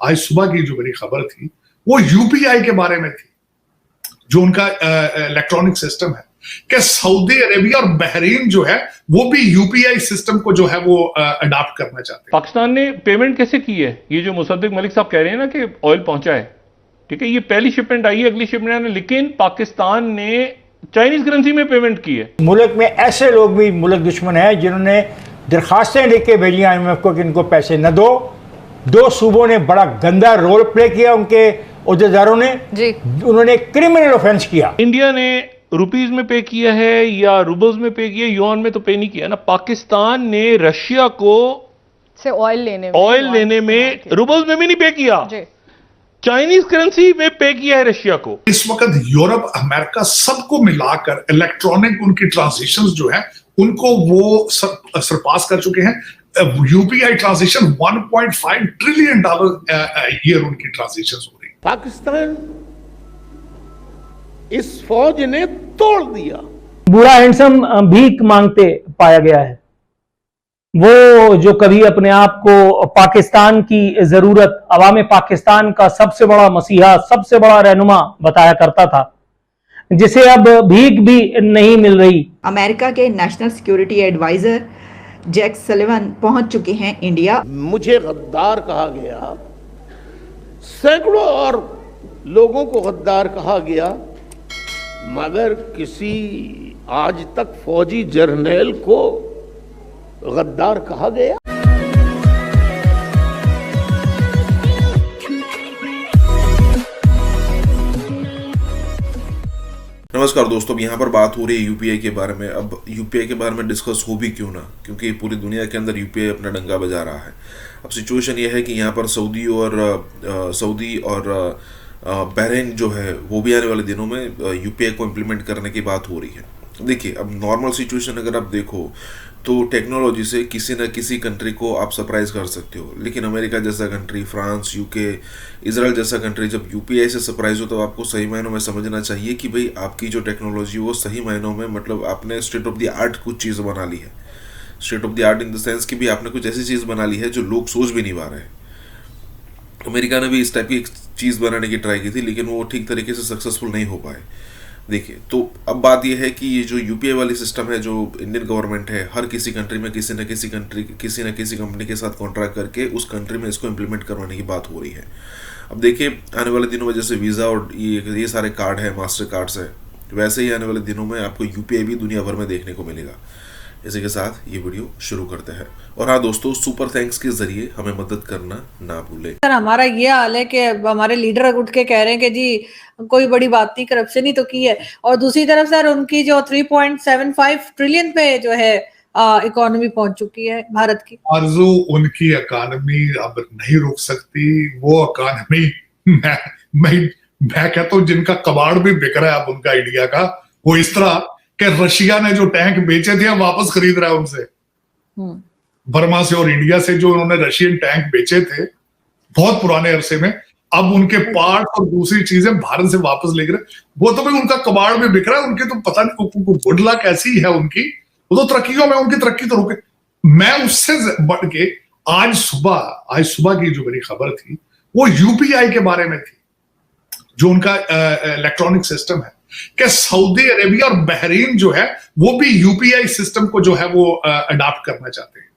आज सुबह की जो मेरी खबर थी वो यूपीआई के बारे में थी, जो उनका इलेक्ट्रॉनिक सिस्टम है कि सऊदी अरेबिया और बहरीन जो है वो भी यूपीआई सिस्टम को जो है वो अडॉप्ट करना चाहते हैं। पाकिस्तान ने पेमेंट कैसे की है? ये जो मुसद्दिक मलिक साहब कह रहे हैं ना कि ऑयल पहुंचा है, ठीक है, ये पहली शिपमेंट आई है, अगली शिपमेंट आने, लेकिन पाकिस्तान ने चाइनीज करेंसी में पेमेंट की है। मुल्क में ऐसे लोग भी मुल्क दुश्मन है जिन्होंने दरखास्तें लेके भेजी IMF को कि इनको पैसे न दो। दो सूबों ने बड़ा गंदा रोल प्ले किया, उनके उहदेदारों ने जी। उन्होंने क्रिमिनल ऑफेंस किया। इंडिया ने रुपीज में पे किया है या रूबल्स में पे किया, युआन में तो पे नहीं किया ना। पाकिस्तान ने रशिया को से ऑयल लेने में रूबल्स में भी नहीं पे किया, चाइनीज करेंसी में पे किया है रशिया को। इस वक्त यूरोप, अमेरिका सबको मिलाकर इलेक्ट्रॉनिक उनकी ट्रांजेक्शंस जो है उनको वो सरपास कर चुके हैं। यूपीआई ट्रांजेक्शन $1.5 ट्रिलियन ईयर उनकी ट्रांजेक्शंस हो रही। पाकिस्तान इस फौज ने तोड़ दिया। बुरा हैंडसम भीख मांगते पाया गया है। वो जो कभी अपने आप को पाकिस्तान की जरूरत, अवाम पाकिस्तान का सबसे बड़ा मसीहा, सबसे बड़ा रहनुमा बताया करता था, जिसे अब भीख भी नहीं मिल रही। अमेरिका के national security adviser Jake Sullivan पहुंच चुके हैं इंडिया। मुझे गद्दार कहा गया, सैकड़ों और लोगों को गद्दार कहा गया, मगर किसी आज तक फौजी जर्नैल को गद्दार कहा गया। नमस्कार दोस्तों, अब यहाँ पर बात हो रही है यूपीआई के बारे में। अब यूपीआई के बारे में डिस्कस हो भी क्यों ना, क्योंकि पूरी दुनिया के अंदर यूपीआई अपना डंका बजा रहा है। अब सिचुएशन ये है कि यहाँ पर सऊदी और बहरीन जो है वो भी आने वाले दिनों में यूपीआई को इम्प्लीमेंट करने की बात हो रही है। देखिए, अब नॉर्मल सिचुएशन अगर आप देखो तो टेक्नोलॉजी से किसी न किसी कंट्री को आप सरप्राइज कर सकते हो, लेकिन अमेरिका जैसा कंट्री, फ्रांस, यूके, इजराइल जैसा कंट्री जब यूपीआई से सरप्राइज हो तो आपको सही मायनों में समझना चाहिए कि भाई आपकी जो टेक्नोलॉजी वो सही मायनों में, मतलब आपने स्टेट ऑफ द आर्ट कुछ चीज़ बना ली है। State of the art in the sense कि भी आपने कुछ ऐसी चीज़ बना ली है जो लोग सोच भी नहीं पा रहे हैं। अमेरिका ने भी इस टाइप की एक चीज़ बनाने की ट्राई की थी, लेकिन वो ठीक तरीके से सक्सेसफुल नहीं हो पाए। देखिए, तो अब बात यह है कि ये जो यूपीआई वाली सिस्टम है, जो इंडियन गवर्नमेंट है, हर किसी कंट्री में किसी न किसी कंपनी के साथ कॉन्ट्रैक्ट करके उस कंट्री में इसको इम्प्लीमेंट करवाने की बात हो रही है। अब देखिए, आने वाले दिनों में जैसे वीज़ा और ये सारे कार्ड है, मास्टर कार्ड्स है, वैसे ही आने वाले दिनों में आपको यूपीआई भी दुनिया भर में देखने को मिलेगा। इसी के साथ ये वीडियो शुरू करते हैं। और हाँ दोस्तों, सुपर थैंक्स के जरिए हमें मदद करना ना भूलें। सर, हमारा ये हाल है कि हमारे लीडर उठ के कह रहे हैं कि जी कोई बड़ी बात नहीं, करप्शन ही तो की है, और दूसरी तरफ सर उनकी जो 3.75 ट्रिलियन पे जो है इकोनॉमी पहुंच चुकी है भारत की। आरजू, उनकी इकोनॉमी अब नहीं रुक सकती। वो इकोनॉमी मैं कहता हूँ जिनका कबाड़ भी बिक रहा है अब उनका इंडिया का, वो इस तरह कि रशिया ने जो टैंक बेचे थे वापस खरीद रहा है उनसे, बर्मा से और इंडिया से। जो उन्होंने रशियन टैंक बेचे थे बहुत पुराने अरसे में, अब उनके पार्ट और दूसरी चीजें भारत से वापस ले गए। वो तो भाई उनका कबाड़ भी बिक रहा है। उनके तो पता नहीं गुड लक कैसी है उनकी, वो तो तरक्कियों में उनकी तरक्की तो रुके। मैं उससे बढ़ के आज सुबह की जो मेरी खबर थी वो यूपीआई के बारे में थी, जो उनका इलेक्ट्रॉनिक सिस्टम है कि सऊदी अरेबिया और बहरीन जो है वो भी यूपीआई सिस्टम को जो है वो अडॉप्ट करना चाहते हैं,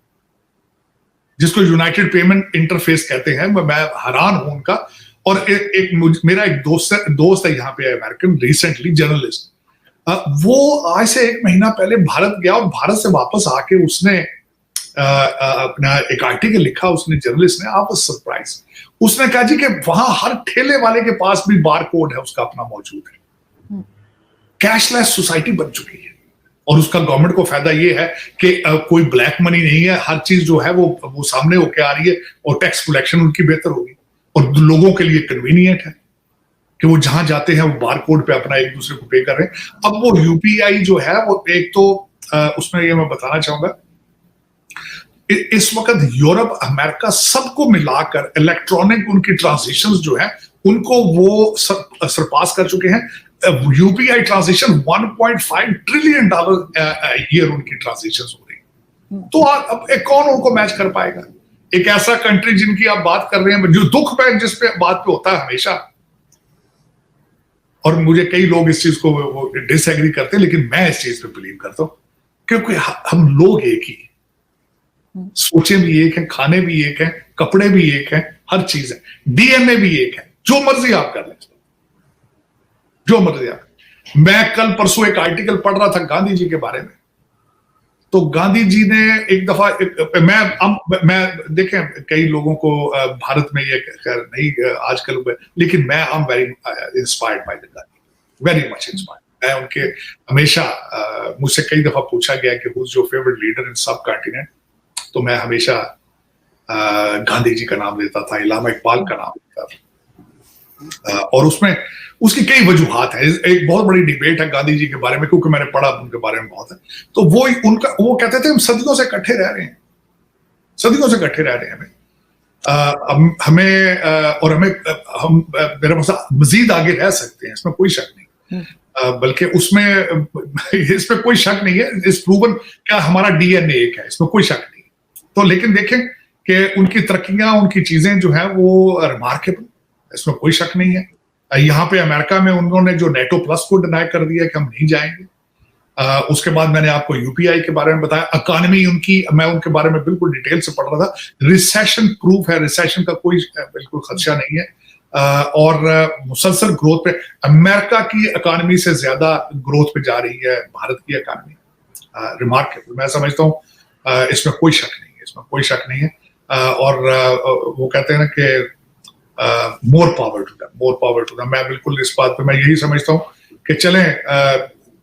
जिसको यूनाइटेड पेमेंट इंटरफेस कहते हैं। मैं हैरान हूं उनका। और मेरा एक दोस्त है यहाँ पे अमेरिकन, रिसेंटली जर्नलिस्ट, वो आज से 1 महीना पहले भारत गया और भारत से वापस आके उसने अपना एक आर्टिकल लिखा। उसने, जर्नलिस्ट ने, आप सरप्राइज, उसने कहा जी कि वहां हर ठेले वाले के पास भी बार कोड है उसका अपना मौजूद है। कैशलेस सोसाइटी बन चुकी है और उसका गवर्नमेंट को फायदा ये है कि कोई ब्लैक मनी नहीं है। हर चीज जो है वो सामने होके आ रही है और टैक्स कलेक्शन उनकी बेहतर होगी और लोगों के लिए कन्वीनियंट है कि वो जहां जाते हैं वो बार कोड पे अपना एक दूसरे को पे कर रहे हैं। अब वो यूपीआई जो है वो एक तो उसमें ये मैं बताना चाहूंगा, इस वक्त यूरोप, अमेरिका सबको मिलाकर इलेक्ट्रॉनिक उनकी ट्रांजेक्शंस जो है उनको वो सरपास कर चुके हैं। यूपीआई ट्रांजेक्शन $1.5 ट्रिलियन ईयर उनकी ट्रांजेक्शंस हो रही। तो अब कौन उनको मैच कर पाएगा? एक ऐसा कंट्री जिनकी आप बात कर रहे हैं, जो दुख पे जिस पे बात पे होता है हमेशा, और मुझे कई लोग इस चीज को डिसएग्री करते हैं, लेकिन मैं इस चीज पे बिलीव करता हूं, क्योंकि हम लोग एक ही, सोचें भी एक हैं, खाने भी एक हैं, कपड़े भी एक हैं, हर चीज है, डीएनए भी एक है, जो मर्जी आप कर लें, जो मर्जी आप। मैं कल परसों एक आर्टिकल पढ़ रहा था गांधी जी के बारे में, तो गांधी जी ने एक दफा मैं देखें, कई लोगों को भारत में ये नहीं आजकल, लेकिन मैं I am very inspired by the Gandhi, very much inspired. मैं उनके हमेशा मुझसे कई दफा पूछा गया कि who is your favourite leader in सब कॉन्टिनेंट, तो मैं हमेशा गांधी जी का नाम लेता था, इलामा इकबाल का नाम लेता था, और उसमें उसकी कई वजूहात है। एक बहुत बड़ी डिबेट है गांधी जी के बारे में, क्योंकि मैंने पढ़ा उनके बारे में बहुत है। तो वो कहते थे हम सदियों से इकट्ठे रह रहे हैं, सदियों से इकट्ठे रह रहे हैं, हम मेरा मतलब मजीद आगे रह सकते हैं, इसमें कोई शक नहीं, बल्कि उसमें इसमें कोई शक नहीं है, इस प्रूवन क्या हमारा डीएनए एक है, इसमें कोई शक नहीं। तो लेकिन देखें कि उनकी तरक्कियां, उनकी चीजें जो है वो रिमार्केबल, इसमें कोई शक नहीं है। यहाँ पे अमेरिका में उन्होंने जो नेटो प्लस को डिनाई कर दिया कि हम नहीं जाएंगे। उसके बाद मैंने आपको यूपीआई के बारे में बताया, इकॉनमी उनकी, मैं उनके बारे में बिल्कुल डिटेल से पढ़ रहा था, रिसेशन प्रूफ है, रिसेशन का कोई बिल्कुल खदशा नहीं है, और मुसलसल ग्रोथ पे, अमेरिका की इकॉनमी से ज्यादा ग्रोथ पे जा रही है भारत की इकॉनमी, रिमार्केबल। मैं समझता हूँ इसमें कोई शक नहीं है, इसमें कोई शक नहीं है। और वो कहते हैं ना कि more power to them, more power to them. मैं बिल्कुल इस बात पे मैं यही समझता हूँ कि चलें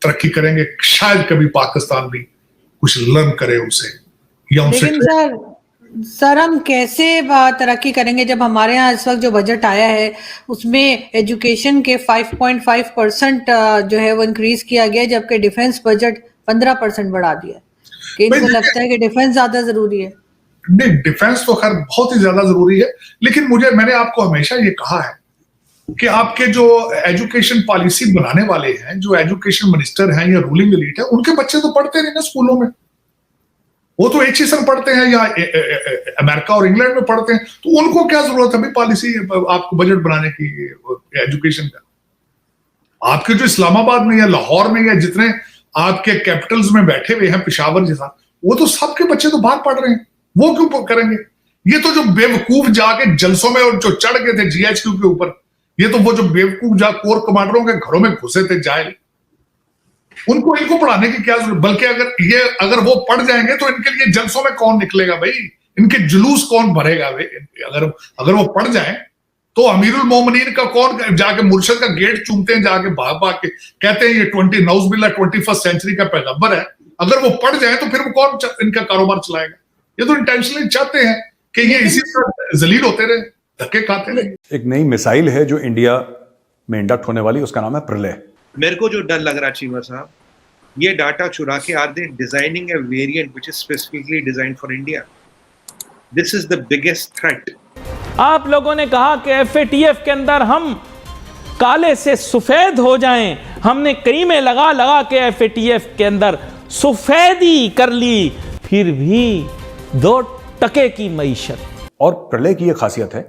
तरक्की करेंगे, शायद कभी पाकिस्तान भी कुछ लर्न करे उनसे, या उनसे। लेकिन सर हम कैसे तरक्की करेंगे जब हमारे यहाँ इस वक्त जो बजट आया है उसमें एजुकेशन के 5.5% जो है वो इंक्रीज किया गया, जबकि डिफेंस बजट 15% बढ़ा दिया है। कि इनको लगता है कि डिफेंस ज्यादा जरूरी है। नहीं, डिफेंस तो खैर बहुत ही ज्यादा जरूरी है, लेकिन मैंने आपको हमेशा ये कहा है कि आपके जो एजुकेशन पॉलिसी बनाने वाले हैं, जो एजुकेशन मिनिस्टर हैं या रूलिंग एलीट है, उनके बच्चे तो पढ़ते नहीं ना स्कूलों में, वो तो एक ही सन पढ़ते हैं या अमेरिका और इंग्लैंड में पढ़ते हैं, तो उनको क्या जरूरत है भाई पॉलिसी आपको बजट बनाने की एजुकेशन का। आपके जो इस्लामाबाद में या लाहौर में या जितने आपके कैपिटल्स में बैठे हुए हैं, पेशावर जैसा, वो तो सबके बच्चे तो बाहर पढ़ रहे हैं, वो क्यों करेंगे? ये तो जो बेवकूफ जाके जलसों में और जो चढ़ गए थे जीएचक्यू के ऊपर, ये तो वो जो बेवकूफ जा कोर कमांडरों के घरों में घुसे थे जाए, इनको पढ़ाने की क्या जरूरत? बल्कि अगर वो पढ़ जाएंगे तो इनके लिए जलसों में कौन निकलेगा भाई, इनके जुलूस कौन भरेगा भाई? अगर वो पढ़ जाए तो अमीरुल मोमिनीन का कौन जाके मुर्शद का गेट चूमते हैं जाके भाग भाग के, कहते हैं ये 21st सेंचुरी का पैगंबर है। अगर वो पढ़ जाए तो फिर वो कौन इनका कारोबार चलाएगा? ये तो इंटेंशनली चाहते हैं कि ये इसी तरह जलील होते रहे, धक्के खाते रहे। एक नई मिसाइल है जो इंडिया में इंडक्ट होने वाली, उसका नाम है प्रलय। मेरे को जो डर लग रहा चीमर साहब, ये डाटा चुरा के are they designing a variant which is specifically designed for India. This is the biggest threat. आप लोगों ने कहा कि एफएटीएफ के अंदर हम काले से सफेद हो जाएं, हमने क्रीमें लगा लगा के एफएटीएफ के अंदर सफेदी कर ली, फिर भी 2 टके की मईशत। और प्रलय की यह खासियत है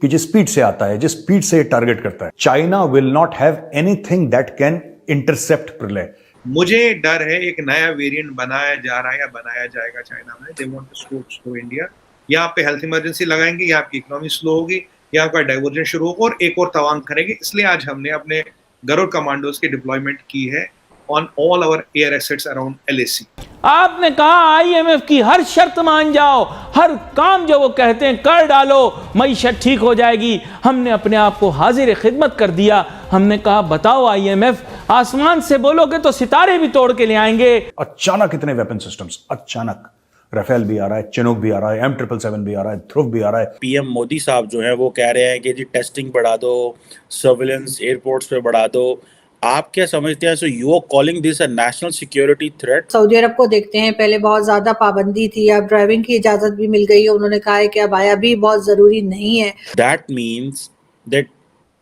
कि जिस स्पीड से आता है, जिस स्पीड से टारगेट करता है, China will not have anything that can intercept प्रलय। मुझे डर है एक नया वेरिएंट बनाया जा रहा है या बनाया जाएगा चाइना में। They want to slow India. यहाँ पे हेल्थ इमरजेंसी लगाएंगे, यहाँ आपकी इकोनॉमी स्लो होगी, यहाँ का डाइवर्जन शुरू होगा और एक और तवांग करेंगे। इसलिए आज हमने अपने गरुड़ कमांडोज की डिप्लॉयमेंट की है on all our air assets around LAC। आपने कहा IMF की हर शर्त मान जाओ, हर काम जो वो कहते हैं कर डालो, मईशत ठीक हो जाएगी। हमने अपने आप को हाजिर खिदमत कर दिया। हमने कहा बताओ IMF, आसमान से बोलोगे तो सितारे भी तोड़ के ले आएंगे। अचानक इतने वेपन सिस्टम्स, अचानक राफेल भी आ रहा है, चिनूक भी आ रहा है, M777 भी आ रहा है, ध्रुव भी आ रहा है। PM मोदी साहब जो है वो कह रहे हैं कि जी टेस्टिंग बढ़ा दो, सर्विलेंस एयरपोर्ट्स पे बढ़ा दो। आप क्या समझते हैं? So you are calling this a national security threat? Saudi Arab को देखते हैं, पहले बहुत ज्यादा पाबंदी थी, अब ड्राइविंग की इजाजत भी मिल गई है। उन्होंने कहा है कि अब आया भी बहुत जरूरी नहीं है। That means that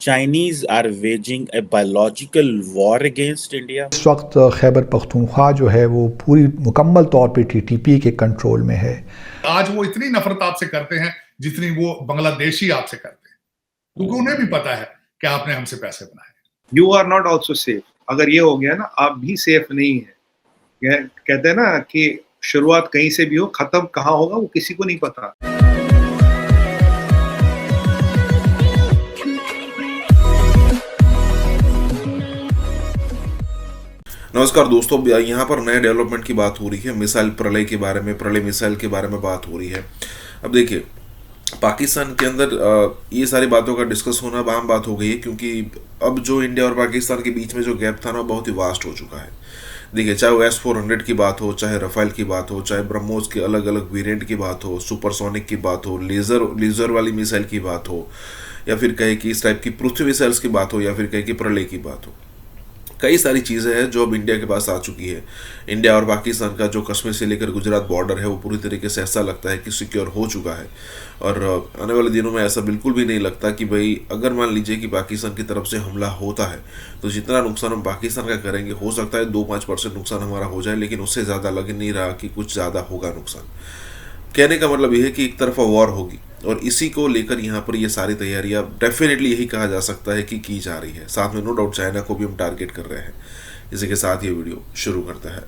Chinese are waging a biological war against India? इस वक्त खैबर पख्तूनख्वा जो है वो पूरी मुकम्मल तौर पे टीटीपी के कंट्रोल में है। आज वो इतनी नफरत आपसे करते हैं जितनी वो बांग्लादेशी आपसे करते हैं, क्योंकि उन्हें भी पता है कि आपने हमसे पैसे बनाए। You are not also safe. अगर ये हो गया ना, आप भी सेफ नहीं है। कहते हैं ना कि शुरुआत कहीं से भी हो, खत्म कहाँ होगा वो किसी को नहीं पता। नमस्कार दोस्तों, यहाँ पर नए डेवलपमेंट की बात हो रही है। मिसाइल प्रलय के बारे में, प्रलय मिसाइल के बारे में बात हो रही है। अब देखिए, पाकिस्तान के अंदर ये सारी बातों का डिस्कस होना आम बात हो गई है, क्योंकि अब जो इंडिया और पाकिस्तान के बीच में जो गैप था ना, बहुत ही वास्ट हो चुका है। देखिए, चाहे वो S-400 की बात हो, चाहे रफाइल की बात हो, चाहे ब्रह्मोस के अलग अलग वेरिएंट की बात हो, सुपरसोनिक की बात हो, लेज़र वाली मिसाइल की बात हो, या फिर कहे कि इस टाइप की पृथ्वी मिसाइल्स की बात हो, या फिर कहे कि प्रलय की बात हो। कई सारी चीज़ें हैं जो अब इंडिया के पास आ चुकी है। इंडिया और पाकिस्तान का जो कश्मीर से लेकर गुजरात बॉर्डर है वो पूरी तरीके से ऐसा लगता है कि सिक्योर हो चुका है, और आने वाले दिनों में ऐसा बिल्कुल भी नहीं लगता कि भाई अगर मान लीजिए कि पाकिस्तान की तरफ से हमला होता है तो जितना नुकसान हम पाकिस्तान का करेंगे, हो सकता है 2-5% नुकसान हमारा हो जाए, लेकिन उससे ज़्यादा लग नहीं रहा कि कुछ ज़्यादा होगा नुकसान। कहने का मतलब यह है कि एक तरफा वॉर होगी, और इसी को लेकर यहाँ पर ये सारी तैयारियां डेफिनेटली यही कहा जा सकता है कि की जा रही है। साथ में नो डाउट चाइना को भी हम टारगेट कर रहे हैं। इसी के साथ ये वीडियो शुरू करता है।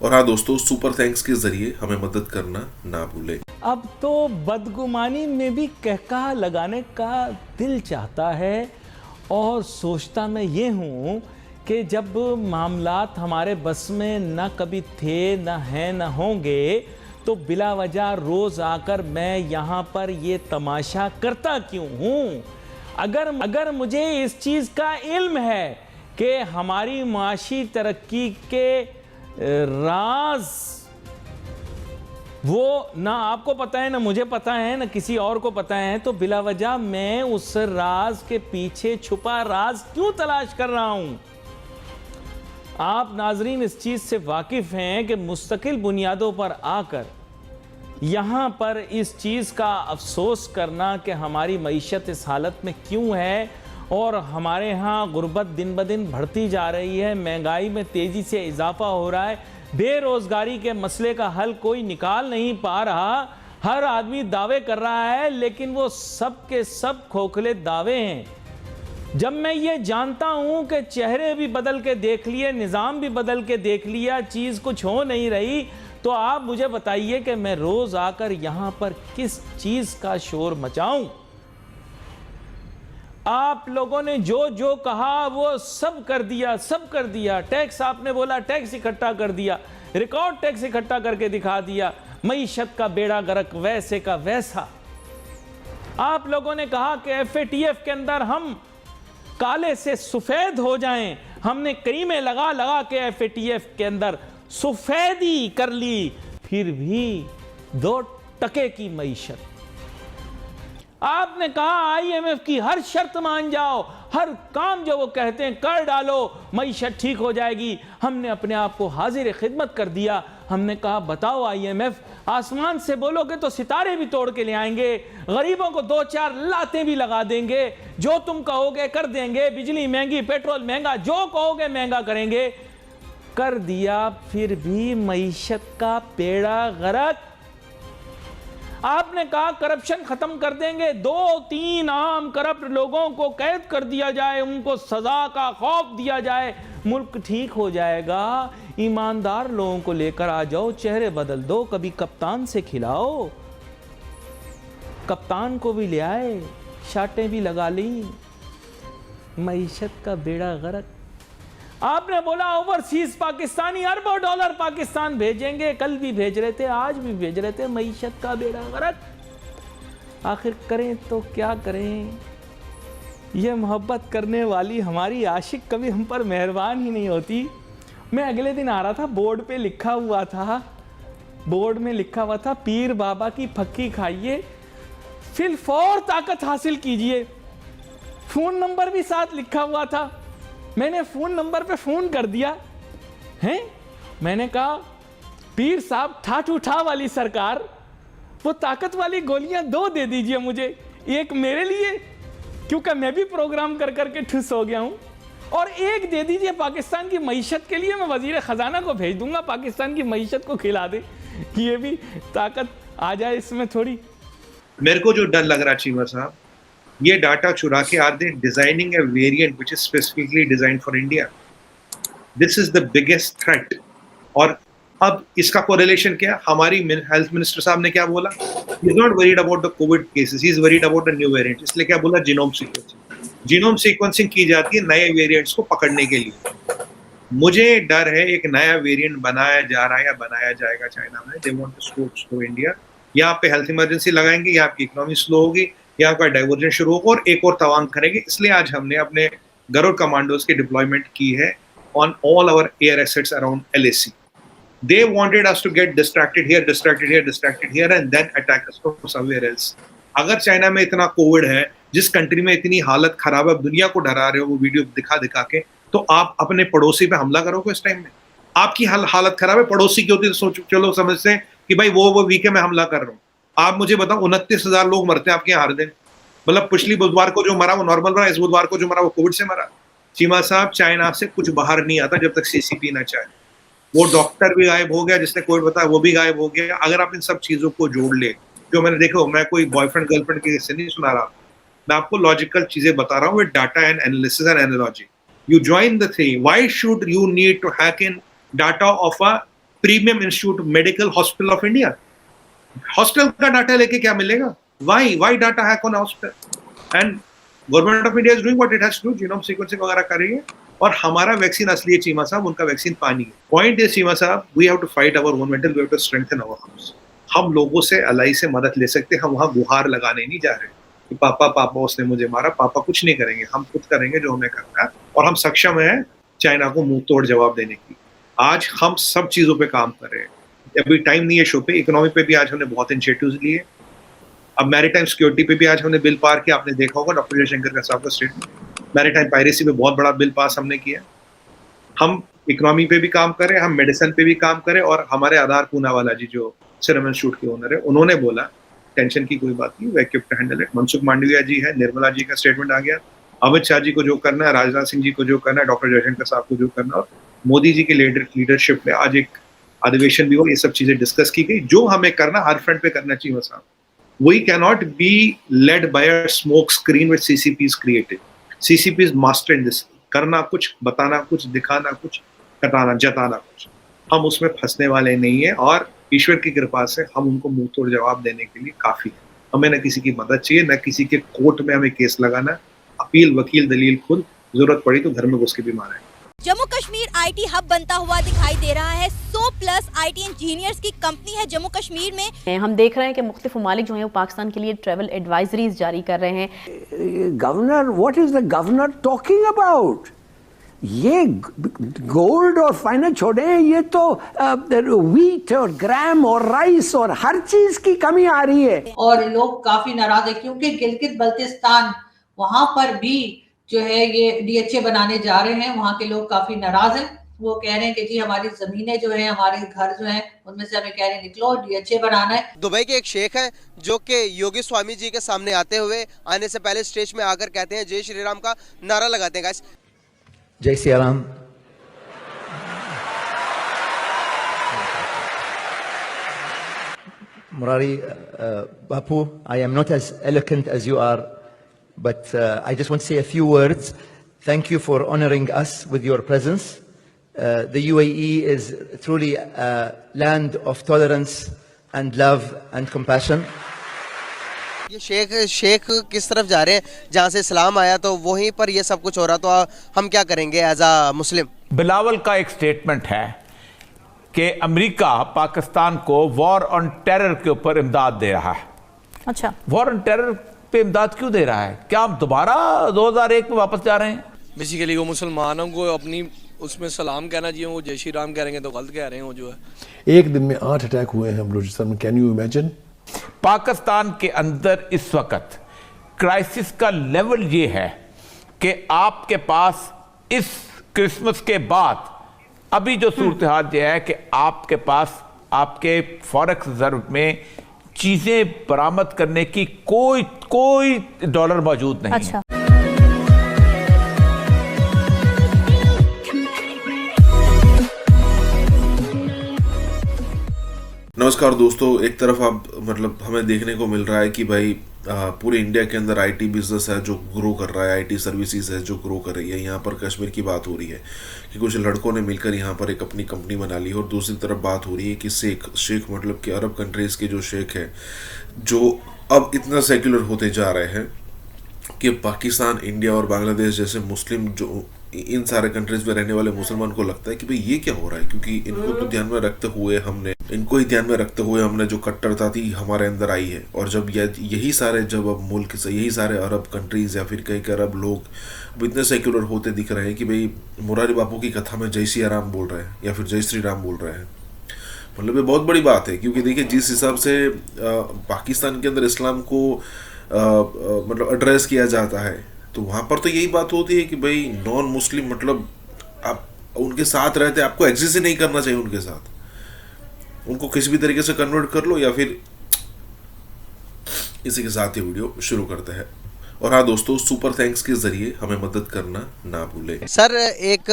और हाँ दोस्तों, सुपर थैंक्स के जरिए हमें मदद करना ना भूलें। अब तो बदगुमानी में भी कहका लगाने का दिल चाहता है, और सोचता मैं ये हूँ कि जब मामलात हमारे बस में न कभी थे, न हैं, न होंगे, तो बिला वजह रोज आकर मैं यहाँ पर ये तमाशा करता क्यों हूँ? अगर मुझे इस चीज़ का इल्म है कि हमारी माशी तरक्की के राज वो ना आपको पता है, ना मुझे पता है, ना किसी और को पता है, तो बिला वजह मैं उस राज के पीछे छुपा राज क्यों तलाश कर रहा हूँ? आप नाजरीन इस चीज़ से वाकिफ़ हैं कि मुस्तकिल बुनियादों पर आकर यहाँ पर इस चीज़ का अफसोस करना कि हमारी मईशत इस हालत में क्यों है, और हमारे यहाँ गुर्बत दिन ब दिन बढ़ती जा रही है, महंगाई में तेज़ी से इजाफा हो रहा है, बेरोज़गारी के मसले का हल कोई निकाल नहीं पा रहा। हर आदमी दावे कर रहा है, लेकिन वो सब के सब खोखले दावे हैं। जब मैं ये जानता हूं कि चेहरे भी बदल के देख लिए, निज़ाम भी बदल के देख लिया, चीज़ कुछ हो नहीं रही, तो आप मुझे बताइए कि मैं रोज़ आकर यहाँ पर किस चीज़ का शोर मचाऊं? आप लोगों ने जो जो कहा वो सब कर दिया, सब कर दिया। टैक्स आपने बोला, टैक्स इकट्ठा कर दिया, रिकॉर्ड टैक्स इकट्ठा करके दिखा दिया, मईशत का बेड़ा गर्क वैसे का वैसा। आप लोगों ने कहा कि FATF के अंदर हम काले से सफेद हो जाएं, हमने करीमें लगा लगा के FATF के अंदर सफेदी कर ली, फिर भी 2% की मईशत। आपने कहा IMF की हर शर्त मान जाओ, हर काम जो वो कहते हैं कर डालो, मईशत ठीक हो जाएगी। हमने अपने आप को हाजिर खिदमत कर दिया। हमने कहा बताओ IMF, आसमान से बोलोगे तो सितारे भी तोड़ के ले आएंगे, गरीबों को 2-4 लातें भी लगा देंगे, जो तुम कहोगे कर देंगे, बिजली महंगी, पेट्रोल महंगा, जो कहोगे महंगा करेंगे। कर दिया, फिर भी मईशत का बेड़ा गर्क। आपने कहा करप्शन खत्म कर देंगे, 2-3 आम करप्ट लोगों को कैद कर दिया जाए, उनको सजा का खौफ दिया जाए, मुल्क ठीक हो जाएगा। ईमानदार लोगों को लेकर आ जाओ, चेहरे बदल दो, कभी कप्तान से खिलाओ। कप्तान को भी ले आए, शाटें भी लगा ली, मईशत का बेड़ा गर्क। आपने बोला ओवरसीज पाकिस्तानी अरबों डॉलर पाकिस्तान भेजेंगे, कल भी भेज रहे थे, आज भी भेज रहे थे, मईशत का बेड़ा गर्क। आखिर करें तो क्या करें? ये मोहब्बत करने वाली हमारी आशिक कभी हम पर मेहरबान ही नहीं होती। मैं अगले दिन आ रहा था, बोर्ड पे लिखा हुआ था, बोर्ड में लिखा हुआ था पीर बाबा की फक्की खाइए, फिर फौर ताकत हासिल कीजिए। फोन नंबर भी साथ लिखा हुआ था। मैंने फोन नंबर पे फोन कर दिया हैं, मैंने कहा पीर साहब ठाठ उठा वाली सरकार, वो ताकत वाली गोलियां 2 दे दीजिए मुझे, एक मेरे लिए क्योंकि मैं भी प्रोग्राम कर करके ठुस हो गया हूं। और एक दे दीजिए पाकिस्तान की मईशत के लिए, मैं वजीर खजाना को भेज दूंगा, पाकिस्तान की मईशत को खिला दे, ये भी ताकत आ जाए इसमें थोड़ी। मेरे को जो डर लग रहा चीमा साहब, ये डाटा चुरा के आते designing a variant which is specifically designed for India. This is the biggest threat. और अब इसका कोरिलेशन क्या? हमारी हेल्थ मिनिस्टर साहब ने क्या बोला? He is not worried about the Covid cases, he is worried about the new variant. इसलिए क्या बोला? Genome sequencing. जीनोम सीक्वेंसिंग की जाती है नए वेरिएंट्स को पकड़ने के लिए। मुझे डर है एक नया वेरिएंट बनाया जा रहा है या बनाया जाएगा चाइना में। They want to slow India. या आप पे हेल्थ इमरजेंसी लगाएंगे, या आपकी इकोनॉमी स्लो होगी, या आपका डाइवर्जन शुरू होगा और एक और तवांग करेंगे। इसलिए आज हमने अपने गरुड़ कमांडोज की डिप्लॉयमेंट की है on all our air assets around LAC. They wanted us to get distracted here and then attack us from somewhere else. अगर चाइना में इतना कोविड है, जिस कंट्री में इतनी हालत खराब है, दुनिया को डरा रहे हो वो वीडियो दिखा के, तो आप अपने पड़ोसी पे हमला करोगे इस टाइम में? आपकी हालत खराब है, पड़ोसी की होती तो सोचो, चलो समझते हैं कि भाई वो वीक है, मैं हमला कर रहा हूँ। आप मुझे बताओ 29,000 लोग मरते हैं आपके यहाँ हर दिन। मतलब पिछली बुधवार को जो मरा वो नॉर्मल मरा, इस बुधवार को जो मरा वो कोविड से मरा। चीमा साहब, चाइना से कुछ बाहर नहीं आता जब तक CCP ना चाहे। वो डॉक्टर भी गायब हो गया, जिसने कोविड बताया वो भी गायब हो गया। अगर आप इन सब चीजों को जोड़ ले, जो मैंने देखो, मैं कोई बॉयफ्रेंड गर्लफ्रेंड के किस्से नहीं सुना रहा, मैं आपको लॉजिकल चीजें बता रहा हूँ with data and analysis and analogy. You join the thing, why should you need to hack in data of a premium institute medical hospital of India? Hospital का डाटा लेके क्या मिलेगा? Why data hack on hospital? And government of India is doing what it has to do, genome sequencing वगैरह कर रही है। और हमारा वैक्सीन असली है चीमा साहब, उनका वैक्सीन पानी है। पॉइंट इज चीमा साहब, we have to fight our own battle, we have to strengthen our house. हम लोगों से अलाई से मदद ले सकते हैं, हम वहाँ गुहार लगाने नहीं जा रहे कि पापा उसने मुझे मारा। पापा कुछ नहीं करेंगे, हम खुद करेंगे जो हमें करना है, और हम सक्षम हैं चाइना को मुंह तोड़ जवाब देने की। आज हम सब चीजों पे काम कर रहे हैं। अभी टाइम नहीं है शो पे, इकोनॉमी पे भी आज हमने बहुत इनिशिएटिव्स लिए। अब मैरीटाइम सिक्योरिटी पे भी आज हमने बिल पार किया, आपने देखा होगा डॉक्टर जयशंकर का साहब का स्टेटमेंट। मैरीटाइम पायरेसी पे बहुत बड़ा बिल पास हमने किया। हम इकोनॉमी पे भी काम करें, हम मेडिसिन पे भी काम करें। और हमारे आधार पूनावाला जी जो सीरम इंस्टीट्यूट के ओनर है, उन्होंने बोला टेंशन की कोई बात नहीं, we can handle it. Mansukh Mandaviya ji है, निर्मला जी का स्टेटमेंट आ गया, अमित शाह जी को जो करना है, राजनाथ सिंह जी को जो करना है, डॉक्टर जयशंकर साहब को जो करना है, और मोदी जी की लीडरशिप में आज एक अधिवेशन भी हुआ, ये सब चीजें डिस्कस की गई। जो हमें करना हर फ्रंट पे करना चाहिए साहब। We cannot be led by a smoke screen which CCP is created. CCP is master in this. करना कुछ, बताना कुछ, दिखाना कुछ, कटाना जताना कुछ। हम उसमें फंसने वाले नहीं है, और ईश्वर की कृपा से हम उनको मुंह तोड़ जवाब देने के लिए काफी है। हमें न किसी की मदद चाहिए, न किसी के कोर्ट में हमें केस लगाना। अपील, वकील, दलील खुद, जरूरत पड़ी तो घर में घुस के भी मारेंगे। जम्मू कश्मीर IT हब बनता हुआ दिखाई दे रहा है। 100+ IT इंजीनियर्स की कंपनी है जम्मू कश्मीर में। हम देख रहे हैं कि मुख्तलिफ ममालिक जो हैं वो पाकिस्तान के लिए ट्रैवल एडवाइजरीज जारी कर रहे हैं। Governor, what is the governor talking about? ये गोल्ड और फाइनेंस छोड़े, ये तो व्हीट और ग्राम और राइस और हर चीज की कमी आ रही है। और लोग काफी नाराज है क्योंकि गिलगित बल्तिस्तान, वहां पर भी जो है ये DHA बनाने जा रहे हैं। वहाँ के लोग काफी नाराज हैं। वो कह रहे हैं कि जी हमारी जमीनें जो है, हमारे घर जो हैं, उनमें से हमें कह रहे हैं निकलो, DHA बनाना है। दुबई के एक शेख हैं जो कि योगी स्वामी जी के सामने आते हुए, आने से पहले स्टेज में आकर कहते हैं जय श्री राम का नारा लगाते हैं। गाइस, जय Shri Ram. Murari, Bapu, I am not as eloquent as you are, but I just want to say a few words. Thank you for honoring us with your presence. The UAE is truly a land of tolerance and love and compassion. ये शेख किस तरफ जा रहे हैं? जहाँ से इस्लाम आया तो वहीं पर ये सब कुछ हो रहा, तो हम क्या करेंगे एज अ मुस्लिम? बिलावल का एक स्टेटमेंट है कि अमेरिका पाकिस्तान को वॉर ऑन टेरर के ऊपर इमदाद दे रहा है। अच्छा, वॉर ऑन टेरर पे इमदाद क्यों दे रहा है? क्या हम दोबारा 2001 में वापस जा रहे हैं? बेसिकली वो मुसलमानों को अपनी उसमें सलाम कहना चाहिए, वो जय श्री राम कह रहे हैं तो गलत कह रहे हैं। वो जो है एक दिन में 8 अटैक हुए हैं बलूचिस्तान में। Can you imagine? पाकिस्तान के अंदर इस वक्त क्राइसिस का लेवल ये है कि आपके पास इस क्रिसमस के बाद अभी जो सूरत हाल ये है कि आपके पास आपके फॉरेक्स रिजर्व में चीजें बरामद करने की कोई डॉलर मौजूद नहीं है। नमस्कार दोस्तों, एक तरफ आप मतलब हमें देखने को मिल रहा है कि भाई पूरे इंडिया के अंदर आईटी बिजनेस है जो ग्रो कर रहा है, आईटी सर्विसेज है जो ग्रो कर रही है। यहाँ पर कश्मीर की बात हो रही है कि कुछ लड़कों ने मिलकर यहाँ पर एक अपनी कंपनी बना ली, और दूसरी तरफ बात हो रही है कि शेख मतलब कि अरब कंट्रीज़ के जो शेख है जो अब इतना सेक्युलर होते जा रहे हैं कि पाकिस्तान, इंडिया और बांग्लादेश जैसे मुस्लिम जो इन सारे कंट्रीज में रहने वाले मुसलमान को लगता है कि भाई ये क्या हो रहा है, क्योंकि इनको तो ध्यान में रखते हुए हमने जो कट्टरता थी हमारे अंदर आई है। और जब यही सारे जब अब मुल्क से यही सारे अरब कंट्रीज या फिर कई अरब लोग अब इतने सेक्युलर होते दिख रहे हैं कि भाई मुरारी बापू की कथा में जय श्री राम बोल रहे हैं या फिर जय श्री राम बोल रहे हैं, मतलब ये बहुत बड़ी बात है। क्योंकि देखिए जिस हिसाब से पाकिस्तान के अंदर इस्लाम को मतलब एड्रेस किया जाता है, तो वहाँ पर तो यही बात होती है कि भाई नॉन मुस्लिम मतलब आप उनके साथ रहते, आपको एग्जिस्ट ही नहीं करना चाहिए उनके साथ, उनको किसी भी तरीके से कन्वर्ट कर लो या फिर। इसी के साथ ये वीडियो शुरू करते हैं। और हाँ दोस्तों, सुपर थैंक्स के जरिए हमें मदद करना ना भूलें। सर एक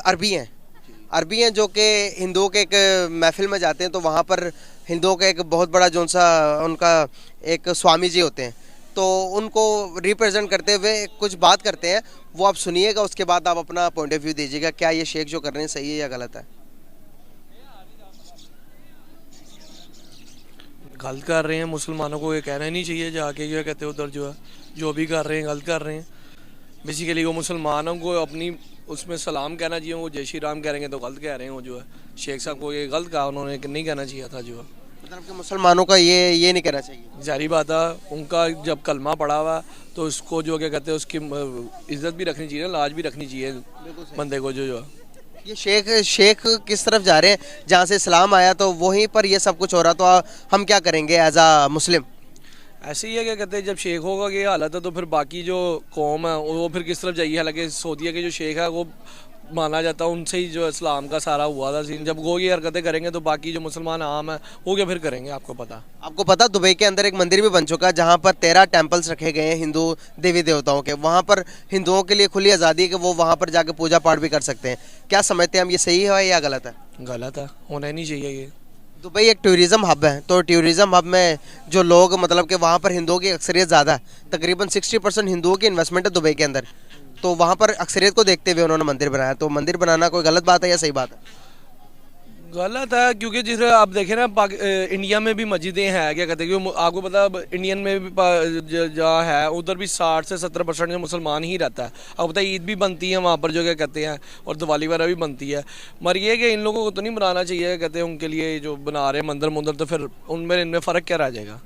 अरबी हैं जो कि हिंदुओं के एक महफिल में जाते हैं, तो वहाँ पर हिंदुओं का एक बहुत बड़ा जो सा उनका एक स्वामी जी होते हैं, तो उनको रिप्रेजेंट करते हुए कुछ बात करते हैं, वो आप सुनिएगा, उसके बाद आप अपना पॉइंट ऑफ व्यू दीजिएगा, क्या ये शेख जो कर रहे हैं सही है या गलत है। गलत कर रहे हैं, मुसलमानों को ये कहना नहीं चाहिए जाके क्या कहते हैं उधर जो है जो भी कर रहे हैं गलत कर रहे हैं। बेसिकली वो मुसलमानों को अपनी उसमें सलाम कहना चाहिए, वो जय श्री राम कहेंगे तो गलत कह रहे हैं। वो जो है शेख साहब को ये गलत कहा, उन्होंने नहीं कहना चाहिए था। जो है मतलब कि मुसलमानों का ये नहीं कहना चाहिए। जारी बात है, उनका जब कलमा पड़ा हुआ तो उसको जो क्या कहते हैं उसकी इज्जत भी रखनी चाहिए, लाज भी रखनी चाहिए बंदे को। जो है ये शेख किस तरफ जा रहे हैं, जहाँ से इस्लाम आया तो वहीं पर ये सब कुछ हो रहा, तो हम क्या करेंगे एज आ मुस्लिम। ऐसे ही है, क्या कहते हैं जब शेख होगा ये हालत है तो फिर बाकी जो कौम है वो फिर किस तरफ जाइए। हालांकि सऊदीया के जो शेख है वो माना जाता है उनसे ही जो इस्लाम का सारा हुआ था सीन। जब वो ये हरकतें करेंगे तो बाकी जो मुसलमान आम है वो क्या फिर करेंगे। आपको पता दुबई के अंदर एक मंदिर भी बन चुका है जहाँ पर 13 टेम्पल्स रखे गए हैं हिंदू देवी देवताओं के। वहाँ पर हिंदुओं के लिए खुली आज़ादी है कि वो वहाँ पर जाके पूजा पाठ भी कर सकते हैं। क्या समझते हैं हम, ये सही है या गलत है? गलत है, होना ही नहीं चाहिए ये। दुबई एक टूरिज़्म हब है, तो टूरिज़्म हब में जो लोग मतलब कि वहाँ पर हिंदुओं की अक्सरियत ज़्यादा है, तकरीबन 60% हिंदुओं की इन्वेस्टमेंट है दुबई के अंदर, तो वहाँ पर अक्सरियत को देखते हुए उन्होंने मंदिर बनाया। तो मंदिर बनाना कोई गलत बात है या सही बात है? गलत है, क्योंकि जिसे आप देखें ना इंडिया में भी मस्जिदें हैं, क्या कहते हैं, आपको पता है इंडियन में भी जहाँ है उधर भी 60 से 70% जो मुसलमान ही रहता है। आपको पता है ईद भी बनती है वहाँ पर जो क्या कहते हैं, और दिवाली वगैरह भी बनती है। मगर ये कि इन लोगों को तो नहीं बनाना चाहिए, कहते हैं उनके लिए जो बना रहे मंदिर, तो फिर इनमें फ़र्क क्या रह जाएगा।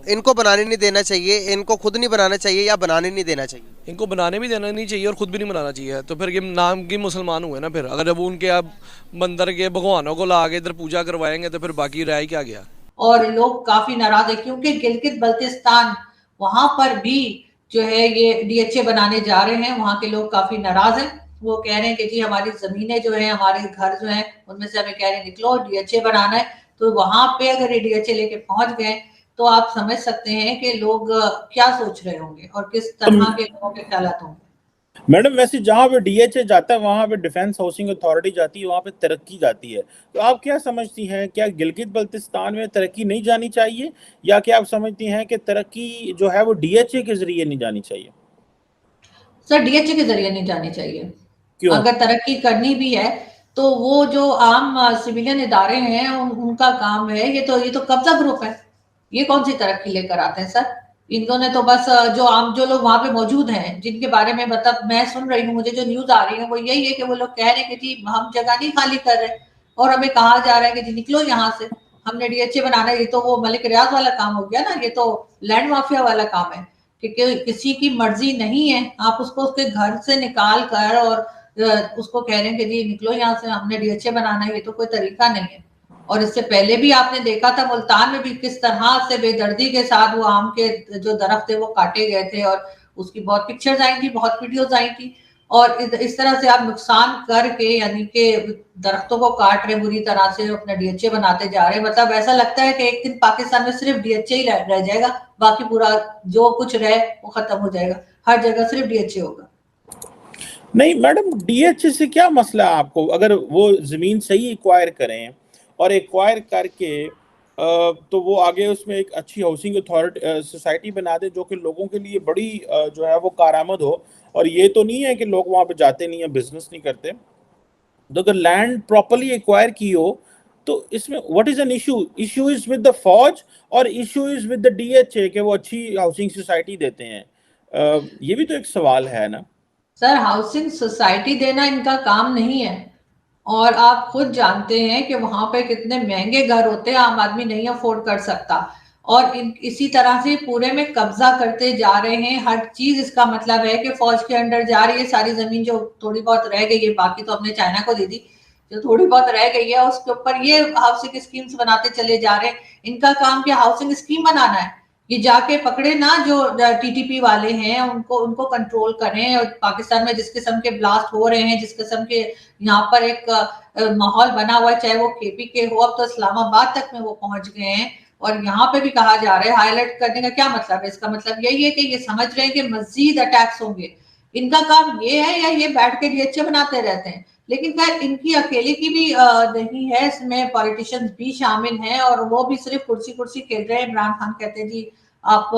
इनको बनाने नहीं देना चाहिए, इनको खुद नहीं बनाना चाहिए या बनाने नहीं देना चाहिए? इनको बनाने भी देना नहीं चाहिए और खुद भी नहीं बनाना चाहिए। तो फिर ये नाम की मुसलमान हुए ना। फिर अगर जब उनके अब मंदिर के भगवानों को ला के इधर पूजा करवाएंगे तो फिर बाकी रह क्या गया। और लोग काफी नाराज है क्योंकि गिलगित बल्तिस्तान वहां पर भी जो है ये डीएचए बनाने जा रहे हैं। वहां के लोग काफी नाराज हैं, वो कह रहे हैं कि जी हमारी जमीनें जो है, हमारे घर जो है उनमें से हमें कह रहे हैं निकलो, डीएचए बनाना है। तो वहां पे अगर ये डीएचए लेके पहुंच गए तो आप समझ सकते हैं कि लोग क्या सोच रहे होंगे और किस तरह के लोगों के ख्यालात होंगे। मैडम वैसे जहाँ पे डीएचए जाता है वहाँ पे डिफेंस हाउसिंग अथॉरिटी जाती है, वहाँ पे तरक्की जाती है, तो आप क्या समझती हैं, क्या गिलगित बल्तिस्तान में तरक्की नहीं जानी चाहिए, या क्या आप समझती हैं कि तरक्की जो है वो डीएचए के जरिए नहीं जानी चाहिए? सर डीएचए के जरिए नहीं जानी चाहिए। क्यों? अगर तरक्की करनी भी है तो वो जो आम सिविलियन इदारे हैं उनका काम है। ये तो कब्जा ग्रुप है, ये कौन सी तरक्की लेकर आते हैं सर। इन्होंने तो बस जो लोग वहां पे मौजूद हैं, जिनके बारे में मतलब मैं सुन रही हूँ, मुझे जो न्यूज आ रही है वो यही है कि वो लोग कह रहे हैं कि जी हम जगह नहीं खाली कर रहे और हमें कहा जा रहा है कि जी निकलो यहाँ से, हमने डीएचए बनाना है। ये तो वो मलिक रियाज वाला काम हो गया ना, ये तो लैंड माफिया वाला काम है कि किसी की मर्जी नहीं है, आप उसको उसके घर से निकाल कर और उसको कह रहे हैं कि जी निकलो यहाँ से, हमने डीएचए बनाना है। ये तो कोई तरीका नहीं है। और इससे पहले भी आपने देखा था मुल्तान में भी किस तरह से बेदर्दी के साथ वो आम के जो दरख्त थे वो काटे गए थे और उसकी बहुत पिक्चर्स आई थी, बहुत वीडियोस आई थी। और इस तरह से आप नुकसान करके यानी कि दरख्तों को काट रहे, बुरी तरह से अपना डीएचए बनाते जा रहे। मतलब ऐसा लगता है कि एक दिन पाकिस्तान में सिर्फ डीएचए ही रह जाएगा, बाकी पूरा जो कुछ रहे वो खत्म हो जाएगा, हर जगह सिर्फ डीएचए होगा। नहीं मैडम, डीएचए से क्या मसला है आपको? अगर वो जमीन सही एक्वायर करें और एक्वायर करके तो वो आगे उसमें एक अच्छी हाउसिंग अथॉरिटी सोसाइटी बना दे जो कि लोगों के लिए बड़ी जो है वो कारआमद हो। और ये तो नहीं है कि लोग वहाँ पे जाते नहीं है, बिजनेस नहीं करते। तो अगर लैंड प्रॉपर्ली एक्वायर की हो तो इसमें what is an issue is with the फौज और issue is with the DHA कि वो अच्छी हाउसिंग सोसाइटी देते हैं। ये भी तो एक सवाल है ना सर। हाउसिंग सोसाइटी देना इनका काम नहीं है, और आप खुद जानते हैं कि वहां पे कितने महंगे घर होते हैं, आम आदमी नहीं अफोर्ड कर सकता। और इसी तरह से पूरे में कब्जा करते जा रहे हैं हर चीज। इसका मतलब है कि फौज के अंडर जा रही है सारी जमीन, जो थोड़ी बहुत रह गई है, बाकी तो हमने चाइना को दे दी, जो थोड़ी बहुत रह गई है उसके ऊपर ये हाउसिंग स्कीम्स बनाते चले जा रहे हैं। इनका काम क्या हाउसिंग स्कीम बनाना है? ये जाके पकड़े ना जो TTP वाले हैं, उनको कंट्रोल करें। और पाकिस्तान में जिस किस्म के ब्लास्ट हो रहे हैं, जिस किस्म के यहाँ पर एक माहौल बना हुआ है, चाहे वो KPK हो, अब तो इस्लामाबाद तक में वो पहुंच गए हैं। और यहाँ पे भी कहा जा रहा है, हाईलाइट करने का क्या मतलब है? इसका मतलब यही है कि ये समझ रहे हैं कि मजीद अटैक्स होंगे। इनका काम ये है या ये बैठ के DHA बनाते रहते हैं? लेकिन खैर इनकी अकेले की भी नहीं है, इसमें पॉलिटिशियंस भी शामिल हैं और वो भी सिर्फ कुर्सी खेल रहे हैं। इमरान खान कहते हैं जी आप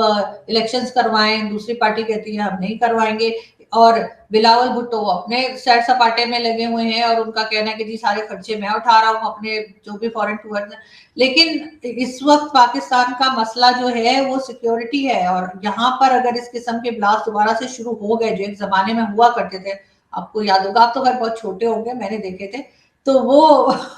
इलेक्शंस करवाएं, दूसरी पार्टी कहती है हम नहीं करवाएंगे। और बिलावल भुट्टो अपने सैर सपाटे में लगे हुए हैं और उनका कहना है कि जी सारे खर्चे मैं उठा रहा हूँ अपने जो भी फॉरेन टूर। लेकिन इस वक्त पाकिस्तान का मसला जो है वो सिक्योरिटी है। और यहाँ पर अगर इस किस्म के ब्लास्ट दोबारा से शुरू हो गए जो एक जमाने में हुआ करते थे, आपको याद होगा, आप तो खैर बहुत छोटे होंगे, मैंने देखे थे, तो वो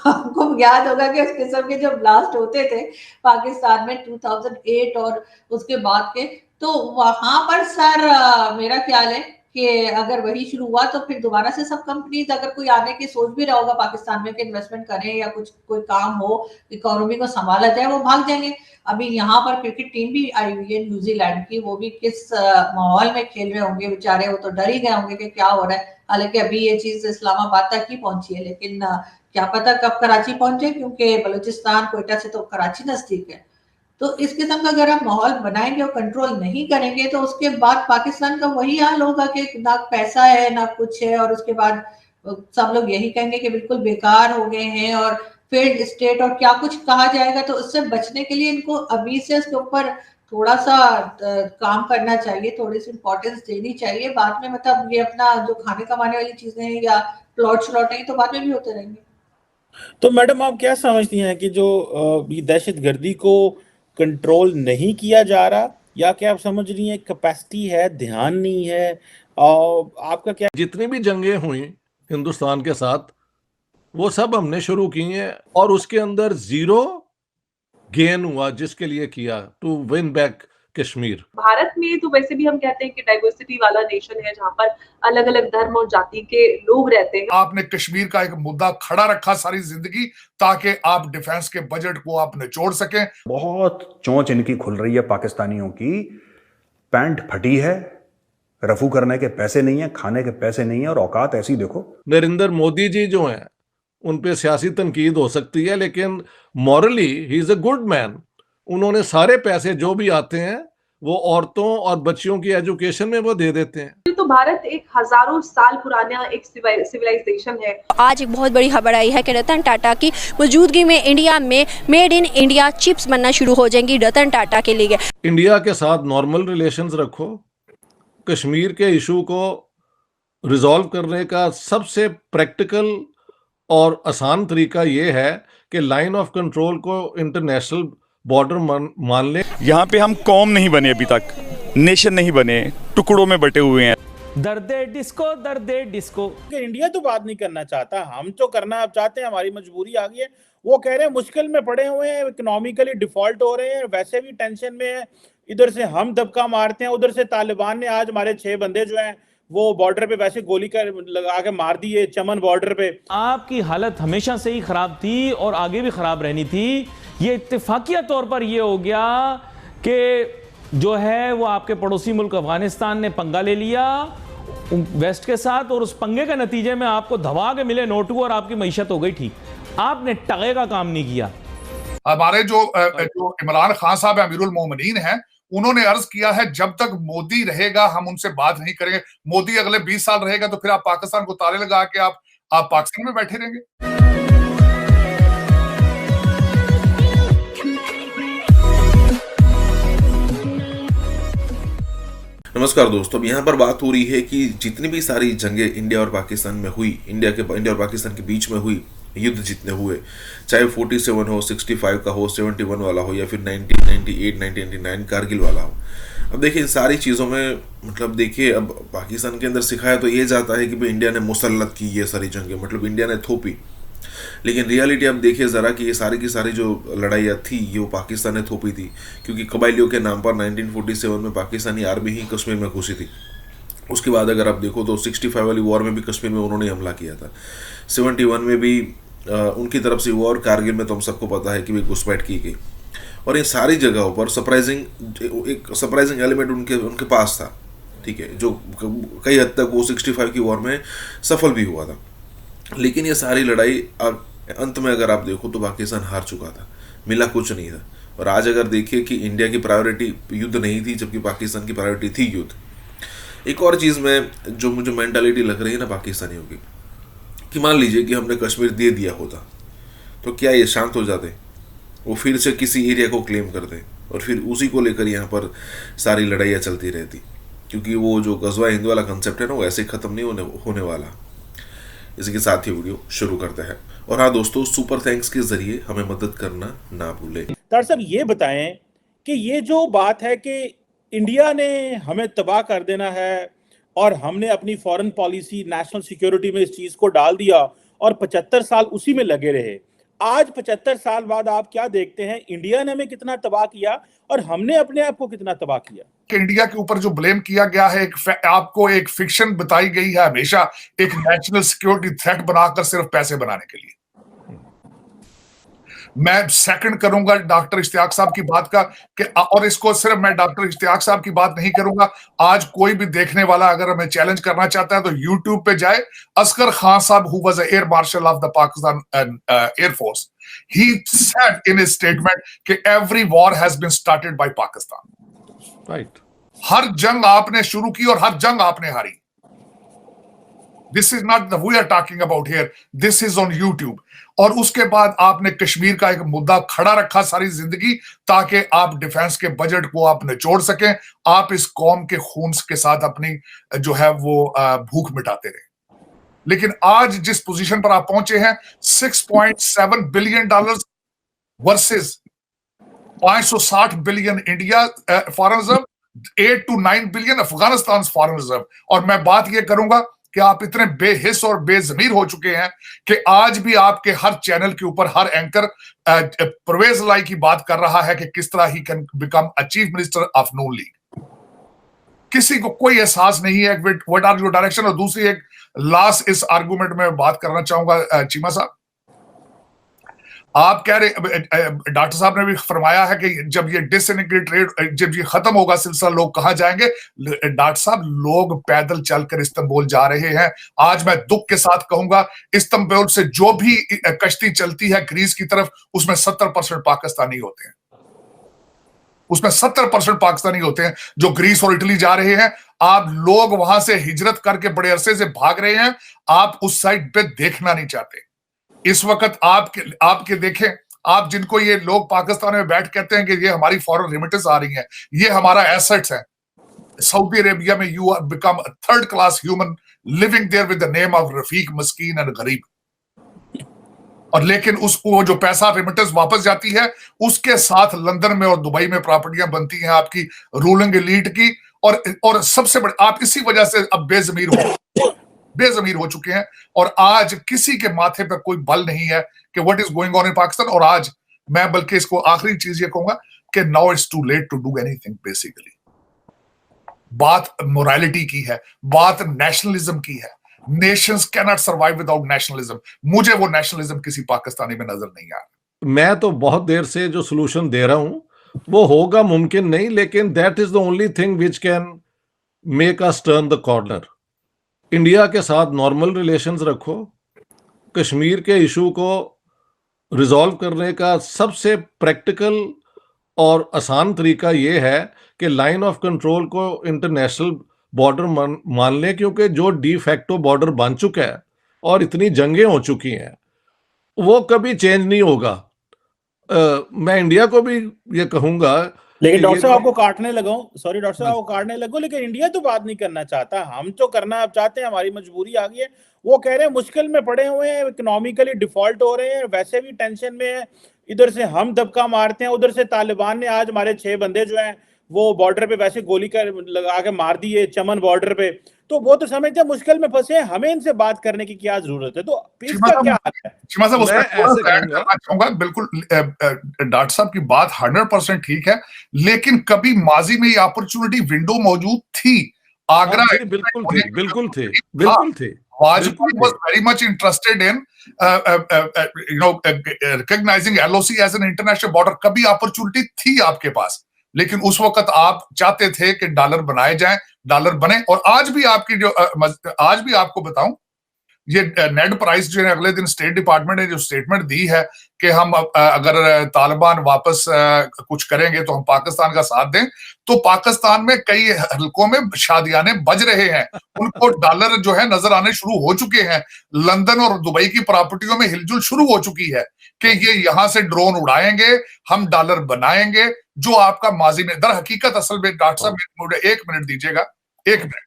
आपको याद होगा कि उस किस्म के जो ब्लास्ट होते थे पाकिस्तान में 2008 और उसके बाद के, तो वहां पर सर मेरा ख्याल है कि अगर वही शुरू हुआ तो फिर दोबारा से सब कंपनीज, अगर कोई आने की सोच भी रहा होगा पाकिस्तान में कि इन्वेस्टमेंट करें या कुछ कोई काम हो, इकोनॉमी को संभाला जाए, वो भाग जाएंगे। अभी यहाँ पर क्रिकेट टीम भी आई हुई है न्यूजीलैंड की, वो भी किस माहौल में खेल रहे होंगे बेचारे, वो तो डर ही गए होंगे कि क्या हो रहा है। हालांकि अभी ये चीज इस्लामाबाद तक ही पहुंची है, लेकिन क्या पता कब कराची पहुंचे, क्योंकि बलूचिस्तान कोयटा से तो कराची नजदीक है। तो इस किस्म का अगर आप माहौल बनाएंगे और कंट्रोल नहीं करेंगे तो उसके बाद पाकिस्तान का वही हाल होगा कि ना पैसा है ना कुछ है, और उसके बाद सब लोग यही कहेंगे कि बिल्कुल बेकार हो गए हैं और फेल्ड स्टेट और क्या कुछ कहा जाएगा। तो उससे बचने के लिए इनको अभी से उसके ऊपर थोड़ा सा काम करना चाहिए, थोड़ी सी इंपॉर्टेंस देनी चाहिए। बाद में मतलब ये अपना जो खाने कमाने वाली चीजें हैं या प्लॉट श्लॉट है तो बाद में भी होते रहेंगे। तो मैडम आप क्या समझती हैं कि जो ये दहशतगर्दी को कंट्रोल नहीं किया जा रहा, या क्या आप समझ रही हैं कैपेसिटी है, ध्यान नहीं है? और आपका क्या, जितनी भी जंगें हुई हिंदुस्तान के साथ वो सब हमने शुरू की हैं और उसके अंदर जीरो गेन हुआ जिसके लिए किया, to win back Kashmir. Bharat में तो वैसे भी हम कहते हैं कि डाइवर्सिटी वाला नेशन है जहां पर अलग अलग धर्म और जाति के लोग रहते हैं। आपने कश्मीर का एक मुद्दा खड़ा रखा सारी जिंदगी ताकि आप डिफेंस के बजट को आप निचोड़ सकें। बहुत चोंच इनकी खुल रही है पाकिस्तानियों की, पैंट फटी है, रफू करने के पैसे नहीं है, खाने के पैसे नहीं है और औकात ऐसी देखो। नरेंद्र मोदी जी जो हैं उन पे सियासी तनकीद हो सकती है लेकिन morally he is a good man. उन्होंने सारे पैसे जो भी आते हैं वो औरतों और बच्चियों की एजुकेशन में वो दे देते हैं। तो भारत एक हजारों साल पुराना एक सिविलाइजेशन है। आज एक बहुत बड़ी खबर आई है कि रतन टाटा की मौजूदगी में इंडिया में मेड इन इंडिया चिप्स बनना शुरू हो जाएंगी रतन टाटा के लिए। इंडिया के साथ नॉर्मल रिलेशंस रखो। कश्मीर के इशू को रिजॉल्व करने का सबसे प्रैक्टिकल और आसान तरीका ये है कि लाइन ऑफ कंट्रोल को इंटरनेशनल बॉर्डर मान ले। यहाँ पे हम कौम नहीं बने, अभी तक नेशन नहीं बने, टुकड़ों में बटे हुए हैं। दर्दे डिस्को। इंडिया तो बात नहीं करना चाहता, हम तो करना अब चाहते हैं, हमारी मजबूरी आ गई है। वो कह रहे हैं मुश्किल में पड़े हुए हैं, इकोनॉमिकली डिफॉल्ट हो रहे हैं, वैसे भी टेंशन में है। इधर से हम दबका मारते हैं, उधर से तालिबान ने आज हमारे 6 बंदे जो हैं वो बॉर्डर पे वैसे गोली कर लगा के मार दिए, चमन बॉर्डर पे। आपकी हालत हमेशा से ही खराब थी और आगे भी खराब रहनी थी। ये इत्तेफाकिया तौर पर ये हो गया कि जो है वो आपके पड़ोसी मुल्क अफगानिस्तान ने पंगा ले लिया वेस्ट के साथ, और उस पंगे के नतीजे में आपको धवा के मिले नोटू और आपकी मईशत हो गई ठीक। आपने टगे का काम नहीं किया। हमारे जो इमरान खान साहब अमीरुल मोमिनीन हैं, उन्होंने अर्ज किया है जब तक मोदी रहेगा हम उनसे बात नहीं करेंगे। मोदी अगले 20 साल रहेगा तो फिर आप पाकिस्तान को ताले लगा के आप पाकिस्तान में बैठे रहेंगे। नमस्कार दोस्तों, अब यहाँ पर बात हो रही है कि जितनी भी सारी जंगें इंडिया और पाकिस्तान में हुई, इंडिया और पाकिस्तान के बीच में हुई, युद्ध जितने हुए, चाहे 47 हो, 65 का हो, 71 वाला हो, या फिर 1998, 1999 कारगिल वाला हो। अब देखिए, इन सारी चीज़ों में मतलब देखिए, अब पाकिस्तान के अंदर सिखाया तो ये जाता है कि भाई इंडिया ने मुसल्लत की ये सारी जंगें, मतलब इंडिया ने थोपी। लेकिन रियलिटी अब देखिए ज़रा कि ये सारी की सारी जो लड़ाइयाँ थी ये वो पाकिस्तान ने थोपी थी, क्योंकि कबाइलियों के नाम पर 1947 में पाकिस्तानी आर्मी ही कश्मीर में घुसी थी। उसके बाद अगर आप देखो तो 65 वाली वॉर में भी कश्मीर में उन्होंने हमला किया था, 71 में भी उनकी तरफ से हुआ, और कारगिल में तो हम सबको पता है कि भी घुसपैठ की गई। और इन सारी जगहों पर एक सरप्राइजिंग एलिमेंट उनके पास था, ठीक है, जो कई हद तक वो 65 की वॉर में सफल भी हुआ था। लेकिन ये सारी लड़ाई अंत में अगर आप देखो तो पाकिस्तान हार चुका था, मिला कुछ नहीं था। और आज अगर देखिए कि इंडिया की प्रायोरिटी युद्ध नहीं थी, जबकि पाकिस्तान की प्रायोरिटी थी युद्ध। एक और चीज़ में जो मुझे मेंटालिटी लग रही है ना पाकिस्तानियों की, कि मान लीजिए कि हमने कश्मीर दे दिया होता तो क्या ये शांत हो जाते, वो फिर से किसी एरिया को क्लेम करते और फिर उसी को लेकर यहाँ पर सारी लड़ाइयाँ चलती रहती, क्योंकि वो जो गज़वा हिंद वाला कंसेप्ट है ना, वो ऐसे ख़त्म नहीं होने वाला। इसी के साथ ही वीडियो शुरू करते हैं। और हाँ दोस्तों, सुपर थैंक्स के जरिए हमें मदद करना ना भूलें। डॉक्टर साहब ये बताएं कि ये जो बात है कि इंडिया ने हमें तबाह कर देना है और हमने अपनी फॉरेन पॉलिसी, नेशनल सिक्योरिटी में इस चीज को डाल दिया और 75 साल उसी में लगे रहे। आज 75 साल बाद आप क्या देखते हैं, इंडिया ने हमें कितना तबाह किया और हमने अपने आप को कितना तबाह किया? कि इंडिया के ऊपर जो ब्लेम किया गया है, आपको एक फिक्शन बताई गई है हमेशा, एक नेशनल सिक्योरिटी थ्रेट बनाकर सिर्फ पैसे बनाने के लिए। मैं सेकंड करूंगा डॉक्टर इश्तियाक साहब की बात का कि, और इसको सिर्फ मैं डॉक्टर इश्तियाक साहब की बात नहीं करूंगा, आज कोई भी देखने वाला अगर हमें चैलेंज करना चाहता है तो यूट्यूब पे जाए, असगर खान साहब who was air marshal of the Pakistan air force, he said in his statement कि every war has been started by Pakistan. Right, हर जंग आपने शुरू की और हर जंग आपने हारी। This is not we are talking about here, this is on YouTube. और उसके बाद आपने कश्मीर का एक मुद्दा खड़ा रखा सारी जिंदगी, ताकि आप डिफेंस के बजट को आप निचोड़ सकें, आप इस कौम के खून के साथ अपनी जो है वो भूख मिटाते रहे। लेकिन आज जिस पोजीशन पर आप पहुंचे हैं, $6.7 billion versus 560 billion India foreign reserve, 8 to 9 billion Afghanistan foreign reserve. और मैं बात यह करूंगा कि आप इतने बेहिस और बेजमीर हो चुके हैं कि आज भी आपके हर चैनल के ऊपर हर एंकर परवेज लाई की बात कर रहा है कि किस तरह he can become a chief minister of Noon league. किसी को कोई एहसास नहीं है व्हाट आर योर डायरेक्शन। और दूसरी एक लास्ट इस आर्गुमेंट में बात करना चाहूंगा चीमा साहब, आप कह रहे, डॉक्टर साहब ने भी फरमाया है कि जब ये डिसइंटीग्रेटेड, जब ये खत्म होगा सिलसिला, लोग कहां जाएंगे? डॉक्टर साहब, लोग पैदल चलकर इस्तांबुल जा रहे हैं। आज मैं दुख के साथ कहूंगा, इस्तांबुल से जो भी कश्ती चलती है ग्रीस की तरफ, उसमें 70% पाकिस्तानी होते हैं, उसमें 70% पाकिस्तानी होते हैं जो ग्रीस और इटली जा रहे हैं। आप लोग वहां से हिजरत करके बड़े अरसे से भाग रहे हैं, आप उस साइड पे देखना नहीं चाहते। इस वक्त आपके देखें, आप जिनको ये लोग पाकिस्तान में बैठ कहते हैं कि ये हमारी फॉरेन रेमिटेंस आ रही हैं, ये हमारा एसेट्स है। सऊदी अरेबिया में you are become a third class human living there with the name of रफीक, मस्कीन एंड गरीब। और लेकिन उसको जो पैसा रेमिटेंस वापस जाती है, उसके साथ लंदन में और दुबई में प्रॉपर्टियां बनती हैं आपकी रूलिंग एलीट की। और सबसे बड़े, आप इसी वजह से अब बेजमीर हो चुके हैं। और आज किसी के माथे पर कोई बल नहीं है कि what is going on in Pakistan. और आज मैं बल्कि इसको आखिरी चीज ये कहूंगा कि now it's too late to do anything. Basically बात मोरालिटी की है, बात नेशनलिज्म की है। Nations can not survive without nationalism. मुझे वो नेशनलिज्म किसी पाकिस्तानी में नजर नहीं आ रहा। मैं तो बहुत देर से जो सोल्यूशन दे रहा हूं वो होगा मुमकिन नहीं, लेकिन that is the only thing which can make us turn the corner. India के साथ नॉर्मल रिलेशंस रखो, कश्मीर के इशू को रिजॉल्व करने का सबसे प्रैक्टिकल और आसान तरीका ये है कि लाइन ऑफ कंट्रोल को इंटरनेशनल बॉर्डर मान लें, क्योंकि जो डी फैक्टो बॉर्डर बन चुका है और इतनी जंगें हो चुकी हैं वो कभी चेंज नहीं होगा। मैं इंडिया को भी ये कहूँगा लेकिन डॉक्टर ये साहब जो आपको काटने लगा हूं, सॉरी डॉक्टर साहब आपको काटने लगो, लेकिन इंडिया तो बात नहीं करना चाहता। हम तो करना अब चाहते हैं, हमारी मजबूरी आ गई है। वो कह रहे हैं मुश्किल में पड़े हुए हैं, इकोनॉमिकली डिफॉल्ट हो रहे हैं, वैसे भी टेंशन में है। इधर से हम दबका मारते हैं, उधर से तालिबान ने आज हमारे 6 बंदे जो हैं वो बॉर्डर पे वैसे गोली कर लगा के मार दिए, चमन बॉर्डर पे। तो वो तो समझते हैं मुश्किल में फंसे हैं, हमें इनसे बात करने की क्या जरूरत है? तो इसका क्या हाल है? चिमा साहब, उसमें मैं ऐसे थोड़ा सा ऐड कहूंगा, करना चाहूंगा। बिल्कुल डॉक्टर साहब की बात 100% ठीक है, लेकिन कभी माजी में ये अपॉर्चुनिटी विंडो मौजूद थी। आगरा हाँ, बिल्कुल थे, बिल्कुल थे, था। बिल्कुल थे, वाजपेयी बिल्कुल was थे। very much interested in recognizing LOC as an international border। कभी अपॉर्चुनिटी थी आपके पास, लेकिन उस वक्त आप चाहते थे कि डॉलर बनाए जाएं, डॉलर बने। और आज भी आपकी जो आज भी आपको बताऊं, ये नेट प्राइस जो है, अगले दिन स्टेट डिपार्टमेंट ने जो स्टेटमेंट दी है कि हम अगर तालिबान वापस कुछ करेंगे तो हम पाकिस्तान का साथ दें, तो पाकिस्तान में कई हलकों में शादियाने बज रहे हैं, उनको डॉलर जो है नजर आने शुरू हो चुके हैं। लंदन और दुबई की प्रॉपर्टियों में हिलजुल शुरू हो चुकी है कि ये यहां से ड्रोन उड़ाएंगे, हम डॉलर बनाएंगे। जो आपका माजी में दर हकीकत, असल में डॉक्टर साहब मुझे 1 मिनट दीजिएगा, 1 मिनट।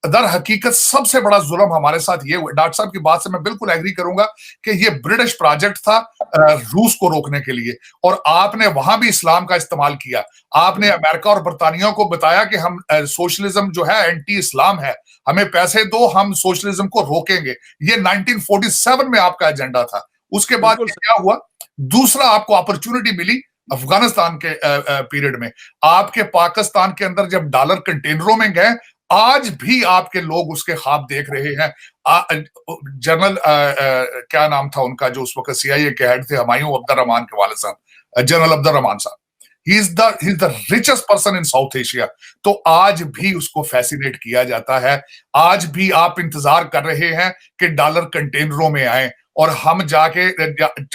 दर हकीकत सबसे बड़ा जुल्म हमारे साथ ये हुआ, डॉक्टर साहब की बात से मैं बिल्कुल एग्री करूंगा कि ये ब्रिटिश प्रोजेक्ट था रूस को रोकने के लिए, और आपने वहां भी इस्लाम का इस्तेमाल किया। आपने अमेरिका और बरतानिया को बताया कि हम सोशलिज्म जो है एंटी इस्लाम है, हमें पैसे दो, हम सोशलिज्म को रोकेंगे। ये 1947 में आपका एजेंडा था। उसके बाद क्या हुआ? दूसरा आपको अपॉर्चुनिटी मिली अफगानिस्तान के पीरियड में। आपके पाकिस्तान के अंदर जब डॉलर कंटेनरों में गए, आज भी आपके लोग उसके ख्वाब देख रहे हैं। जनरल क्या नाम था उनका जो उस वक्त CIA के हेड थे, हुमायूं अब्दुर्रहमान के वालिद साहब, जनरल अब्दुर्रहमान साहब, he is the richest person in south Asia. तो आज भी उसको फैसिनेट किया जाता है। आज भी आप इंतजार कर रहे हैं कि डॉलर कंटेनरों में आए और हम जाके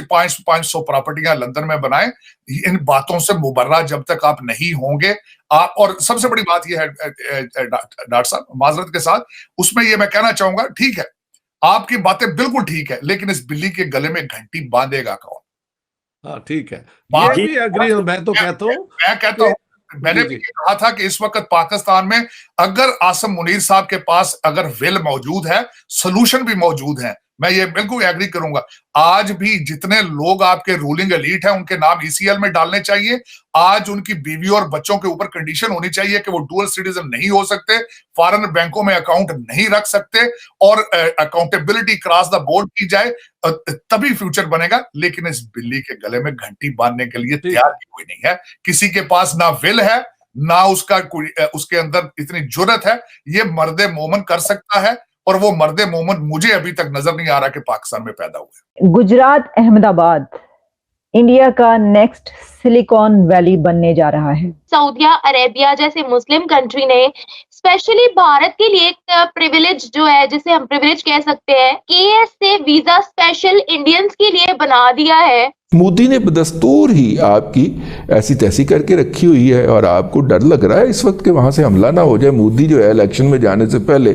500 प्रॉपर्टियां लंदन में बनाएं। इन बातों से मुबर्रा जब तक आप नहीं होंगे आप, और सबसे बड़ी बात यह है डॉक्टर साहब, माजरत के साथ उसमें यह मैं कहना चाहूंगा, ठीक है आपकी बातें बिल्कुल ठीक है, लेकिन इस बिल्ली के गले में घंटी बांधेगा कौन? हाँ ठीक है, ये भी एग्री हूं। मैं तो कहता हूं, मैं कहता हूं, मैंने भी कहा था कि इस वक्त पाकिस्तान में अगर आसम मुनीर साहब के पास अगर विल मौजूद है, सोल्यूशन भी मौजूद है। मैं ये बिल्कुल एग्री करूंगा। आज भी जितने लोग आपके रूलिंग एलीट हैं, उनके नाम ECL में डालने चाहिए। आज उनकी बीवी और बच्चों के ऊपर कंडीशन होनी चाहिए कि वो डुअल सिटीजन नहीं हो सकते, फॉरेन बैंकों में अकाउंट नहीं रख सकते, और अकाउंटेबिलिटी क्रॉस द बोर्ड की जाए, तभी फ्यूचर बनेगा। लेकिन इस बिल्ली के गले में घंटी बांधने के लिए तैयार कोई नहीं है। किसी के पास ना विल है, ना उसका उसके अंदर इतनी जुर्रत है। ये मर्दे मोमन कर सकता है, और वो मर्दे मोमन मुझे अभी तक नजर नहीं आ रहा कि पाकिस्तान में पैदा हुए। गुजरात अहमदाबाद इंडिया का नेक्स्ट सिलिकॉन वैली बनने जा रहा है। सऊदी अरेबिया जैसे मुस्लिम कंट्री ने स्पेशली भारत के लिए एक प्रिविलेज जो है, जिसे हम प्रिविलेज कह सकते हैं, KS से वीजा स्पेशल इंडियंस के लिए बना दिया है। मोदी ने बदस्तूर ही आपकी ऐसी तैसी करके रखी हुई है, और आपको डर लग रहा है इस वक्त कि वहां से हमला ना हो जाए। मोदी जो है इलेक्शन में जाने से पहले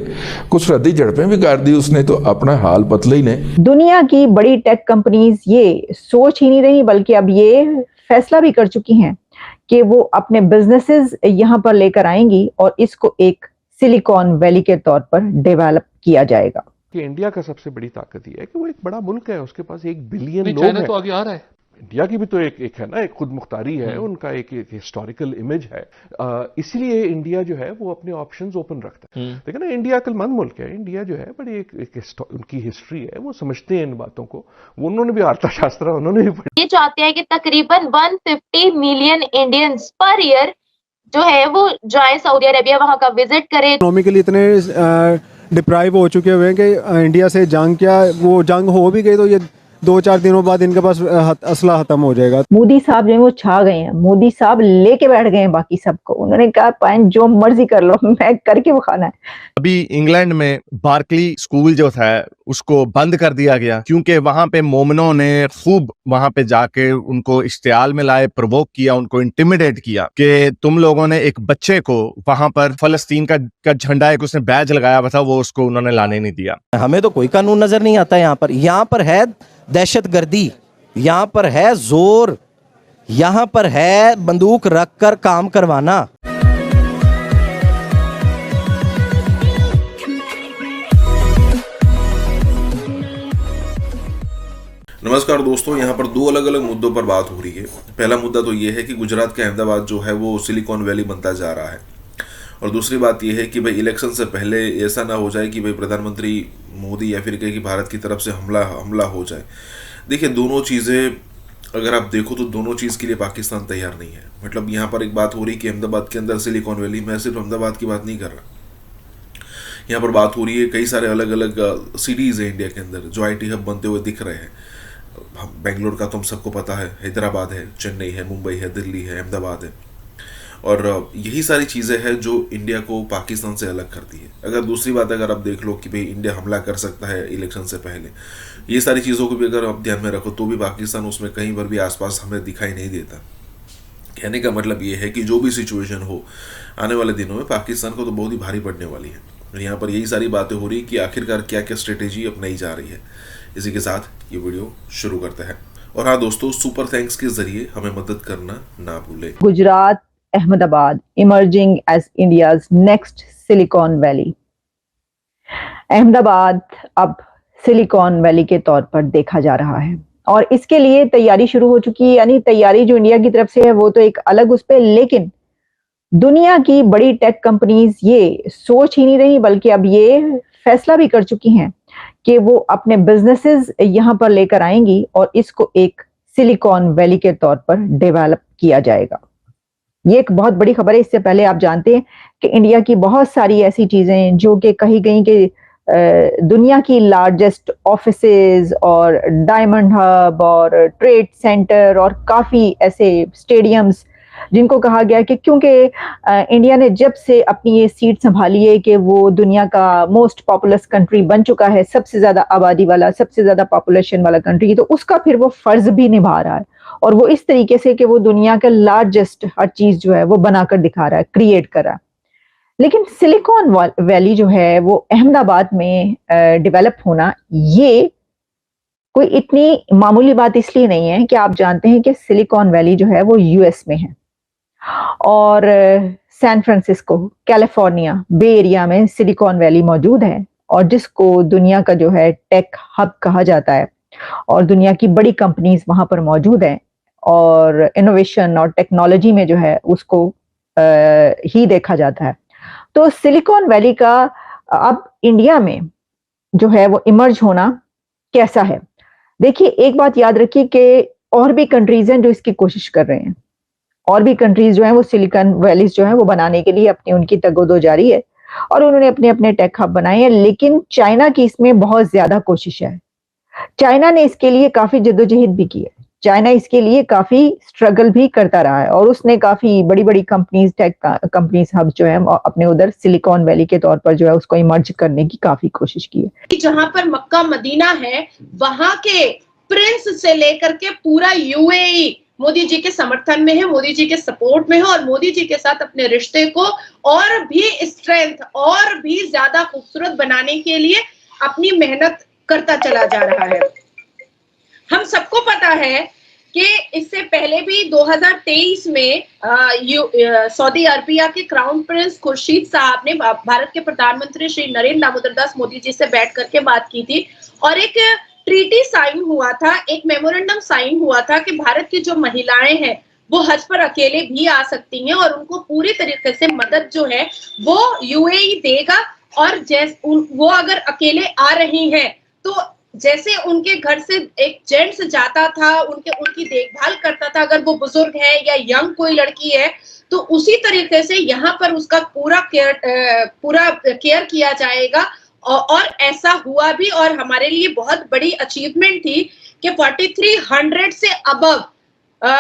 कुछ रद्दी झड़पें भी कर दी उसने, तो अपना हाल पतला ही नहीं। दुनिया की बड़ी टेक कंपनीज ये सोच ही नहीं रही, बल्कि अब ये फैसला भी कर चुकी हैं कि वो अपने बिजनेसेस यहाँ पर लेकर आएंगी और इसको एक सिलिकॉन वैली के तौर पर डेवलप किया जाएगा। कि इंडिया का सबसे बड़ी ताकत ये है कि वो एक बड़ा मुल्क है, उसके पास 1 बिलियन लोग चाइना हैं। तो आगे आ रहा है। इंडिया की भी तो एक है ना, एक खुद मुख्तारी है, उनका एक हिस्टोरिकल इमेज है। इसलिए इंडिया जो है वो अपने ऑप्शंस ओपन रखता है। लेकिन ना इंडिया अक्लमंद मुल्क है, इंडिया जो है बड़ी एक उनकी हिस्ट्री है, वो समझते हैं इन बातों को। उन्होंने भी अर्थशास्त्र उन्होंने भी ये चाहते हैं कि तकरीबन 150 मिलियन इंडियंस पर ईयर जो है वो जाए सऊदी अरेबिया, वहां का विजिट करें। इकोनॉमिकली इतने डिप्राइव हो चुके हुए हैं कि इंडिया से जंग, क्या वो जंग हो भी गई तो ये 2-4 दिनों बाद इनके पास असला खत्म हो जाएगा। मोदी साहब जो है वो छा गए हैं। मोदी साहब लेके बैठ गए हैं बाकी सबको। उन्होंने कहा पाइन जो मर्जी कर लो, मैं करके दिखाना है। अभी इंग्लैंड में बार्कली स्कूल जो था उसको बंद कर दिया गया, क्योंकि वहां पे मोमनों ने खूब वहां पे जाके उनको इश्तियाल में लाए, प्रोवोक किया, उनको इंटिमिडेट किया कि तुम लोगों ने एक बच्चे को वहां पर फलस्तीन का झंडा, एक उसने बैज लगाया हुआ था, वो उसको उन्होंने लाने नहीं दिया। हमें तो कोई कानून नजर नहीं आता। यहाँ पर है दहशतगर्दी, यहाँ पर है जोर, यहाँ पर है बंदूक रखकर काम करवाना। नमस्कार दोस्तों, यहाँ पर दो अलग अलग मुद्दों पर बात हो रही है। पहला मुद्दा तो ये है कि गुजरात का अहमदाबाद जो है वो सिलिकॉन वैली बनता जा रहा है, और दूसरी बात यह है कि भाई इलेक्शन से पहले ऐसा ना हो जाए कि भाई प्रधानमंत्री मोदी या फिर कहे कि भारत की तरफ से हमला हो जाए। देखिए, दोनों चीज़ें अगर आप देखो तो दोनों चीज़ के लिए पाकिस्तान तैयार नहीं है। मतलब यहाँ पर एक बात हो रही कि अहमदाबाद के अंदर सिलिकॉन वैली, मैं सिर्फ अहमदाबाद की बात नहीं कर रहा, यहाँ पर बात हो रही है कई सारे अलग अलग सिटीज़ है इंडिया के अंदर जो IT हब बनते हुए दिख रहे हैं। बेंगलोर का तो हम सबको पता है, हैदराबाद है, चेन्नई है, मुंबई है, दिल्ली है, अहमदाबाद है, और यही सारी चीज़ें हैं जो इंडिया को पाकिस्तान से अलग करती है। अगर दूसरी बात अगर आप देख लो कि भाई इंडिया हमला कर सकता है इलेक्शन से पहले, ये सारी चीज़ों को भी अगर आप ध्यान में रखो तो भी पाकिस्तान उसमें कहीं पर भी आसपास हमें दिखाई नहीं देता। कहने का मतलब ये है कि जो भी सिचुएशन हो आने वाले दिनों में पाकिस्तान को तो बहुत ही भारी पड़ने वाली है। और यहाँ पर यही सारी बातें हो रही कि आखिरकार क्या क्या स्ट्रेटेजी अपनाई जा रही है। इसी के साथ ये वीडियो शुरू करते हैं। और हाँ दोस्तों, सुपर थैंक्स के जरिए हमें मदद करना ना भूलें। Gujarat Ahmedabad emerging as India's next Silicon Valley. Ahmedabad अब सिलिकॉन वैली के तौर पर देखा जा रहा है और इसके लिए तैयारी शुरू हो चुकी है। यानी तैयारी जो इंडिया की तरफ से है वो तो एक अलग उस पे, लेकिन दुनिया की बड़ी टेक कंपनीज ये सोच ही नहीं रही बल्कि अब ये फैसला भी कर चुकी हैं कि वो अपने बिजनेसेस यहाँ पर लेकर आएंगी और इसको एक सिलिकॉन वैली के तौर पर डेवलप किया जाएगा। ये एक बहुत बड़ी खबर है। इससे पहले आप जानते हैं कि इंडिया की बहुत सारी ऐसी चीजें जो कि कही गई कि दुनिया की लार्जेस्ट ऑफिसेज और डायमंड हब और ट्रेड सेंटर और काफी ऐसे स्टेडियम्स जिनको कहा गया कि क्योंकि इंडिया ने जब से अपनी ये सीट संभाली है कि वो दुनिया का मोस्ट पॉपुलस कंट्री बन चुका है, सबसे ज्यादा आबादी वाला, सबसे ज्यादा पॉपुलेशन वाला कंट्री, तो उसका फिर वो फर्ज भी निभा रहा है और वो इस तरीके से कि वो दुनिया का लार्जेस्ट हर चीज जो है वो बनाकर दिखा रहा है, क्रिएट कर रहा है। लेकिन सिलिकॉन वैली जो है वो अहमदाबाद में डेवलप होना, ये कोई इतनी मामूली बात इसलिए नहीं है कि आप जानते हैं कि सिलिकॉन वैली जो है वो US में है और सैन फ्रांसिस्को, कैलिफोर्निया, बे एरिया में सिलिकॉन वैली मौजूद है और जिसको दुनिया का जो है टेक हब कहा जाता है और दुनिया की बड़ी कंपनीज वहां पर मौजूद हैं और इनोवेशन और टेक्नोलॉजी में जो है उसको ही देखा जाता है। तो सिलिकॉन वैली का अब इंडिया में जो है वो इमर्ज होना कैसा है, देखिए एक बात याद रखिए कि और भी कंट्रीज हैं जो इसकी कोशिश कर रहे हैं, और भी कंट्रीज जो हैं वो सिलिकॉन वैलीज जो हैं वो बनाने के लिए अपनी उनकी तगोदो जारी है और उन्होंने अपने अपने टेक हब बनाए हैं। लेकिन चाइना की इसमें बहुत ज्यादा कोशिश है। चाइना ने इसके लिए काफी जद्दोजहद भी की है, चाइना इसके लिए काफी स्ट्रगल भी करता रहा है और उसने काफी बड़ी बड़ी कंपनीज, टेक कंपनीज हब जो है अपने उधर सिलिकॉन वैली के तौर पर जो है उसको इमर्ज करने की काफी कोशिश की है। जहां पर मक्का मदीना है वहां के प्रिंस से लेकर के पूरा UAE मोदी जी के समर्थन में है, मोदी जी के सपोर्ट में है और मोदी जी के साथ अपने रिश्ते को और भी स्ट्रेंथ और भी ज्यादा खूबसूरत बनाने के लिए अपनी मेहनत करता चला जा रहा है। हम सबको पता है कि इससे पहले भी 2023 में सऊदी अरबिया के क्राउन प्रिंस खुर्शीद साहब ने भारत के प्रधानमंत्री श्री नरेंद्र दामोदर दास मोदी जी से बैठ करके बात की थी और एक ट्रीटी साइन हुआ था, एक मेमोरेंडम साइन हुआ था कि भारत की जो महिलाएं हैं वो हज पर अकेले भी आ सकती हैं और उनको पूरी तरीके से मदद जो है वो UAE देगा और वो अगर अकेले आ रही हैं तो जैसे उनके घर से एक जेंट्स जाता था, उनकी देखभाल करता था, अगर वो बुजुर्ग है या यंग कोई लड़की है तो उसी तरीके से यहाँ पर उसका पूरा केयर किया जाएगा और ऐसा हुआ भी। और हमारे लिए बहुत बड़ी अचीवमेंट थी कि 4300 से अबव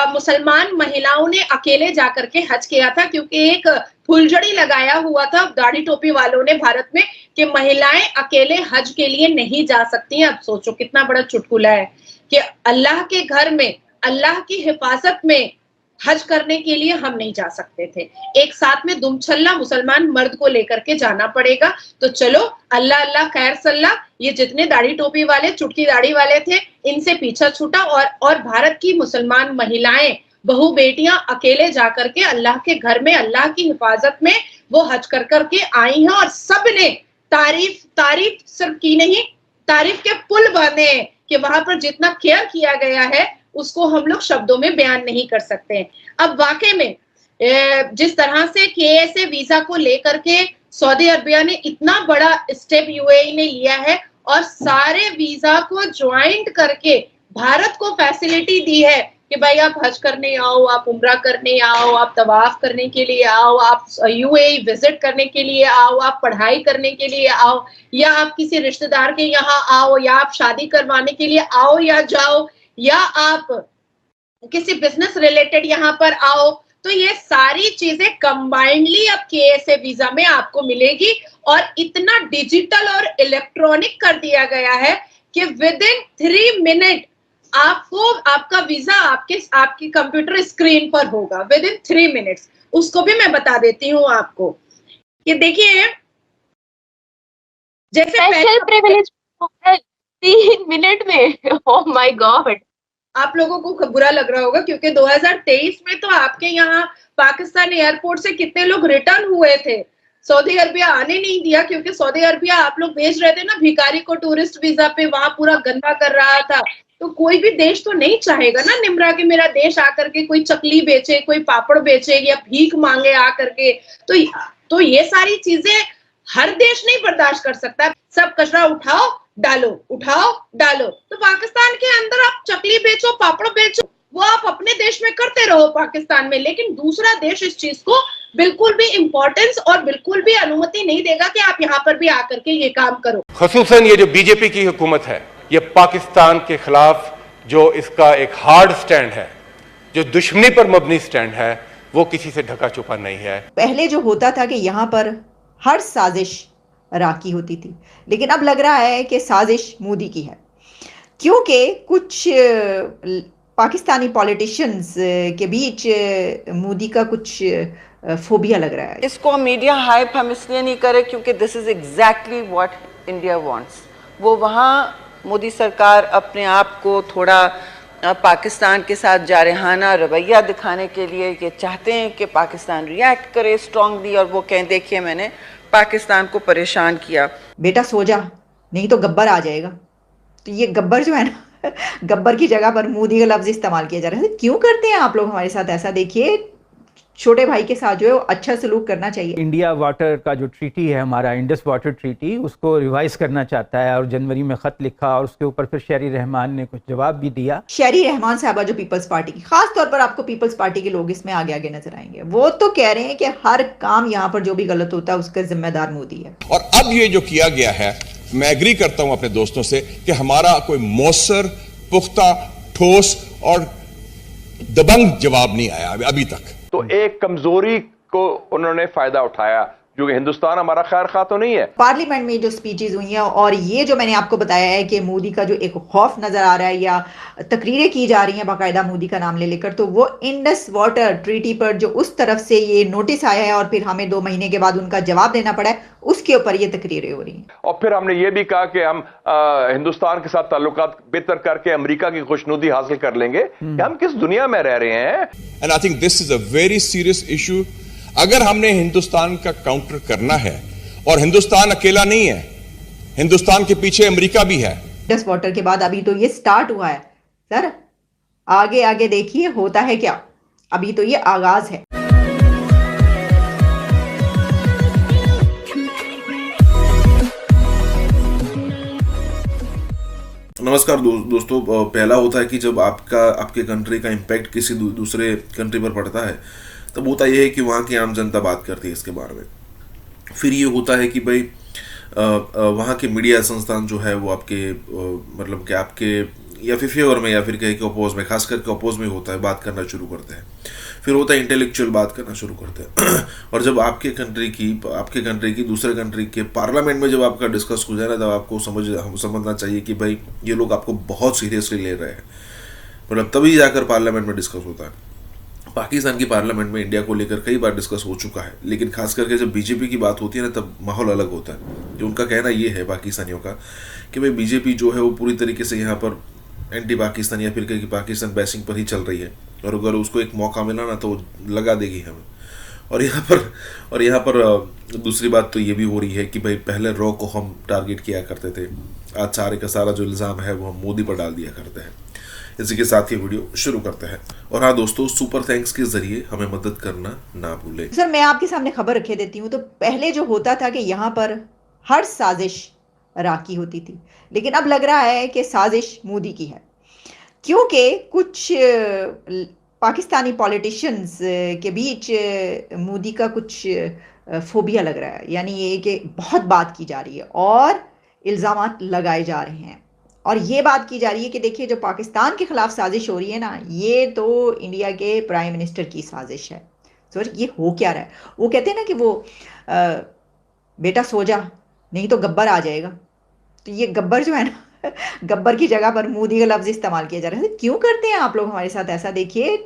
मुसलमान महिलाओं ने अकेले जाकर के हज किया था, क्योंकि एक फुलझड़ी लगाया हुआ था दाढ़ी टोपी वालों ने भारत में कि महिलाएं अकेले हज के लिए नहीं जा सकती हैं। अब सोचो कितना बड़ा चुटकुला है कि अल्लाह के घर में, अल्लाह की हिफाजत में हज करने के लिए हम नहीं जा सकते थे, एक साथ में दुमछल्ला मुसलमान मर्द को लेकर के जाना पड़ेगा। तो चलो अल्लाह अल्लाह खैर सल्लाह, ये जितने दाढ़ी टोपी वाले, चुटकी दाढ़ी वाले थे, इनसे पीछा छूटा और भारत की मुसलमान महिलाएं बहू बेटियां अकेले जाकर के अल्लाह के घर में अल्लाह की हिफाजत में वो हज कर करके आई हैं और सब ने तारीफ सिर्फ की नहीं, तारीफ के पुल बने हैं कि वहां पर जितना केयर किया गया है उसको हम लोग शब्दों में बयान नहीं कर सकते हैं। अब वाकई में जिस तरह से KSA वीजा को लेकर के सऊदी अरबिया ने इतना बड़ा स्टेप UAE ने लिया है और सारे वीजा को ज्वाइंट करके भारत को फैसिलिटी दी है कि भाई आप हज करने आओ, आप उम्रा करने आओ, आप तवाफ करने के लिए आओ, आप UAE विजिट करने के लिए आओ, आप पढ़ाई करने के लिए आओ, या आप किसी रिश्तेदार के यहाँ आओ, या आप शादी करवाने के लिए आओ या जाओ, या आप किसी बिजनेस रिलेटेड यहाँ पर आओ, तो ये सारी चीजें कंबाइंडली अब KSA वीजा में आपको मिलेगी और इतना डिजिटल और इलेक्ट्रॉनिक कर दिया गया है कि विद इन 3 मिनट आपको आपका वीजा आपकी कंप्यूटर स्क्रीन पर होगा विद इन 3 मिनट्स। उसको भी मैं बता देती हूँ आपको कि देखिए जैसे स्पेशल प्रिविलेज 3 मिनट में। ओह माय गॉड, आप लोगों को बुरा लग रहा होगा क्योंकि 2023 में तो आपके यहाँ पाकिस्तान एयरपोर्ट से कितने लोग रिटर्न हुए थे, सऊदी अरबिया आने नहीं दिया क्योंकि सऊदी अरबिया आप लोग भेज रहे थे ना भिखारी को टूरिस्ट वीजा पे, वहां पूरा गंदा कर रहा था। तो कोई भी देश तो नहीं चाहेगा ना निम्रा के मेरा देश आकर के कोई चकली बेचे, कोई पापड़ बेचे या भीख मांगे आकर के। तो ये सारी चीजें हर देश नहीं बर्दाश्त कर सकता। सब कचरा उठाओ डालो। तो पाकिस्तान के अंदर आप चकली बेचो, पापड़ बेचो, वो आप अपने देश में करते रहो पाकिस्तान में, लेकिन दूसरा देश इस चीज को बिल्कुल भी इम्पोर्टेंस और बिल्कुल भी अनुमति नहीं देगा कि आप यहाँ पर भी आकर के ये काम करो। ख़ुसूसन ये जो बीजेपी की हुकूमत है, ये पाकिस्तान के खिलाफ जो इसका एक हार्ड स्टैंड है, जो दुश्मनी पर मबनी स्टैंड है, वो किसी से ढका छुपा नहीं है। पहले जो होता था कि यहाँ पर हर साजिश राकी होती थी, लेकिन अब लग रहा है कि साजिश मोदी की है, क्योंकि कुछ पाकिस्तानी पॉलिटिशियंस के बीच मोदी का कुछ फोबिया लग रहा है। इसको मीडिया हाइप हम इसलिए नहीं करें क्योंकि this is exactly what India wants. वो वहाँ मोदी सरकार अपने आप को थोड़ा पाकिस्तान के साथ जारहाना रवैया दिखाने के लिए ये चाहते हैं कि पाकिस्तान रिएक्ट करे स्ट्रांगली और वो कहें देखिए मैंने पाकिस्तान को परेशान किया। बेटा सो जा, नहीं तो गब्बर आ जाएगा। तो ये गब्बर जो है ना, गब्बर की जगह पर मोदी का लफ्ज इस्तेमाल किया जा रहा है। क्यों करते हैं आप लोग हमारे साथ ऐसा? देखिए छोटे भाई के साथ जो है वो अच्छा सलूक करना चाहिए। इंडिया वाटर का जो ट्रीटी है हमारा, इंडस वाटर ट्रीटी, उसको रिवाइज करना चाहता है और जनवरी में खत लिखा और उसके ऊपर फिर शहरी रहमान ने कुछ जवाब भी दिया। शहरी रहमान साहबा जो पीपल्स पार्टी की, खास तौर पर आपको पीपल्स पार्टी के लोग इसमें आगे आगे नजर आएंगे। वो तो कह रहे हैं कि हर काम यहाँ पर जो भी गलत होता है उसका जिम्मेदार मोदी है। और अब ये जो किया गया है, मैं एग्री करता हूं अपने दोस्तों से कि हमारा कोई मौसर, पुख्ता, ठोस और दबंग जवाब नहीं आया अभी तक। तो एक कमजोरी को उन्होंने फायदा उठाया, जो कि हिंदुस्तान हमारा खैर खा तो नहीं है। पार्लियामेंट में जो स्पीचेस हुई हैं और ये जो मैंने आपको बताया है कि मोदी का जो एक खौफ नजर आ रहा है या तकरीरें की जा रही हैं बाकायदा मोदी का नाम ले लेकर, तो वो इंडस वाटर ट्रीटी पर जो उस तरफ से ये नोटिस आया है और फिर हमें 2 महीने के बाद उनका जवाब देना पड़ा है, उसके ऊपर ये तकरीरें हो रही हैं। और फिर हमने ये भी कहा कि हम हिंदुस्तान के साथ ताल्लुकात बेहतर करके अमेरिका की खुशनुदी हासिल कर लेंगे। हम किस दुनिया में रह रहे हैं? And I think this is a very serious issue. अगर हमने हिंदुस्तान का काउंटर करना है, और हिंदुस्तान अकेला नहीं है, हिंदुस्तान के पीछे अमेरिका भी है। इंडस वाटर के बाद अभी तो ये स्टार्ट हुआ है सर, आगे आगे देखिए होता है क्या। अभी तो ये आगाज है। नमस्कार दोस्तों, पहला होता है कि जब आपके कंट्री का इम्पैक्ट किसी दूसरे कंट्री पर पड़ता है तब होता यह है कि वहाँ की आम जनता बात करती है इसके बारे में। फिर ये होता है कि भाई वहाँ के मीडिया संस्थान जो है वो आपके मतलब कि आपके या फिर फेवर में या फिर कहीं के अपोज में, खास करके अपोज में होता है, बात करना शुरू करते हैं। फिर होता है इंटेलेक्चुअल बात करना शुरू करते हैं। और जब आपके कंट्री की दूसरे कंट्री के पार्लियामेंट में जब आपका डिस्कस हो जाए ना, तब आपको समझना चाहिए कि भाई ये लोग आपको बहुत सीरियसली ले रहे हैं। मतलब तभी जाकर पार्लियामेंट में डिस्कस होता है। पाकिस्तान की पार्लियामेंट में इंडिया को लेकर कई बार डिस्कस हो चुका है, लेकिन खास करके जब बीजेपी की बात होती है ना, तब माहौल अलग होता है। जो उनका कहना ये है पाकिस्तानियों का कि भाई बीजेपी जो है वो पूरी तरीके से यहाँ पर एंटी पाकिस्तान या फिर कहीं पाकिस्तान बैशिंग पर ही चल रही है, और अगर उसको एक मौका मिला ना तो वो लगा देगी हमें। और यहाँ पर दूसरी बात तो ये भी हो रही है कि भाई पहले रॉ को हम टारगेट किया करते थे, आज सारे का सारा जो इल्ज़ाम है वो हम मोदी पर डाल दिया करते हैं। इसी के साथ ये वीडियो शुरू करते हैं। और हाँ दोस्तों, सुपर थैंक्स के जरिए हमें मदद करना ना भूलें। सर मैं आपके सामने खबर रखे देती हूँ। तो पहले जो होता था कि यहाँ पर हर साजिश राकी होती थी, लेकिन अब लग रहा है कि साजिश मोदी की है, क्योंकि कुछ पाकिस्तानी पॉलिटिशियंस के बीच मोदी का कुछ फोबिया लग रहा है, यानी ये कि बहुत बात की जा रही है और इल्ज़ामात लगाए जा रहे हैं। और ये बात की जा रही है कि देखिए जो पाकिस्तान के खिलाफ साजिश हो रही है ना, ये तो इंडिया के प्राइम मिनिस्टर की साजिश है। सोच ये हो क्या रहा है। वो कहते हैं ना कि वो बेटा सो जा नहीं तो गब्बर आ जाएगा। तो ये गब्बर जो है ना, गब्बर की जगह पर मोदी का लफ्ज़ इस्तेमाल किया जा रहा है। क्यों करते हैं आप लोग हमारे साथ ऐसा? देखिए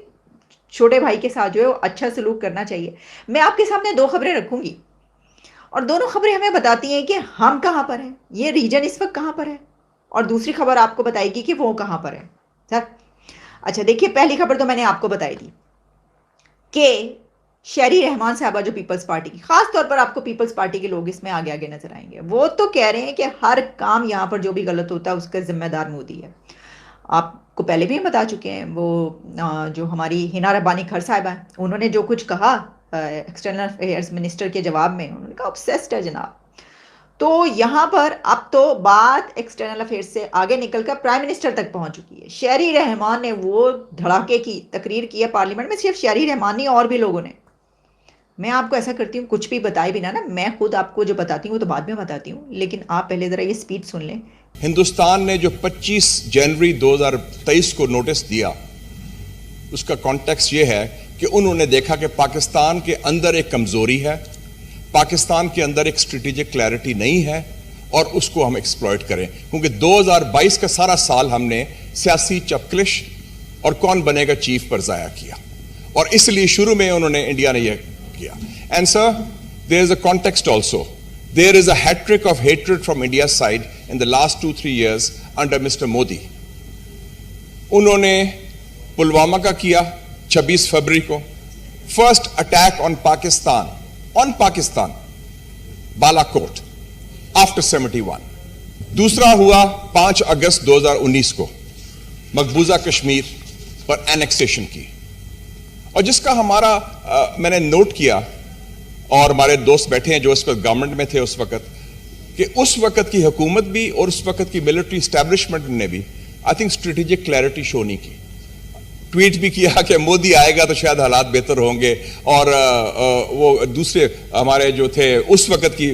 छोटे भाई के साथ जो है वो अच्छा सलूक करना चाहिए। मैं आपके सामने दो खबरें रखूंगी और दोनों खबरें हमें बताती हैं कि हम कहाँ पर हैं, ये रीजन इस वक्त कहाँ पर है, और दूसरी खबर आपको बताएगी कि वो कहाँ पर है। सर अच्छा देखिए, पहली खबर तो मैंने आपको बताई थी कि शहरी रहमान साहबा जो पीपल्स पार्टी की, खास तौर पर आपको पीपल्स पार्टी के लोग इसमें आगे आगे नजर आएंगे, वो तो कह रहे हैं कि हर काम यहाँ पर जो भी गलत होता है उसका जिम्मेदार मोदी है। आपको पहले भी हम बता चुके हैं, वो जो हमारी हिना रब्बानी खर साहिबा है, उन्होंने जो कुछ कहा एक्सटर्नल अफेयर्स मिनिस्टर के जवाब में, उन्होंने कहा ऑब्सेस्ड है जनाब। तो यहाँ पर अब तो बात एक्सटर्नल अफेयर्स से आगे निकलकर प्राइम मिनिस्टर तक पहुंच चुकी है। शहरी रहमान ने वो धड़ाके की तकरीर की है पार्लियामेंट में, सिर्फ शहरी रहमान नहीं और भी लोगों ने। मैं आपको ऐसा करती हूँ, कुछ भी बताए बिना ना, मैं खुद आपको जो बताती हूँ तो बाद में बताती हूँ, लेकिन आप पहले जरा ये स्पीच सुन लें। हिंदुस्तान ने जो 25 जनवरी 2023 को नोटिस दिया, उसका कॉन्टेक्स्ट ये है कि उन्होंने देखा कि पाकिस्तान के अंदर एक कमजोरी है, पाकिस्तान के अंदर एक स्ट्रेटेजिक क्लैरिटी नहीं है और उसको हम एक्सप्लॉइट करें। क्योंकि 2022 का सारा साल हमने सियासी चपकलिश और कौन बनेगा चीफ पर जाया किया, और इसलिए शुरू में उन्होंने इंडिया ने यह किया। And sir, there is a context also. There is a hat trick of hatred from India's side in the last 2-3 years under Mr. Modi. उन्होंने पुलवामा का किया 26 फरवरी को, first attack on Pakistan, Balakot after 71। दूसरा हुआ 5 अगस्त 2019 को मकबूजा कश्मीर पर एनेक्सेशन की, और जिसका मैंने नोट किया, और हमारे दोस्त बैठे हैं जो इस वक्त गवर्नमेंट में थे उस वक्त, कि उस वक्त की हुकूमत भी और उस वक्त की मिलिट्री एस्टैब्लिशमेंट ने भी I think strategic clarity show नहीं की। ट्वीट भी किया कि मोदी आएगा तो शायद हालात बेहतर होंगे, और वो दूसरे हमारे जो थे उस वक्त की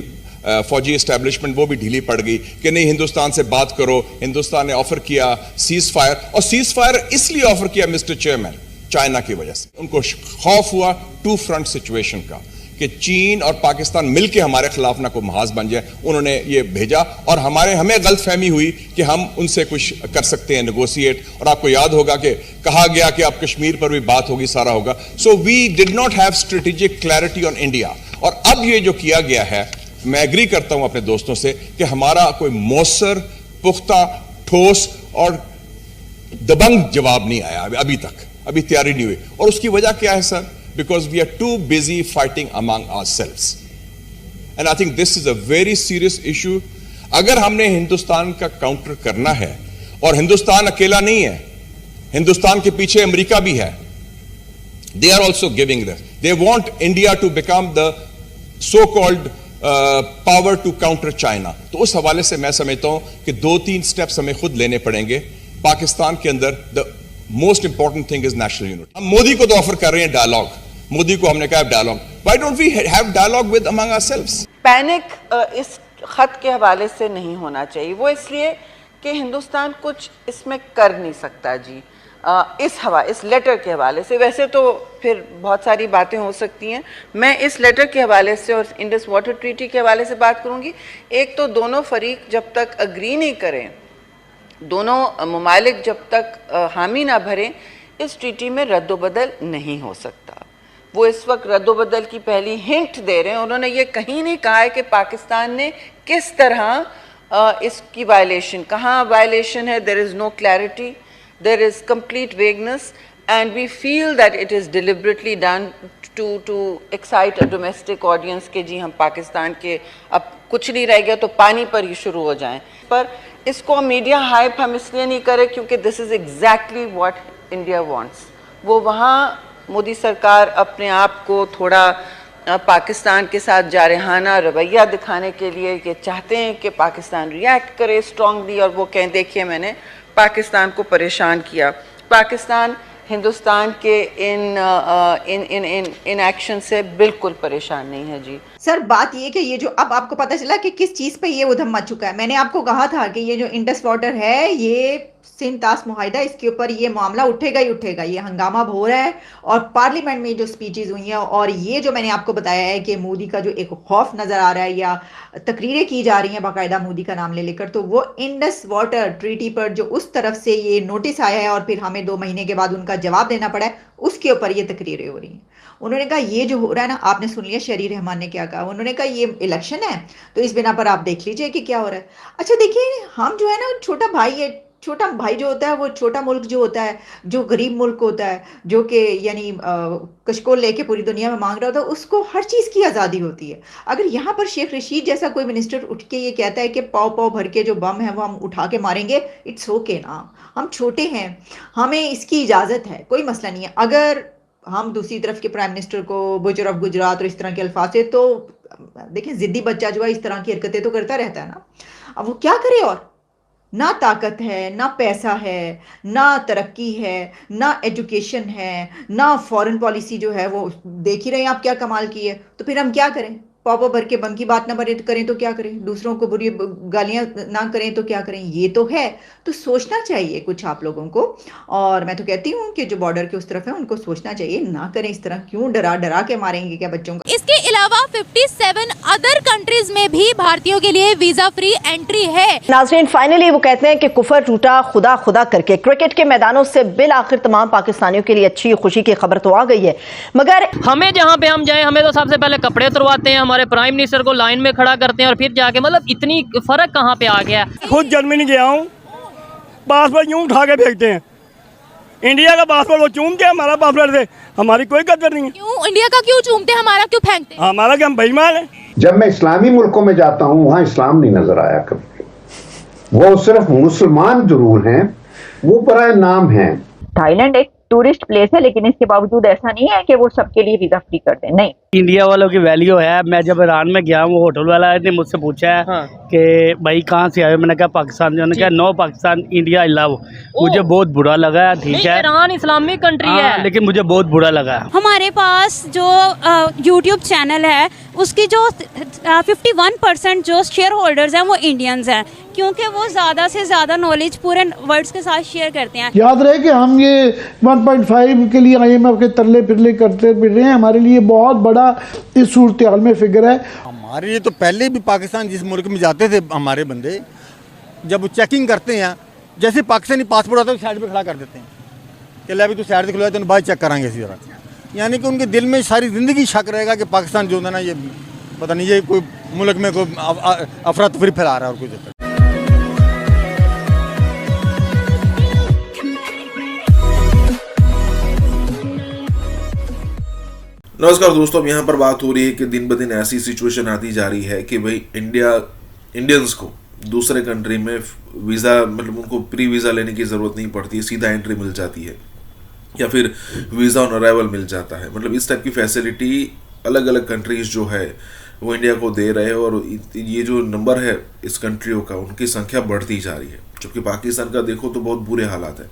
फौजी एस्टैब्लिशमेंट वो भी ढीली पड़ गई कि नहीं हिंदुस्तान से बात करो। हिंदुस्तान ने ऑफर किया सीज फायर, और सीज फायर इसलिए ऑफर किया मिस्टर चेयरमैन, चाइना की वजह से। उनको खौफ हुआ 2 फ्रंट सिचुएशन का कि चीन और पाकिस्तान मिलके हमारे खिलाफ ना कोई महाज बन जाए। उन्होंने ये भेजा और हमें गलतफहमी हुई कि हम उनसे कुछ कर सकते हैं नेगोशिएट, और आपको याद होगा कि कहा गया कि अब कश्मीर पर भी बात होगी, सारा होगा। So we did not have strategic clarity on India. और अब ये जो किया गया है, मैं एग्री करता हूं अपने दोस्तों से कि हमारा कोई मौसर, पुख्ता, ठोस और दबंग जवाब नहीं आया अभी तक, अभी तैयारी नहीं हुई। और उसकी वजह क्या है sir? Because we are too busy fighting among ourselves, and I think this is a very serious issue. अगर हमने हिंदुस्तान का काउंटर करना है, और हिंदुस्तान अकेला नहीं है, हिंदुस्तान के पीछे अमेरिका भी है, they are also giving this. They want India to become the so-called power to counter China. तो उस हवाले से मैं समझता हूं कि 2-3 स्टेप्स हमें खुद लेने पड़ेंगे। पाकिस्तान के अंदर the most important thing is national unity. हम मोदी को तो ऑफर कर रहे हैं डायलॉग, मोदी को हमने कहा dialogue, why don't we have dialogue with among ourselves? Panic इस खत के हवाले से नहीं होना चाहिए, वो इसलिए कि हिंदुस्तान कुछ इसमें कर नहीं सकता जी। इस लेटर के हवाले से, वैसे तो फिर बहुत सारी बातें हो सकती हैं, मैं इस लेटर के हवाले से और इंडस वाटर ट्रीटी के हवाले से बात करूंगी। एक तो दोनों फरीक जब तक अग्री नहीं करें, दोनों ममालिक जब तक हामी ना भरें, इस ट्रीटी में रद्दोबदल नहीं हो सकता। वो इस वक्त रद्दोबदल की पहली हिंट दे रहे हैं। उन्होंने ये कहीं नहीं कहा है कि पाकिस्तान ने किस तरह इसकी वायलेशन, कहाँ वायलेशन है। There is no clarity, there is complete vagueness, and we feel that it is deliberately done to excite a domestic audience के जी हम पाकिस्तान के अब कुछ नहीं रह गया तो पानी पर ही शुरू हो जाएं। पर इसको मीडिया हाइप हम इसलिए नहीं करें क्योंकि this is exactly what India wants. वो वहाँ मोदी सरकार अपने आप को थोड़ा पाकिस्तान के साथ जारहाना रवैया दिखाने के लिए ये चाहते हैं कि पाकिस्तान रिएक्ट करे स्ट्रांगली, और वो कहें देखिए मैंने पाकिस्तान को परेशान किया। पाकिस्तान हिंदुस्तान के इन एक्शन से बिल्कुल परेशान नहीं है जी। सर बात ये कि ये जो अब आपको पता चला कि किस चीज़ पे ये उधम मच चुका है। मैंने आपको कहा था कि ये जो इंडस वाटर है ये सिंध तास मुआहिदा, इसके ऊपर ये मामला उठेगा ही उठेगा। ये हंगामा हो रहा है और पार्लियामेंट में जो स्पीचेस हुई हैं और ये जो मैंने आपको बताया है कि मोदी का जो एक खौफ नज़र आ रहा है या तकरीरें की जा रही हैं बाकायदा मोदी का नाम ले लेकर, तो वो इंडस वाटर ट्रीटी पर जो उस तरफ से ये नोटिस आया है और फिर हमें 2 महीने के बाद उनका जवाब देना पड़ा है, उसके ऊपर ये तकरीरें हो रही हैं। उन्होंने कहा ये जो हो रहा है ना, आपने सुन लिया शहरी रहमान ने क्या कहा। उन्होंने कहा ये इलेक्शन है तो इस बिना पर आप देख लीजिए कि क्या हो रहा है। अच्छा देखिए, हम जो है ना छोटा भाई है, छोटा भाई जो होता है वो छोटा मुल्क जो होता है, जो गरीब मुल्क होता है, जो कि यानी कशकोल लेके पूरी दुनिया में मांग रहा होता है, उसको हर चीज़ की आज़ादी होती है। अगर यहाँ पर शेख रशीद जैसा कोई मिनिस्टर उठ के ये कहता है कि पाव पाव भर के जो बम है वो हम उठा के मारेंगे, इट्स ओके ना, हम छोटे हैं, हमें इसकी इजाज़त है, कोई मसला नहीं है। अगर हम दूसरी तरफ के प्राइम मिनिस्टर को बुजर ऑफ गुजरात और इस तरह के अल्फाज से, तो देखें जिद्दी बच्चा जो है इस तरह की हरकतें तो करता रहता है ना, अब वो क्या करे। और ना ताकत है, ना पैसा है, ना तरक्की है, ना एजुकेशन है, ना फॉरेन पॉलिसी जो है वो देख ही रहे हैं आप क्या कमाल की है। तो फिर हम क्या करें? पापा भर के बम की बात ना करें तो क्या करें? दूसरों को बुरी गालियां ना करें तो क्या करें? ये तो है। तो सोचना चाहिए कुछ आप लोगों को, और मैं तो कहती हूँ कि जो बॉर्डर के उस तरफ है उनको सोचना चाहिए, ना करें इस तरह। क्यों डरा के मारेंगे क्या बच्चों को? इसके अलावा 57 अदर कंट्रीज में भी भारतीयों के लिए वीजा फ्री एंट्री है। नाज़रीन, फाइनली वो कहते हैं कि कुफर टूटा खुदा खुदा करके। क्रिकेट के मैदानों से बिल आखिर तमाम पाकिस्तानियों के लिए अच्छी खुशी की खबर तो आ गई है, मगर हमें जहाँ पे हम जाएं हमें तो सबसे पहले कपड़े उतरवाते हैं, हमारे प्राइम मिनिस्टर को लाइन में खड़ा करते हैं और फिर जाके, मतलब इतनी फर्क कहाँ पे आ गया। खुद जर्मनी गया हूँ, पासपोर्ट यूं उठा के फेंकते हैं। इंडिया का पासपोर्ट वो चूमते हैं, हमारा पासपोर्ट से हमारी कोई कदर नहीं है। क्यों इंडिया का क्यों चूमते, हमारा क्यों फेंकते? हमारा क्या, हम बेईमान है। जब मैं इस्लामी मुल्कों में जाता हूँ वहाँ इस्लाम नहीं नजर आया कभी। वो सिर्फ मुसलमान जरूर हैं, वो बराए नाम हैं। थाईलैंड एक टूरिस्ट प्लेस है, लेकिन इसके बावजूद ऐसा नहीं है कि वो सबके लिए वीजा फ्री कर दें, नहीं। इंडिया वालों की वैल्यू है। मैं जब ईरान में गया हूँ, होटल वाला ने मुझसे पूछा है कि भाई कहाँ से आए, मैंने कहा पाकिस्तान से। उन्होंने कहा no Pakistan India I love. मुझे बहुत बुरा लगा है। ठीक है, ईरान इस्लामिक कंट्री है, लेकिन मुझे बहुत बुरा लगा। हमारे पास जो यूट्यूब चैनल है उसकी जो 51% जो शेयर होल्डर्स हैं वो इंडियंस हैं, क्योंकि वो ज़्यादा से ज़्यादा नॉलेज पूरे वर्ल्ड के साथ शेयर करते हैं। याद रहे कि हम ये 1.5 के लिए IMF के तरले फिरले करते फिर रहे हैं, हमारे लिए बहुत बड़ा इस सूरत हाल में फिगर है। हमारे लिए तो पहले भी पाकिस्तान जिस मुल्क में जाते थे हमारे बंदे, जब चेकिंग करते हैं, जैसे पाकिस्तानी पासपोर्ट आता है तो साइड पे खड़ा कर देते हैं कि ले अभी तो साइड से खुलवाए तो भाई चेक कराएंगे इसी तरह। यानी कि उनके दिल में सारी ज़िंदगी शक रहेगा कि पाकिस्तान जो है ना, ये पता नहीं ये कोई मुल्क में कोई अफरा तफरी फैला रहा है और कुछ। नमस्कार दोस्तों, अब यहाँ पर बात हो रही है कि दिन ब दिन ऐसी सिचुएशन आती जा रही है कि भाई इंडियंस को दूसरे कंट्री में वीज़ा, मतलब उनको प्री वीज़ा लेने की ज़रूरत नहीं पड़ती है, सीधा एंट्री मिल जाती है या फिर वीज़ा ऑन अराइवल मिल जाता है। मतलब इस टाइप की फैसिलिटी अलग अलग कंट्रीज़ जो है वो इंडिया को दे रहे हैं, और ये जो नंबर है इस कंट्रियों का, उनकी संख्या बढ़ती जा रही है। जबकि पाकिस्तान का देखो तो बहुत बुरे हालात है।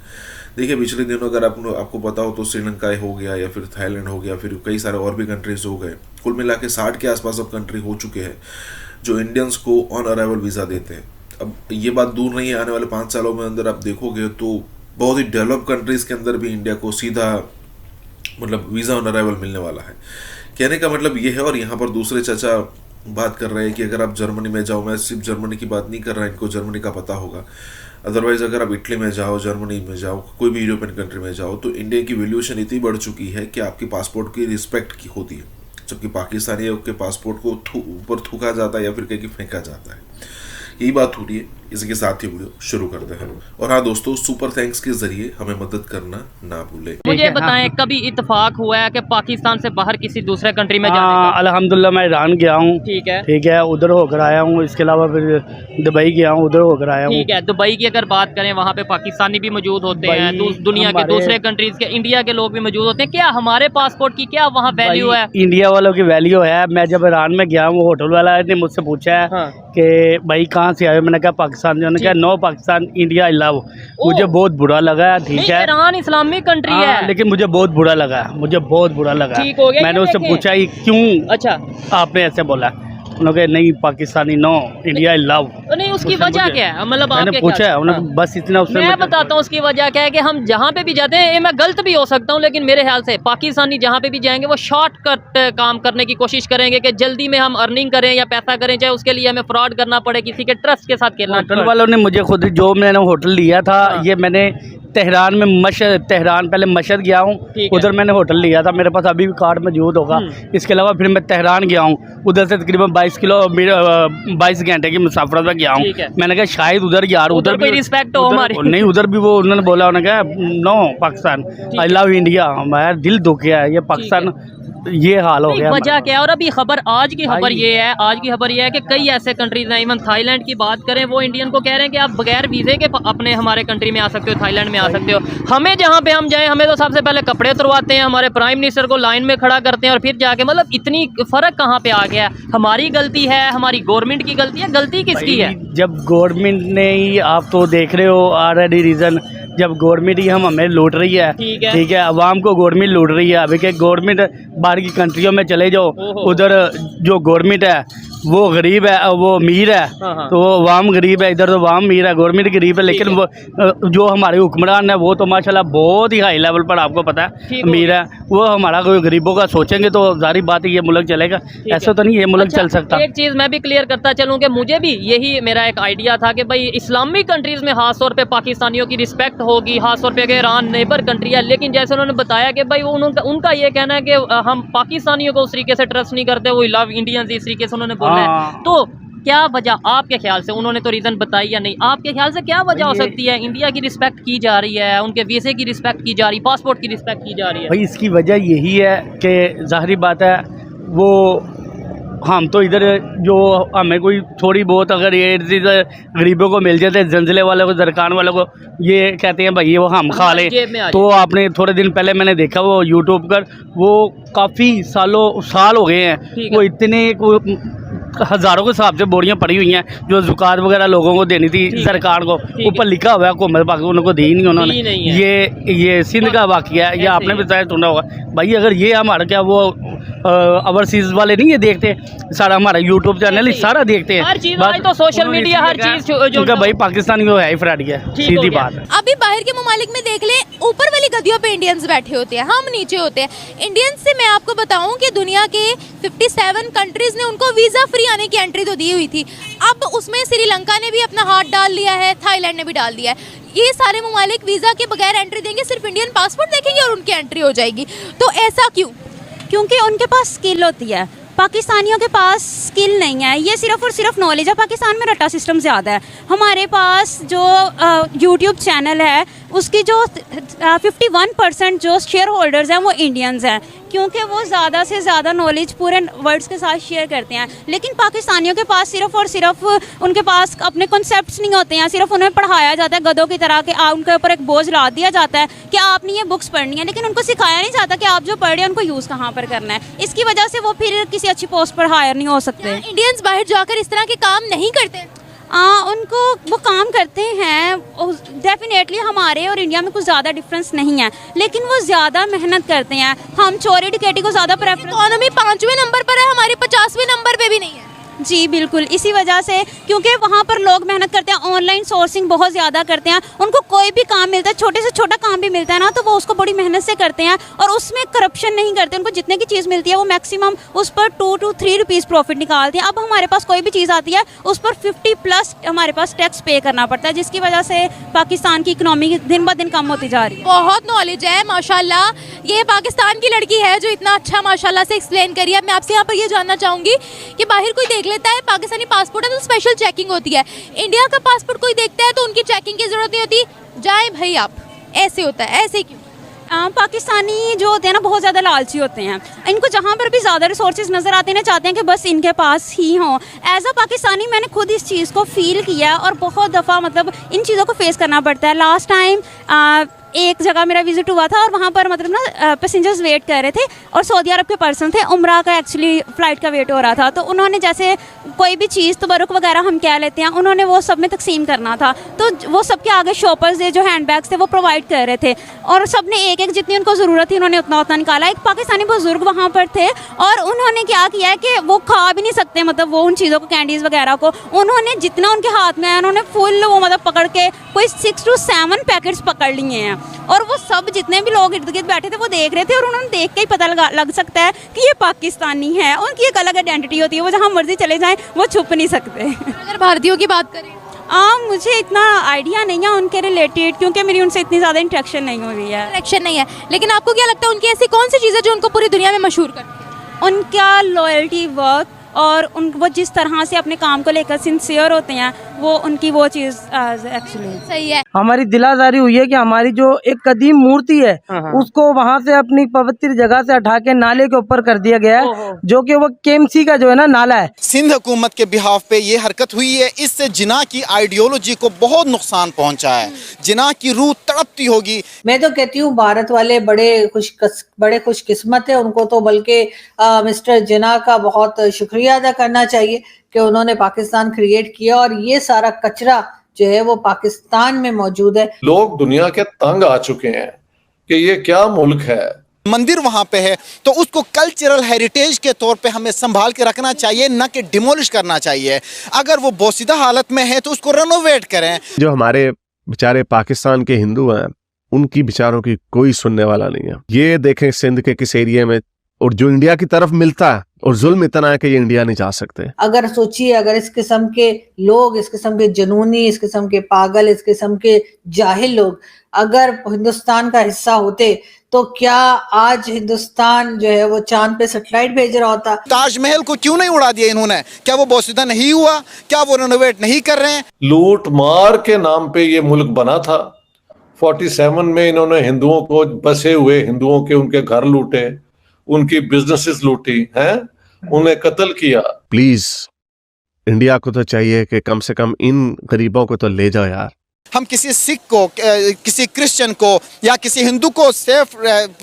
देखिए पिछले दिनों अगर आपको पता हो तो श्रीलंका हो गया या फिर थाईलैंड हो गया, फिर कई सारे और भी कंट्रीज हो गए, कुल मिला के 60 के आसपास अब कंट्री हो चुके हैं जो इंडियंस को ऑन अराइवल वीज़ा देते हैं। अब ये बात दूर नहीं है, आने वाले 5 सालों में अंदर आप देखोगे तो बहुत ही डेवलप कंट्रीज़ के अंदर भी इंडिया को सीधा मतलब वीज़ा ऑन अराइवल मिलने वाला है। कहने का मतलब ये है। और यहाँ पर दूसरे चाचा बात कर रहे हैं कि अगर आप जर्मनी में जाओ, मैं सिर्फ जर्मनी की बात नहीं कर रहा, इनको जर्मनी का पता होगा, अदरवाइज अगर आप इटली में जाओ, जर्मनी में जाओ, कोई भी यूरोपियन कंट्री में जाओ, तो इंडिया की वैल्यूएशन इतनी बढ़ चुकी है कि आपकी पासपोर्ट की रिस्पेक्ट की होती है, जबकि पाकिस्तानियों के पासपोर्ट को ऊपर थूका जाता है या फिर कहीं फेंका जाता है। यही बात हो रही है। इसी के साथ ही वीडियो शुरू करते हैं। और हाँ दोस्तों, सुपर थैंक्स के जरिए हमें मदद करना ना भूलें। मुझे बताएं, कभी इत्तेफाक हुआ है कि पाकिस्तान से बाहर किसी दूसरे कंट्री में जाने का? अल्हम्दुलिल्लाह मैं ईरान गया हूँ। ठीक है, उधर होकर आया हूँ। इसके अलावा फिर दुबई गया हूँ, उधर होकर आया हूँ। ठीक है, दुबई की अगर बात करें, वहाँ पे पाकिस्तानी भी मौजूद होते हैं, दुनिया के दूसरे कंट्रीज के, इंडिया के लोग भी मौजूद होते हैं। क्या हमारे पासपोर्ट की क्या वहाँ वैल्यू है? इंडिया वालों की वैल्यू है। मैं जब ईरान में गया हूँ, होटल वाला ने मुझसे पूछा है कि भाई कहाँ से आए, मैंने कहा पाकिस्तान। उन्होंने कहा no Pakistan India I love. मुझे बहुत बुरा लगा। ठीक है, ईरान इस्लामिक कंट्री है, लेकिन मुझे बहुत बुरा लगा, ठीक हो गया। मैंने उससे पूछा क्यों अच्छा आपने ऐसे बोला, उन्होंने नहीं Pakistani no India I love. नहीं, उसकी वजह क्या है? मतलब मैंने पूछा उन्होंने बस इतना। उसने मैं बताता हूँ उसकी वजह क्या है कि हम जहाँ पे भी जाते हैं, ये मैं गलत भी हो सकता हूँ, लेकिन मेरे ख्याल से पाकिस्तानी जहाँ पे भी जाएंगे वो शॉर्टकट काम करने की कोशिश करेंगे कि जल्दी में हम अर्निंग करें या पैसा करें, चाहे उसके लिए हमें फ्रॉड करना पड़े, किसी के ट्रस्ट के साथ खेलना। होटल वालों ने मुझे खुद, जो मैंने होटल लिया था, ये मैंने तेहरान में तेहरान पहले मशहद गया हूँ, उधर मैंने होटल लिया था, मेरे पास अभी भी कार्ड मौजूद होगा। इसके अलावा फिर मैं तेहरान गया हूँ, उधर से तकरीबन 22 घंटे की मुसाफरत में गया हूँ। मैंने कहा शायद उधर यार उधर भी रिस्पेक्ट हो हमारी। नहीं, उधर भी वो उन्होंने बोला, उन्होंने कहा no Pakistan I love India. मैं दिल दुख गया है, ये पाकिस्तान ये हाल हो गया। वजह क्या है? और अभी खबर, आज की खबर ये है कि कई ऐसे कंट्रीज हैं, इवन थाईलैंड की बात करें, वो इंडियन को कह रहे हैं कि आप बगैर वीज़े के अपने हमारे कंट्री में आ सकते हो, थाईलैंड में आ सकते हो। हमें जहाँ पे हम जाएं, हमें तो सबसे पहले कपड़े उतरवाते हैं, हमारे प्राइम मिनिस्टर को लाइन में खड़ा करते हैं और फिर जाके, मतलब इतनी फ़र्क कहाँ पे आ गया है? हमारी गलती है, हमारी गवर्नमेंट की गलती है, गलती किसकी है? जब गवर्नमेंट ने ही, आप तो देख रहे हो ऑलरेडी रीज़न, जब गवर्नमेंट ही हमें लूट रही है, ठीक है, अवाम को गवर्नमेंट लूट रही है। अभी के गवर्नमेंट बाहर की कंट्रियों में चले जाओ, उधर जो गवर्नमेंट है वो गरीब है, वो अमीर है, तो वो अवाम गरीब है, इधर तो अवाम अमीर है, गवर्नमेंट गरीब है। लेकिन वो जो हमारे हुक्मरान है वो तो माशाल्लाह बहुत ही हाई लेवल पर, आपको पता है, अमीर है। वो हमारा कोई गरीबों का सोचेंगे तो जारी बात है ये मुल्क चलेगा, ऐसा तो नहीं ये मुल्क चल सकता। एक चीज़ मैं भी क्लियर करता चलूँ कि मुझे भी यही मेरा एक आइडिया था कि भाई इस्लामिक कंट्रीज़ में खास तौर पर पाकिस्तानियों की रिस्पेक्ट होगी, खास तौर पर ईरान नेबर कंट्री है। लेकिन जैसे उन्होंने बताया कि भाई उनका ये कहना है कि हम पाकिस्तानियों को उस तरीके से ट्रस्ट नहीं करते, वो लव इंडियंस इस तरीके से उन्होंने बोला है। तो क्या वजह आपके ख्याल से, उन्होंने तो रीज़न बताई या नहीं, आपके ख्याल से क्या वजह हो सकती है? इंडिया की रिस्पेक्ट की जा रही है, उनके वीज़े की रिस्पेक्ट की जा रही, पासपोर्ट की रिस्पेक्ट की जा रही है। भाई इसकी वजह यही है कि ज़ाहिरी बात है, वो हम तो इधर जो हमें कोई थोड़ी बहुत अगर ये गरीबों को मिल जाते, जंजले वालों को, दरकान वालों को, ये कहते हैं भाई ये वो हम खा लें। तो आपने थोड़े दिन पहले मैंने देखा वो यूट्यूब पर, वो काफ़ी साल हो गए हैं, वो इतने हज़ारों के हिसाब से बोरियां पड़ी हुई हैं जो ज़ुकात वगैरह लोगों को देनी थी सरकार को, ऊपर लिखा हुआ है हुकूमत बाकी उनको दी नहीं उन्होंने। ये सिंध का वाक़या है, ये आपने भी शायद सुना होगा। भाई अगर ये हमारा क्या वो ओवरसीज़ वाले नहीं ये देखते, सारा हमारा यूट्यूब चैनल ही सारा देखते हैं, हर चीज़ तो सोशल मीडिया हर चीज़ जो भाई पाकिस्तानी वो है ही फ्रॉड है, सीधी बात है। अभी बाहर के ममालिक में देख ले, ऊपर वाली गद्दियों पे इंडियंस बैठे होते हैं, हम नीचे होते हैं। इंडियंस से मैं आपको बताऊं कि दुनिया के 57 कंट्रीज ने उनको वीज़ा फ्री आने की एंट्री तो दी हुई थी, अब उसमें श्रीलंका ने भी अपना हाथ डाल लिया है, थाईलैंड ने भी डाल दिया है। ये सारे ममालिक वीज़ा के बगैर एंट्री देंगे, सिर्फ इंडियन पासपोर्ट देखेंगे और उनकी एंट्री हो जाएगी। तो ऐसा क्यों? क्योंकि उनके पास स्किल होती है, पाकिस्तानियों के पास स्किल नहीं है। ये सिर्फ और सिर्फ नॉलेज है। पाकिस्तान में रट्टा सिस्टम ज़्यादा है। हमारे पास जो यूट्यूब चैनल है उसकी जो 51% जो शेयर होल्डर्स हैं वो इंडियंस हैं, क्योंकि वो ज़्यादा से ज़्यादा नॉलेज पूरे वर्ल्ड्स के साथ शेयर करते हैं। लेकिन पाकिस्तानियों के पास सिर्फ और सिर्फ उनके पास अपने कॉन्सेप्ट्स नहीं होते हैं, सिर्फ उन्हें पढ़ाया जाता है गधों की तरह के, उनके ऊपर एक बोझ ला दिया जाता है कि आपने ये बुक्स पढ़नी है, लेकिन उनको सिखाया नहीं जाता कि आप जो पढ़ रहे हैं उनको यूज़ कहाँ पर करना है। इसकी वजह से वो फिर किसी अच्छी पोस्ट पर हायर नहीं हो सकते। इंडियंस बाहर जाकर इस तरह के काम नहीं करते? उनको वो काम करते हैं, डेफिनेटली हमारे और इंडिया में कुछ ज़्यादा डिफरेंस नहीं है, लेकिन वो ज़्यादा मेहनत करते हैं। हम चोरी डकैती को ज़्यादा प्रेफरेंस, इकोनॉमी 5वें नंबर पर है, हमारे 50वें नंबर पे भी नहीं है। जी बिल्कुल, इसी वजह से, क्योंकि वहाँ पर लोग मेहनत करते हैं, ऑनलाइन सोर्सिंग बहुत ज़्यादा करते हैं। उनको कोई भी काम मिलता है, छोटे से छोटा काम भी मिलता है ना, तो वो उसको बड़ी मेहनत से करते हैं और उसमें करप्शन नहीं करते। उनको जितने की चीज़ मिलती है वो मैक्सिमम उस पर 2 to 3 रुपीज़ प्रॉफिट निकालते हैं। अब हमारे पास कोई भी चीज़ आती है उस पर 50+ हमारे पास टैक्स पे करना पड़ता है, जिसकी वजह से पाकिस्तान की इकनॉमी दिन ब दिन कम होती जा रही है। बहुत नॉलेज है माशाल्लाह, ये पाकिस्तान की लड़की है जो इतना अच्छा माशाल्लाह से एक्सप्लेन करी है। मैं आपसे यहाँ पर ये जानना चाहूँगी कि बाहर कोई देख लेता है पाकिस्तानी पासपोर्ट है तो स्पेशल चेकिंग होती है, इंडिया का पासपोर्ट कोई देखता है तो उनकी चेकिंग की जरूरत नहीं होती, जाए भाई आप, ऐसे होता है। ऐसे क्यों? पाकिस्तानी जो होते हैं ना बहुत ज़्यादा लालची होते हैं, इनको जहाँ पर भी ज़्यादा रिसोर्सेज नज़र आते हैं ना चाहते हैं कि बस इनके पास ही हों। एज अ पाकिस्तानी मैंने खुद इस चीज़ को फील किया और बहुत दफ़ा मतलब इन चीज़ों को फेस करना पड़ता है। लास्ट टाइम एक जगह मेरा विजिट हुआ था और वहाँ पर मतलब ना पैसेंजर्स वेट कर रहे थे और सऊदी अरब के पर्सन थे, उम्रा का एक्चुअली फ़्लाइट का वेट हो रहा था, तो उन्होंने जैसे कोई भी चीज़ तबरुक वगैरह हम कह लेते हैं, उन्होंने वो सब में तकसीम करना था, तो वो सबके आगे शॉपर्स जो हैंड बैग्स थे वो प्रोवाइड कर रहे थे और सब ने एक एक जितनी उनको ज़रूरत थी उन्होंने उतना उतना निकाला। एक पाकिस्तानी बुजुर्ग वहाँ पर थे और उन्होंने क्या किया है कि वो खा भी नहीं सकते मतलब वो उन चीज़ों को, कैंडीज़ वगैरह को, उन्होंने जितना उनके हाथ में आया उन्होंने फुल वो मतलब पकड़ के कोई 6 to 7 पैकेट्स पकड़ लिए हैं और वो सब जितने भी लोग इर्द गिर्द बैठे थे वो देख रहे थे और उन्होंने देख के ही पता लग सकता है कि ये पाकिस्तानी है, उनकी एक अलग आइडेंटिटी होती है, वो जहाँ मर्जी चले जाएं वो छुप नहीं सकते। अगर भारतीयों की बात करें मुझे इतना आइडिया नहीं है उनके रिलेटेड क्योंकि मेरी उनसे इतनी ज़्यादा इंटरेक्शन नहीं हुई है। इंटरेक्शन नहीं है, लेकिन आपको क्या लगता है उनकी ऐसी कौन सी चीज़ है जो उनको पूरी दुनिया में मशहूर करती है? उनका लॉयल्टी वर्क और वो जिस तरह से अपने काम को लेकर सिंसियर होते हैं वो उनकी वो चीज़ एक्चुअली सही है। हमारी दिलाजारी हुई है कि हमारी जो एक कदीम मूर्ति है उसको वहाँ से अपनी पवित्र जगह से हटा के नाले के ऊपर कर दिया गया है, जो कि वो केएमसी का जो है ना नाला है। सिंध हुकूमत के बिहाफ पे ये हरकत हुई है, इससे जिना की आइडियोलॉजी को बहुत नुकसान पहुँचा है, जिना की रूह तड़पती होगी। मैं तो कहती हूँ भारत वाले बड़े खुशकिस्मत है, उनको तो बल्कि मिस्टर जिना का बहुत शुक्रिया अदा करना चाहिए कि उन्होंने पाकिस्तान क्रिएट किया और ये सारा कचरा जो है वो पाकिस्तान में मौजूद है। लोग दुनिया के तंग आ चुके हैं कि ये क्या मुल्क है। मंदिर वहां पे है तो उसको कल्चरल हेरिटेज के तौर पे हमें संभाल के रखना चाहिए, न कि डिमोलिश करना चाहिए। अगर वो बोसीदा हालत में है तो उसको रेनोवेट करें। जो हमारे बेचारे पाकिस्तान के हिंदू हैं उनकी बेचारों की कोई सुनने वाला नहीं है। ये देखें सिंध के किस एरिया में, और जो इंडिया की तरफ मिलता है और जुल्म इतना है कि ये इंडिया नहीं जा सकते। अगर सोचिए अगर इस किस्म के लोग, इस किस्म के जुनूनी, इस किस्म के पागल, इस किस्म के जाहिल लोग अगर हिंदुस्तान का हिस्सा होते तो क्या आज हिंदुस्तान जो है वो चांद पे सैटेलाइट भेज रहा होता? ताजमहल को क्यों नहीं उड़ा दिया इन्होंने? क्या वो बोसीदा नहीं हुआ? क्या वो रेनोवेट नहीं कर रहे हैं? लूट मार के नाम पे ये मुल्क बना था। 47 में इन्होंने हिंदुओं को, बसे हुए हिंदुओं के उनके घर लूटे, उनकी बिजनेसेस लूटी हैं, उन्हें कत्ल किया। प्लीज इंडिया को तो चाहिए कि कम से कम इन गरीबों को तो ले जाओ यार। हम किसी सिख को, किसी क्रिश्चियन को या किसी हिंदू को सेफ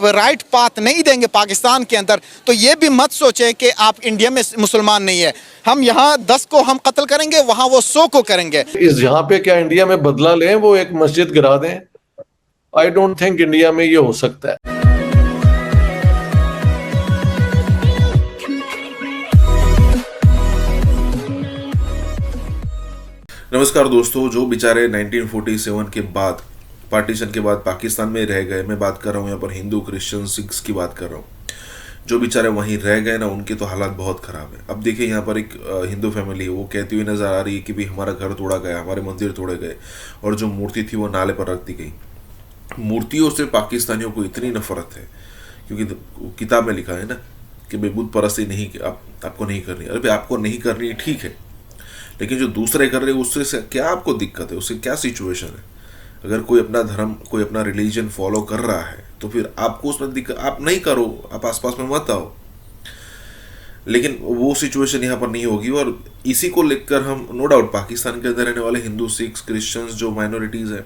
राइट पाथ नहीं देंगे पाकिस्तान के अंदर, तो ये भी मत सोचें कि आप इंडिया में मुसलमान नहीं है। हम यहाँ 10 को हम कत्ल करेंगे, वहाँ वो 100 को करेंगे। इस यहाँ पे क्या इंडिया में बदला लें, वो एक मस्जिद गिरा दें? आई डोंट थिंक इंडिया में ये हो सकता है। नमस्कार दोस्तों, जो बेचारे 1947 के बाद, पार्टीशन के बाद पाकिस्तान में रह गए, मैं बात कर रहा हूँ यहाँ पर हिंदू, क्रिश्चियन, सिख्स की बात कर रहा हूँ, जो बेचारे वहीं रह गए ना, उनके तो हालात बहुत ख़राब है। अब देखिए यहाँ पर एक हिंदू फैमिली है, वो कहती हुई नज़र आ रही है कि भाई हमारा घर तोड़ा गया, हमारे मंदिर तोड़े गए और जो मूर्ति थी वो नाले पर रख दी गई। मूर्तियों से पाकिस्तानियों को इतनी नफरत है क्योंकि किताब में लिखा है ना कि भाई बुत परस्ती नहीं, आपको नहीं करनी। अरे भाई आपको नहीं करनी ठीक है, लेकिन जो दूसरे कर रहे हैं उससे क्या आपको दिक्कत है? उससे क्या सिचुएशन है? अगर कोई अपना धर्म, कोई अपना रिलीजन फॉलो कर रहा है तो फिर आपको उसमें दिक्कत, आप नहीं करो, आप आसपास में मत आओ। लेकिन वो सिचुएशन यहाँ पर नहीं होगी और इसी को लेकर हम, नो डाउट पाकिस्तान के अंदर रहने वाले हिंदू, सिख्स, क्रिश्चियंस जो माइनॉरिटीज़ है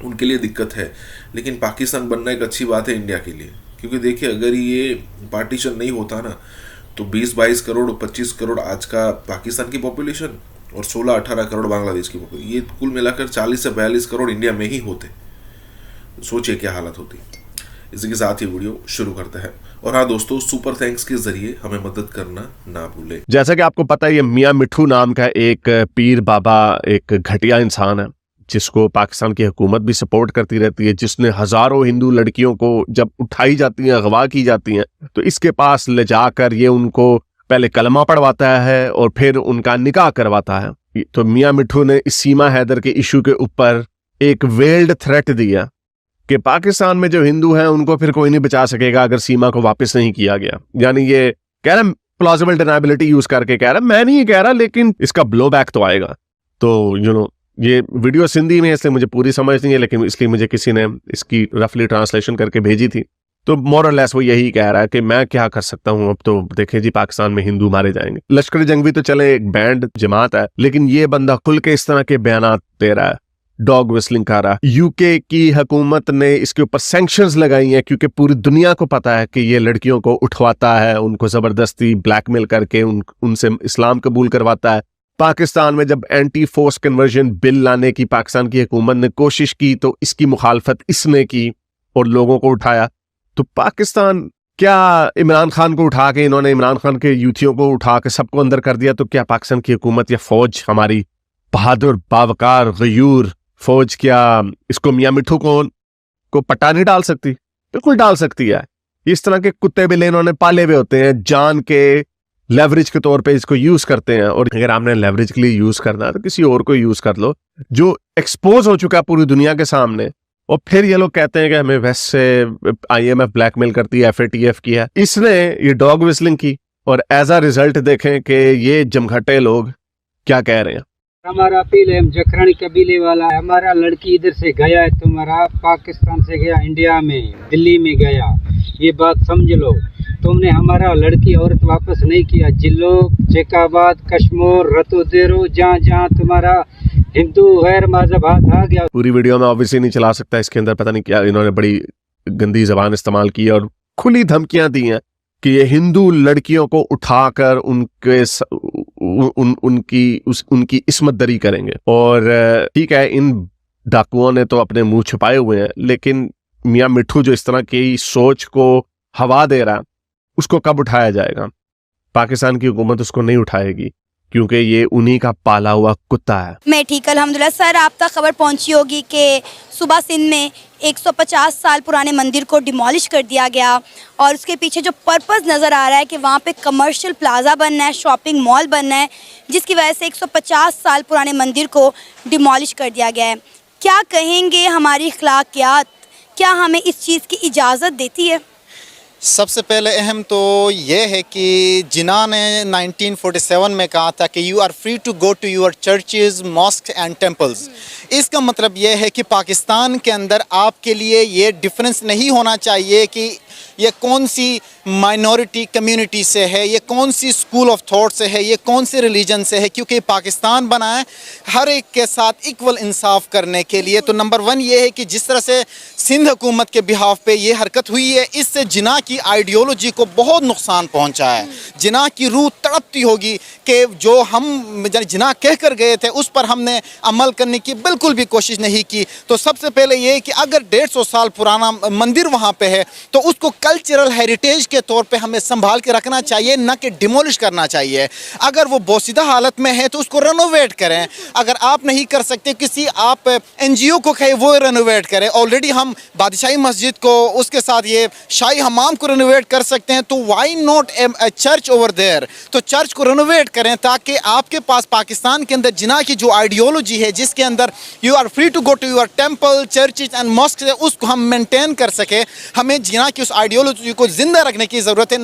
उनके लिए दिक्कत है, लेकिन पाकिस्तान बनना एक अच्छी बात है इंडिया के लिए। क्योंकि देखिए अगर ये पार्टीशन नहीं होता ना तो 20-22 करोड़ 25 करोड़ आज का पाकिस्तान की पॉपुलेशन और 16-18 करोड़ बांग्लादेश की पॉपुलेशन, ये कुल मिलाकर 40 से 42 करोड़ इंडिया में ही होते। सोचिए क्या हालत होती। इसी के साथ ही वीडियो शुरू करते हैं। और हाँ दोस्तों, सुपर थैंक्स के जरिए हमें मदद करना ना भूलें। जैसा कि आपको पता है ये मियाँ मिठू नाम का एक पीर बाबा एक घटिया इंसान है जिसको पाकिस्तान की हुकूमत भी सपोर्ट करती रहती है, जिसने हजारों हिंदू लड़कियों को जब उठाई जाती हैं, अगवा की जाती हैं, तो इसके पास ले जाकर ये उनको पहले कलमा पढ़वाता है और फिर उनका निकाह करवाता है। तो मियाँ मिठू ने इस सीमा हैदर के इशू के ऊपर एक वेल्ड थ्रेट दिया कि पाकिस्तान में जो हिंदू हैं उनको फिर कोई नहीं बचा सकेगा अगर सीमा को वापस नहीं किया गया। यानी ये कह रहे प्लॉजिबल डिनाबिलिटी यूज करके कह रहा है, मैं नहीं कह रहा, लेकिन इसका ब्लो बैक तो आएगा। तो ये वीडियो सिंधी में है इसलिए मुझे पूरी समझ नहीं है, लेकिन इसलिए मुझे किसी ने इसकी रफली ट्रांसलेशन करके भेजी थी। तो मोर और लेस वो यही कह रहा है कि मैं क्या कर सकता हूं, अब तो देखें जी पाकिस्तान में हिंदू मारे जाएंगे। लश्कर जंगवी तो चले एक बैंड जमात है, लेकिन ये बंदा खुल के इस तरह के बयानात दे रहा है, डॉग विस्लिंग कर रहा है। यूके की हुकूमत ने इसके ऊपर सैंक्शंस लगाई हैं क्योंकि पूरी दुनिया को पता है कि ये लड़कियों को उठवाता है, उनको जबरदस्ती ब्लैकमेल करके उनसे इस्लाम कबूल करवाता है। पाकिस्तान में जब एंटी फोर्स कन्वर्जन बिल लाने की पाकिस्तान की हुकूमत ने कोशिश की तो इसकी मुखालफत इसने की और लोगों को उठाया। तो पाकिस्तान क्या इमरान खान को उठा के, इन्होंने इमरान खान के यूथियों को उठा के सबको अंदर कर दिया, तो क्या पाकिस्तान की हुकूमत या फौज हमारी बहादुर बावकार गयूर फौज क्या इसको मियां मिठू को पट्टा नहीं डाल सकती? बिल्कुल डाल सकती है। इस तरह के कुत्ते बिल्ले इन्होंने पाले हुए होते हैं, जान के लेवरेज के तौर पे इसको यूज करते हैं। और अगर आपने लेवरेज के लिए यूज करना है तो किसी और को यूज कर लो जो एक्सपोज हो चुका है पूरी दुनिया के सामने। और फिर ये लोग कहते हैं कि हमें वेस्ट से IMF ब्लैकमेल करती है, FATF की है। इसने ये डॉग विस्लिंग की और एज अ रिजल्ट देखें कि ये जमघटे लोग क्या कह रहे हैं। हमारा अपील है, जखरानी कबीले वाला है, हमारा लड़की इधर से गया है, तुम्हारा पाकिस्तान से गया इंडिया में, दिल्ली में गया, ये बात समझ लो। तुमने हमारा लड़की औरत वापस नहीं किया। जिलो, जेकाबाद, कश्मीर, रतोदेरो, जहाँ जहाँ तुम्हारा हिंदू गैर मजहब हाथ आ गया। पूरी वीडियो में ऑब्वियसली नहीं चला सकता, इसके अंदर पता नहीं क्या इन्होंने बड़ी गंदी जबान इस्तेमाल की और खुली धमकियां दी हैं कि ये हिंदू लड़कियों को उठाकर उनकी इस्मत दरी करेंगे। और ठीक है, इन डाकुओं ने तो अपने मुंह छुपाए हुए हैं, लेकिन मियां मिठू जो इस तरह की सोच को हवा दे रहा है उसको कब उठाया जाएगा? पाकिस्तान की हुकूमत उसको नहीं उठाएगी क्योंकि ये उन्हीं का पाला हुआ कुत्ता है। मैं ठीक, अल्हम्दुलिल्लाह। सर, आप तक खबर पहुंची होगी कि सुबह सिंध में 150 साल पुराने मंदिर को डिमोलिश कर दिया गया और उसके पीछे जो पर्पस नज़र आ रहा है कि वहाँ पे कमर्शियल प्लाजा बनना है, शॉपिंग मॉल बनना है, जिसकी वजह से 150 साल पुराने मंदिर को डिमोलिश कर दिया गया है। क्या कहेंगे, हमारी अखलाकियात क्या हमें इस चीज़ की इजाज़त देती है? सबसे पहले अहम तो ये है कि जिन्ना ने 1947 में कहा था कि you are free to go to your churches, mosque and temples. इसका मतलब ये है कि पाकिस्तान के अंदर आपके लिए ये डिफरेंस नहीं होना चाहिए कि ये कौन सी माइनॉरिटी कम्युनिटी से है, ये कौन सी स्कूल ऑफ थॉट से है, ये कौन से रिलीजन से है, क्योंकि पाकिस्तान बना है हर एक के साथ इक्वल इंसाफ करने के लिए। तो नंबर 1 ये है कि जिस तरह से सिंध हुकूमत के बिहाफ पे ये हरकत हुई है, इससे जिना की आइडियोलॉजी को बहुत नुकसान पहुंचा है। जिना की रूह तड़पती होगी कि जो हम जिना कह कर गए थे उस पर हमने अमल करने की बिल्कुल भी कोशिश नहीं की। तो सबसे पहले ये कि अगर 150 साल पुराना मंदिर वहाँ पे है तो उसको कल्चरल हेरिटेज के तौर पे हमें संभाल के रखना चाहिए, न कि डिमोलिश करना चाहिए। अगर वो बोसीदा हालत में है तो उसको रेनोवेट करें। अगर आप नहीं कर सकते, किसी आप NGO को कहे वो रेनोवेट करें। ऑलरेडी हम बादशाही मस्जिद को, उसके साथ ये शाही हमाम को रेनोवेट कर सकते हैं, तो why not a church over there? तो चर्च को रेनोवेट करें ताकि आपके पास पाकिस्तान के अंदर जिना की जो आइडियोलॉजी है, जिसके अंदर you are free to go to your temple, churches and mosque, उसको हम मेंटेन कर सके। हमें जिना की उस आइडियोलॉजी को जिंदा रखने की ज़रूरत है,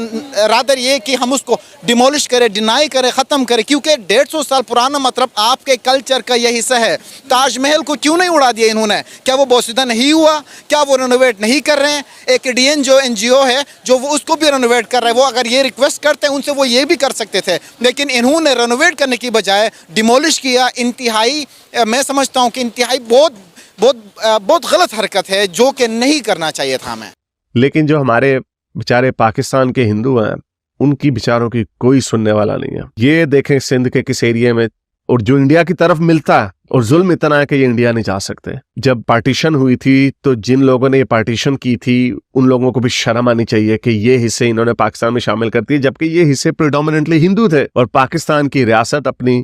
रादर ये कि हम उसको डिमोलिश करें, डिनाई करें, ख़त्म करें। क्योंकि 150 साल पुराना मतलब आपके कल्चर का यह हिस्सा है। ताजमहल को क्यों नहीं उड़ा दिया इन्होंने? क्या वो बोसीदा नहीं हुआ? क्या वो रेनोवेट नहीं कर रहे हैं? एक इंडियन जो NGO है जो वो उसको भी रेनोवेट कर रहा है, वो अगर ये रिक्वेस्ट करते हैं उनसे वो ये भी कर सकते थे, लेकिन इन्होंने रेनोवेट करने की बजाय डिमोलिश किया। इंतहाई, मैं समझता हूँ कि इंतहाई बहुत गलत हरकत है जो कि नहीं करना चाहिए था हमें। लेकिन जो हमारे बेचारे पाकिस्तान के हिंदू हैं उनकी बेचारों की कोई सुनने वाला नहीं है। ये देखें सिंध के किस एरिया में, और जो इंडिया की तरफ मिलता है, और जुल्म इतना है कि ये इंडिया नहीं जा सकते। जब पार्टीशन हुई थी तो जिन लोगों ने ये पार्टीशन की थी उन लोगों को भी शर्म आनी चाहिए कि ये हिस्से इन्होंने पाकिस्तान में शामिल कर दिए, जबकि ये हिस्से प्रेडोमिनेंटली हिंदू थे और पाकिस्तान की रियासत अपनी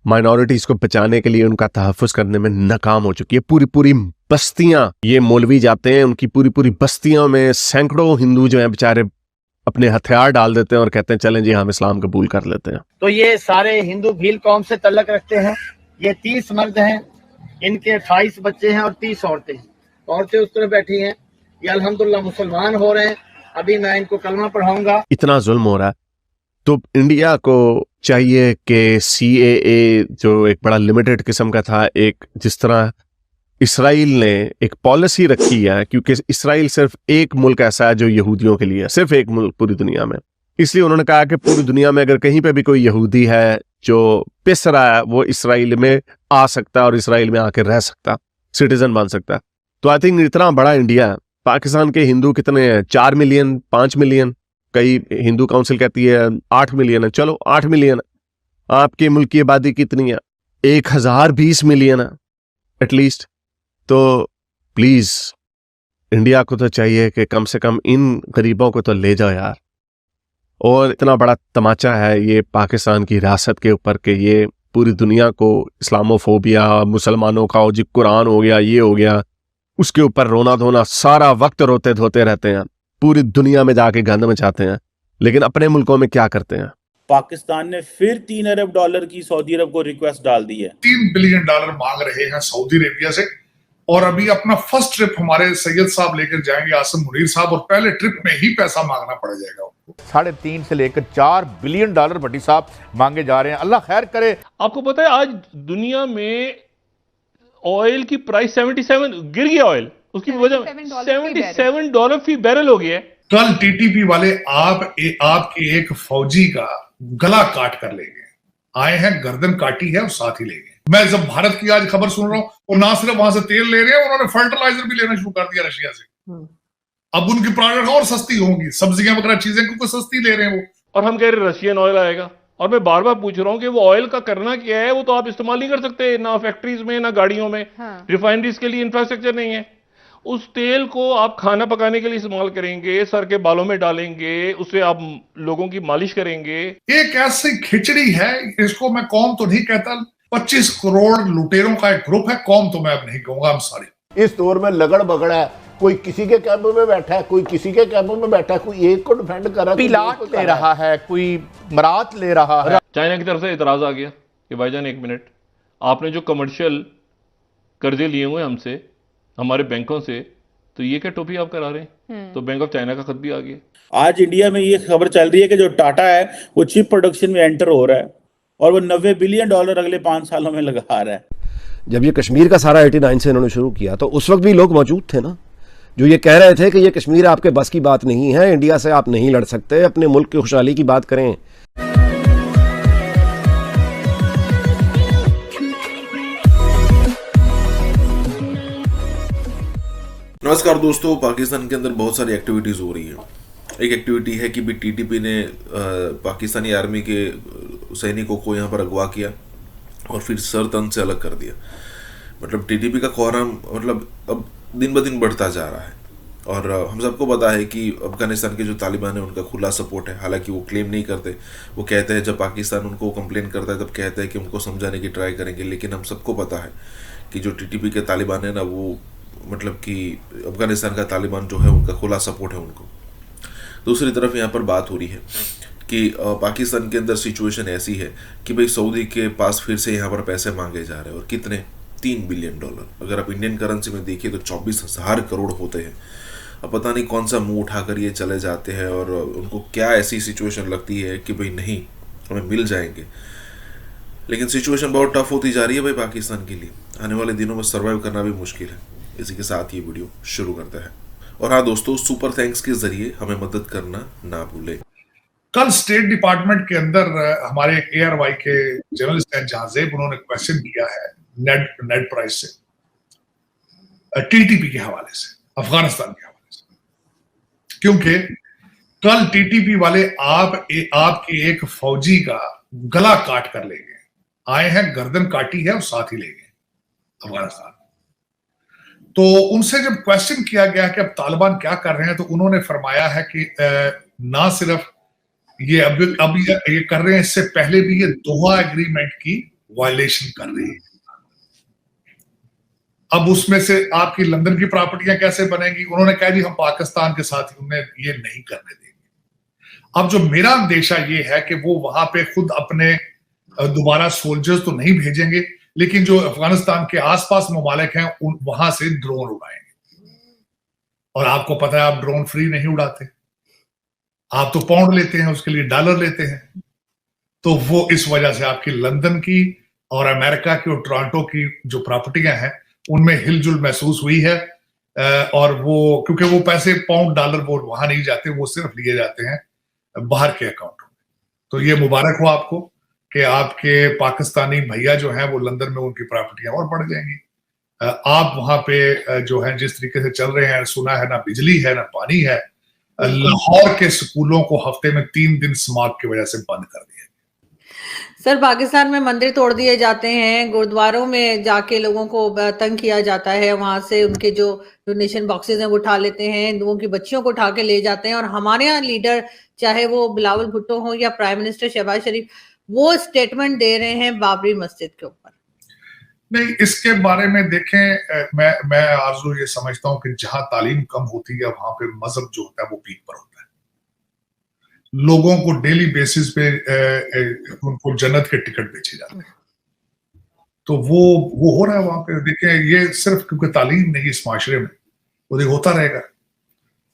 माइनॉरिटीज को बचाने के लिए उनका तहफ़्फ़ुज़ करने में नाकाम हो चुकी है। पूरी बस्तियां, ये मौलवी जाते हैं, उनकी पूरी बस्तियों में सैकड़ों हिंदू जो हैं बेचारे अपने हथियार डाल देते हैं और कहते हैं चलें जी हम इस्लाम कबूल कर लेते हैं। तो ये सारे हिंदू भील कौम से तल्लक रखते हैं। ये 30 मर्द हैं, इनके 28 बच्चे हैं और 30 औरतें हैं। औरतें उस तरफ बैठी हैं, ये अल्हम्दुलिल्लाह मुसलमान हो रहे हैं। अभी मैं इनको कलमा पढ़ाऊंगा। इतना जुल्म हो रहा है तो इंडिया को चाहिए कि CAA जो एक बड़ा लिमिटेड किस्म का था, एक जिस तरह इसराइल ने एक पॉलिसी रखी है, क्योंकि इसराइल सिर्फ एक मुल्क ऐसा है जो यहूदियों के लिए है, सिर्फ एक मुल्क पूरी दुनिया में, इसलिए उन्होंने कहा कि पूरी दुनिया में अगर कहीं पे भी कोई यहूदी है जो पिस रहा है वो इसराइल में आ सकता है और इसराइल में आके रह सकता, सिटीजन बन सकता है। तो आई थिंक इतना बड़ा इंडिया है, पाकिस्तान के हिंदू कितने हैं, 4 मिलियन 5 मिलियन, कई हिंदू काउंसिल कहती है 8 मिलियन है, चलो 8 मिलियन है। आपके मुल्क की आबादी कितनी है, 1020 मिलियन है एटलीस्ट। तो प्लीज इंडिया को तो चाहिए कि कम से कम इन गरीबों को तो ले जाओ यार। और इतना बड़ा तमाचा है ये पाकिस्तान की रियासत के ऊपर कि ये पूरी दुनिया को इस्लामोफोबिया, मुसलमानों का जी कुरान हो गया, ये हो गया, उसके ऊपर रोना धोना, सारा वक्त रोते धोते रहते हैं, पूरी दुनिया में जाके गंद मचाते हैं, लेकिन अपने मुल्कों में क्या करते हैं। पाकिस्तान ने फिर $3 अरब की सऊदी अरब को रिक्वेस्ट डाल दी है। $3 बिलियन मांग रहे हैं सऊदी अरेबिया से, और अभी अपना फर्स्ट ट्रिप हमारे सैयद साहब लेकर जाएंगे, आसिम मुनीर साहब, और पहले ट्रिप में ही पैसा मांगना पड़ जाएगा उनको। 3.5 से लेकर $4 बिलियन भट्टी साहब मांगे जा रहे हैं। अल्लाह खैर करे। आपको पता है आज दुनिया में ऑयल की प्राइस 77 गिर गया, ऑयल उसकी वजह $77 फी बैरल हो गया है। कल टीटीपी वाले आपके एक फौजी का गला काट कर ले गए, आए हैं, गर्दन काटी है और साथ ही ले गए। मैं जब भारत की आज खबर सुन रहा हूं, और ना सिर्फ वहां से तेल ले रहे हैं, उन्होंने फर्टिलाइजर भी लेना शुरू कर दिया रशिया से। अब उनकी प्रोडक्ट और सस्ती होंगी, सब्जियां वगैरह चीजें क्योंकि सस्ती ले रहे हैं वो। और हम कह रहे रशियन ऑयल आएगा, और मैं बार बार पूछ रहा हूँ कि वो ऑयल का करना क्या है, वो तो आप इस्तेमाल नहीं कर सकते, ना फैक्ट्रीज में ना गाड़ियों में। रिफाइनरीज के लिए इंफ्रास्ट्रक्चर नहीं है। उस तेल को आप खाना पकाने के लिए इस्तेमाल करेंगे, सर के बालों में डालेंगे, उससे आप लोगों की मालिश करेंगे। एक ऐसी खिचड़ी है, इसको मैं कौम तो नहीं कहता, 25 करोड़ लुटेरों का एक ग्रुप है, कौम तो मैं अब नहीं कहूंगा, I'm sorry। इस दौर में लगड़ बगड़ है, कोई किसी के कैंप में बैठा है, कोई किसी के कैंप में बैठा है, कोई एक को डिफेंड कर रहा है, पिलाट ले रहा है, कोई मरात ले रहा है। चाइना की तरफ से इतराज आ गया कि भाईजान एक मिनट, आपने जो कमर्शियल कर्जे लिए हुए हमसे, हमारे बैंकों से, तो ये क्या टोपी आप करा रहे हैं? तो बैंक ऑफ चाइना का खत भी आ गया। आज इंडिया में ये खबर चल रही है कि जो टाटा है वो चिप प्रोडक्शन में एंटर हो रहा है, और वो $90 बिलियन अगले 5 सालों में लगा रहा है। जब ये कश्मीर का सारा 89 से इन्होंने शुरू किया, तो उस वक्त भी लोग मौजूद थे ना, जो ये कह रहे थे कि ये कश्मीर आपके बस की बात नहीं है, इंडिया से आप नहीं लड़ सकते, अपने मुल्क की खुशहाली की बात करें। नमस्कार दोस्तों, पाकिस्तान के अंदर बहुत सारी एक्टिविटीज़ हो रही है। एक एक्टिविटी है कि भी टीटीपी ने पाकिस्तानी आर्मी के सैनिकों को यहाँ पर अगवा किया और फिर सर तन से अलग कर दिया। मतलब टीटीपी का कोहराम मतलब अब दिन ब दिन बढ़ता जा रहा है, और हम सबको पता है कि अफगानिस्तान के जो तालिबान है उनका खुला सपोर्ट है। हालांकि वो क्लेम नहीं करते, वो कहते हैं जब पाकिस्तान उनको कंप्लेन करता है तब कहते हैं कि उनको समझाने की ट्राई करेंगे, लेकिन हम सबको पता है कि जो टीटीपी के तालिबान है ना, वो मतलब कि अफगानिस्तान का तालिबान जो है उनका खुला सपोर्ट है उनको। दूसरी तरफ यहाँ पर बात हो रही है कि पाकिस्तान के अंदर सिचुएशन ऐसी है कि भाई सऊदी के पास फिर से यहाँ पर पैसे मांगे जा रहे हैं, और कितने, $3 बिलियन। अगर आप इंडियन करेंसी में देखिए तो 24,000 करोड़ होते हैं। अब पता नहीं कौन सा मुंह उठाकर ये चले जाते हैं, और उनको क्या ऐसी सिचुएशन लगती है कि भाई नहीं हमें मिल जाएंगे। लेकिन सिचुएशन बहुत टफ होती जा रही है भाई पाकिस्तान के लिए। आने वाले दिनों में सर्वाइव करना भी मुश्किल है। इसी के साथ ये वीडियो शुरू करते हैं। और हाँ दोस्तों, सुपर थैंक्स के जरिए हमें मदद करना ना भूलें। कल स्टेट डिपार्टमेंट के अंदर हमारे ARY के जर्नलिस्ट हैं जहाजेब, उन्होंने क्वेश्चन किया है नेट प्राइस से, टीटीपी के हवाले से, अफगानिस्तान के हवाले से, क्योंकि कल टीटीपी वाले आपके एक फौजी का गला काट कर ले गए, आए हैं, गर्दन काटी है और साथ ही ले गए अफगानिस्तान। तो उनसे जब क्वेश्चन किया गया कि अब तालिबान क्या कर रहे हैं, तो उन्होंने फरमाया है कि ना सिर्फ ये अब ये कर रहे हैं, इससे पहले भी ये दोहा एग्रीमेंट की वायलेशन कर रहे हैं। अब उसमें से आपकी लंदन की प्रॉपर्टियां कैसे बनेंगी? उन्होंने कहा जी हम पाकिस्तान के साथ उन्हें ये नहीं करने देंगे। अब जो मेरा अंदेशा ये है कि वो वहां पे खुद अपने दोबारा सोल्जर्स तो नहीं भेजेंगे, लेकिन जो अफगानिस्तान के आसपास ममालिक हैं वहां से ड्रोन उड़ाएंगे। और आपको पता है आप ड्रोन फ्री नहीं उड़ाते, आप तो पाउंड लेते हैं, उसके लिए डॉलर लेते हैं। तो वो इस वजह से आपकी लंदन की और अमेरिका की और टोरंटो की जो प्रॉपर्टियां हैं उनमें हिलजुल महसूस हुई है। और वो क्योंकि वो पैसे पाउंड डॉलर वो वहां नहीं जाते, वो सिर्फ लिए जाते हैं बाहर के अकाउंटों में। तो ये मुबारक हो आपको कि आपके पाकिस्तानी भैया जो हैं वो लंदन में उनकी प्रॉपर्टियां और बढ़ जाएंगी। आप वहां पे जो है जिस तरीके से चल रहे हैं, सुना है ना बिजली है ना पानी है। लाहौर के स्कूलों को हफ्ते में 3 दिन स्मॉग की वजह से बंद कर दिया। सर, पाकिस्तान में मंदिर तोड़ दिए जाते हैं, गुरुद्वारों में जाके लोगों को तंग किया जाता है, वहां से उनके जो डोनेशन बॉक्सेस हैं वो उठा लेते हैं, हिंदुओं की बच्चियों को उठा के ले जाते हैं। और हमारे यहाँ लीडर, चाहे वो बिलावल भुट्टो हो या प्राइम मिनिस्टर शहबाज शरीफ, वो स्टेटमेंट दे रहे हैं बाबरी मस्जिद के ऊपर। नहीं, इसके बारे में देखें, मैं आरजू ये समझता हूं कि जहां तालीम कम होती है वहां पे मजहब जो होता है वो पीक पर होता है। लोगों को डेली बेसिस पे उनको जन्नत के टिकट बेचे जाते हैं। तो वो हो रहा है वहां पे। देखें, ये सिर्फ क्योंकि तालीम नहीं इस माशरे में, वो होता रहेगा।